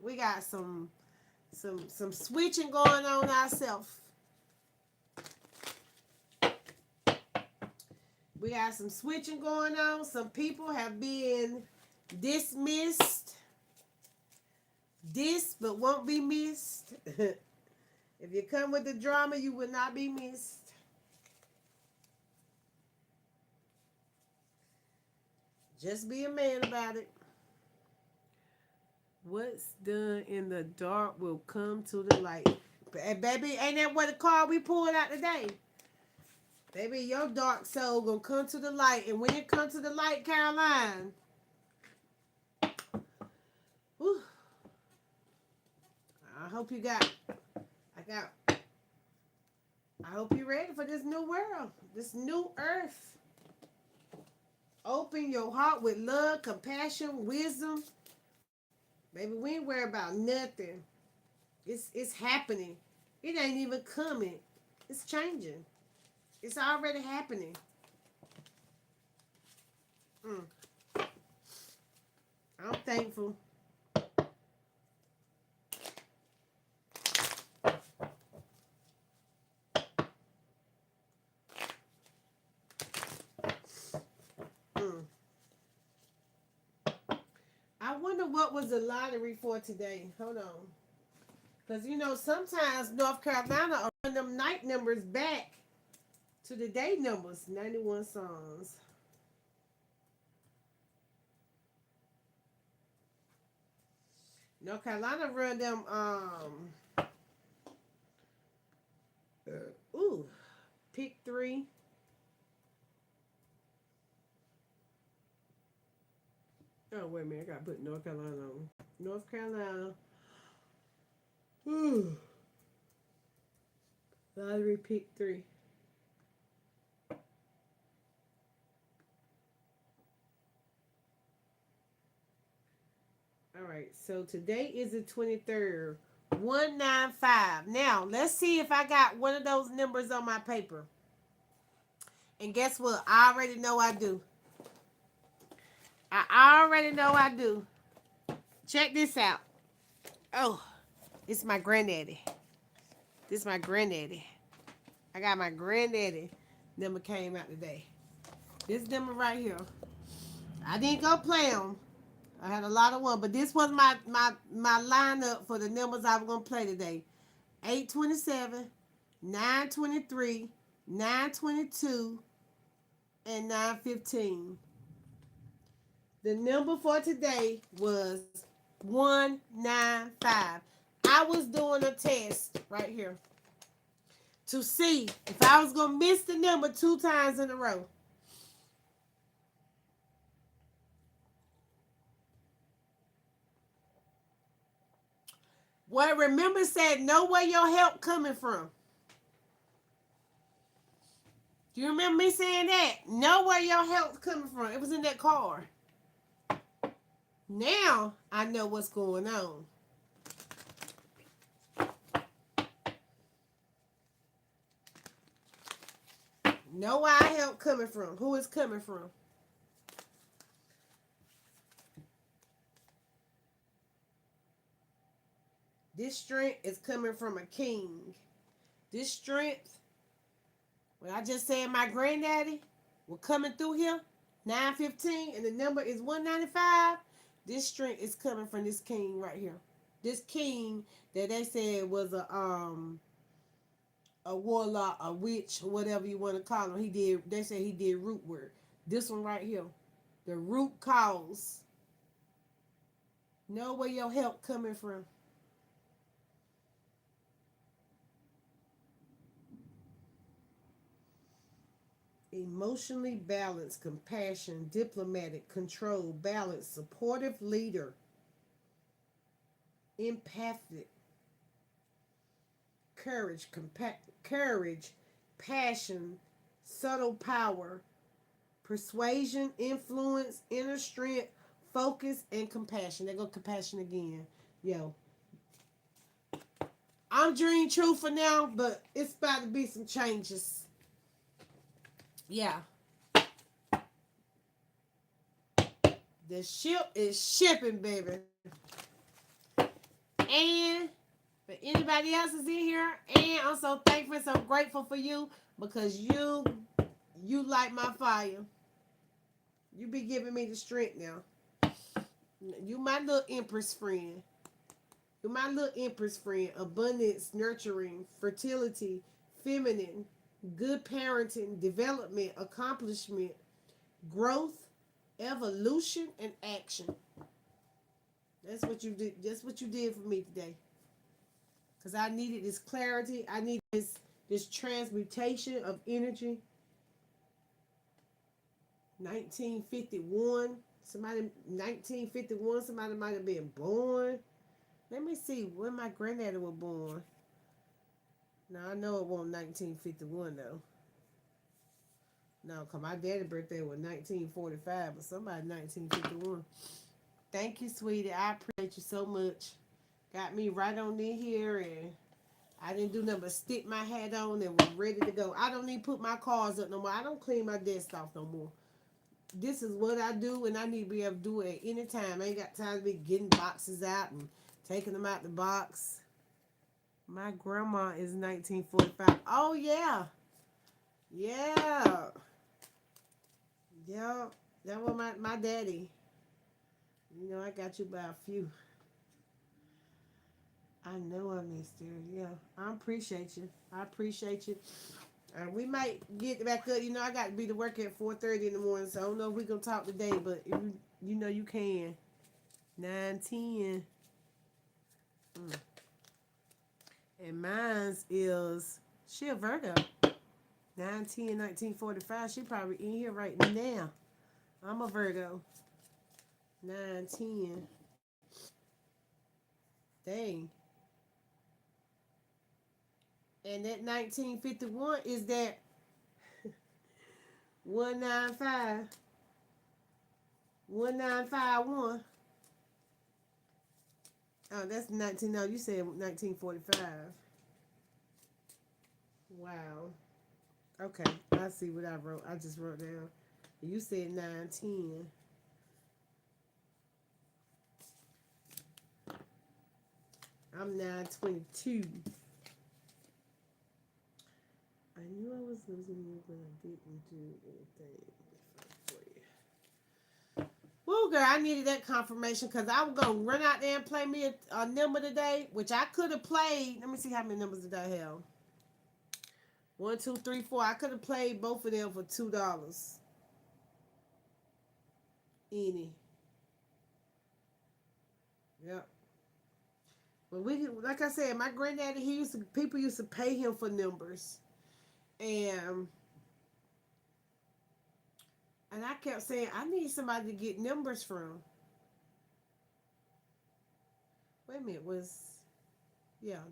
we got some switching going on ourselves. We got some switching going on. Some people have been dismissed. But won't be missed. If you come with the drama, you will not be missed. Just be a man about it. What's done in the dark will come to the light. And baby, ain't that what the card we pulled out today? Baby, your dark soul gonna come to the light. And when it comes to the light, Caroline, whew, I hope you I hope you're ready for this new world, this new earth. Open your heart with love, compassion, wisdom. Baby, we ain't worried about nothing. It's happening. It ain't even coming. It's changing. It's already happening. I'm thankful. I wonder what was the lottery for today. Hold on. Because, sometimes North Carolina will run them night numbers back to the day numbers. 91 songs. North Carolina run them, pick 3. Oh, wait a minute. I got to put North Carolina on. North Carolina. Lottery pick 3. All right. So today is the 23rd. 195. Now, let's see if I got one of those numbers on my paper. And guess what? I already know I do. I already know I do. Check this out. Oh, it's my granddaddy. This is my granddaddy. I got my granddaddy number came out today. This number right here. I didn't go play them. I had a lot of one, but this was my lineup for the numbers I was gonna play today. 827, 923, 922, and 915. The number for today was 195. I was doing a test right here to see if I was going to miss the number 2 times in a row. Well, remember said, know where your help coming from. Do you remember me saying that? Know where your help's coming from. It was in that card. Now I know what's going on. Know where our help coming from. Who it's coming from. This strength is coming from a king. This strength, when I just said my granddaddy was coming through here, 915, and the number is 195. This strength is coming from this king right here. This king that they said was a warlock, a witch, whatever you want to call him. They said he did root work. This one right here. The root cause. Know where your help coming from. Emotionally balanced, compassion, diplomatic, control, balanced, supportive leader, empathic, courage, passion, subtle power, persuasion, influence, inner strength, focus, and compassion. There go compassion again. Yo, I'm Dream True for now, but it's about to be some changes. Yeah. The ship is shipping, baby. And for anybody else is in here, and I'm so thankful and so grateful for you because you light my fire. You be giving me the strength now. You my little empress friend. You my little empress friend. Abundance, nurturing, fertility, feminine, good parenting, development, accomplishment, growth, evolution, and action. That's what you did. That's what you did for me today. Cause I needed this clarity. I needed this transmutation of energy. 1951. Somebody 1951. Somebody might have been born. Let me see when my granddaddy was born. Now I know it wasn't 1951 though. No, cause my daddy's birthday was 1945, but somebody 1951. Thank you, sweetie. I appreciate you so much. Got me right on in here, and I didn't do nothing but stick my hat on and was ready to go. I don't need to put my cards up no more. I don't clean my desk off no more. This is what I do, and I need to be able to do it at any time. I ain't got time to be getting boxes out and taking them out the box. My grandma is 1945. Oh, yeah. Yeah. Yeah. That was my daddy. You know, I got you by a few. I know I missed her. Yeah. I appreciate you. I appreciate you. We might get back up. You know, I got to be to work at 4:30 in the morning, so I don't know if we're going to talk today, but if you know you can. 9:10. And mine's is, she a Virgo. 9:10, 1945. She probably in here right now. I'm a Virgo. 9:10. Dang. And that 1951 is that 195. 1951. Oh, that's 19. No, you said 1945. Wow. Okay, I see what I wrote. I just wrote down. You said 9:10. I'm 9:22. I knew I was losing you, but I didn't do anything for you. Well, girl, I needed that confirmation because I was going to run out there and play me a number today, which I could have played. Let me see how many numbers did I have. 1, 2, 3, 4. I could have played both of them for $2. Any. Yep. But like I said, my granddaddy, people used to pay him for numbers. And I kept saying, I need somebody to get numbers from. Wait a minute,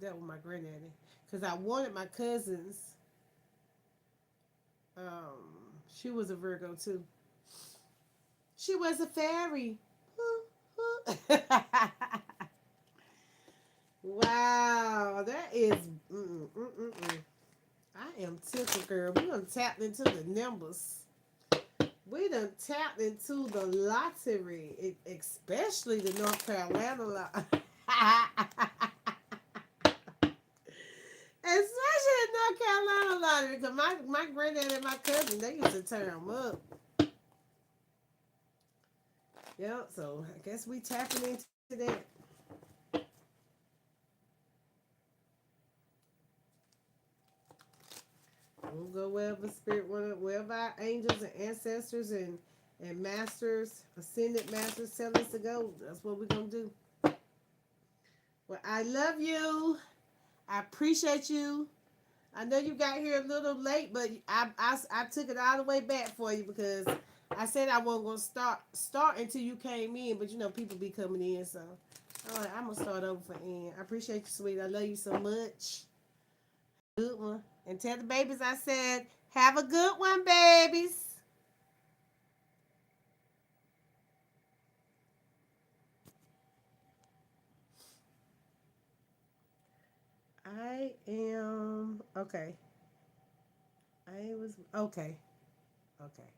that was my granddaddy. Because I wanted my cousins. She was a Virgo too. She was a fairy. Wow, that is. I am tickled, girl. We done tapped into the numbers. We done tapped into the lottery, especially the North Carolina lottery. Especially the North Carolina lottery, because my granddad and my cousin, they used to turn them up. Yep, so I guess we tapping into that. We'll go wherever spirit, wherever our angels and ancestors and masters, ascended masters tell us to go. That's what we're gonna do. Well, I love you. I appreciate you. I know you got here a little late, but I took it all the way back for you because I said I wasn't gonna start until you came in, but you know people be coming in, so all right, I'm gonna start over for Ann. I appreciate you, sweet. I love you so much. Good one. And tell the babies I said, have a good one, babies. I am okay. I was okay. Okay.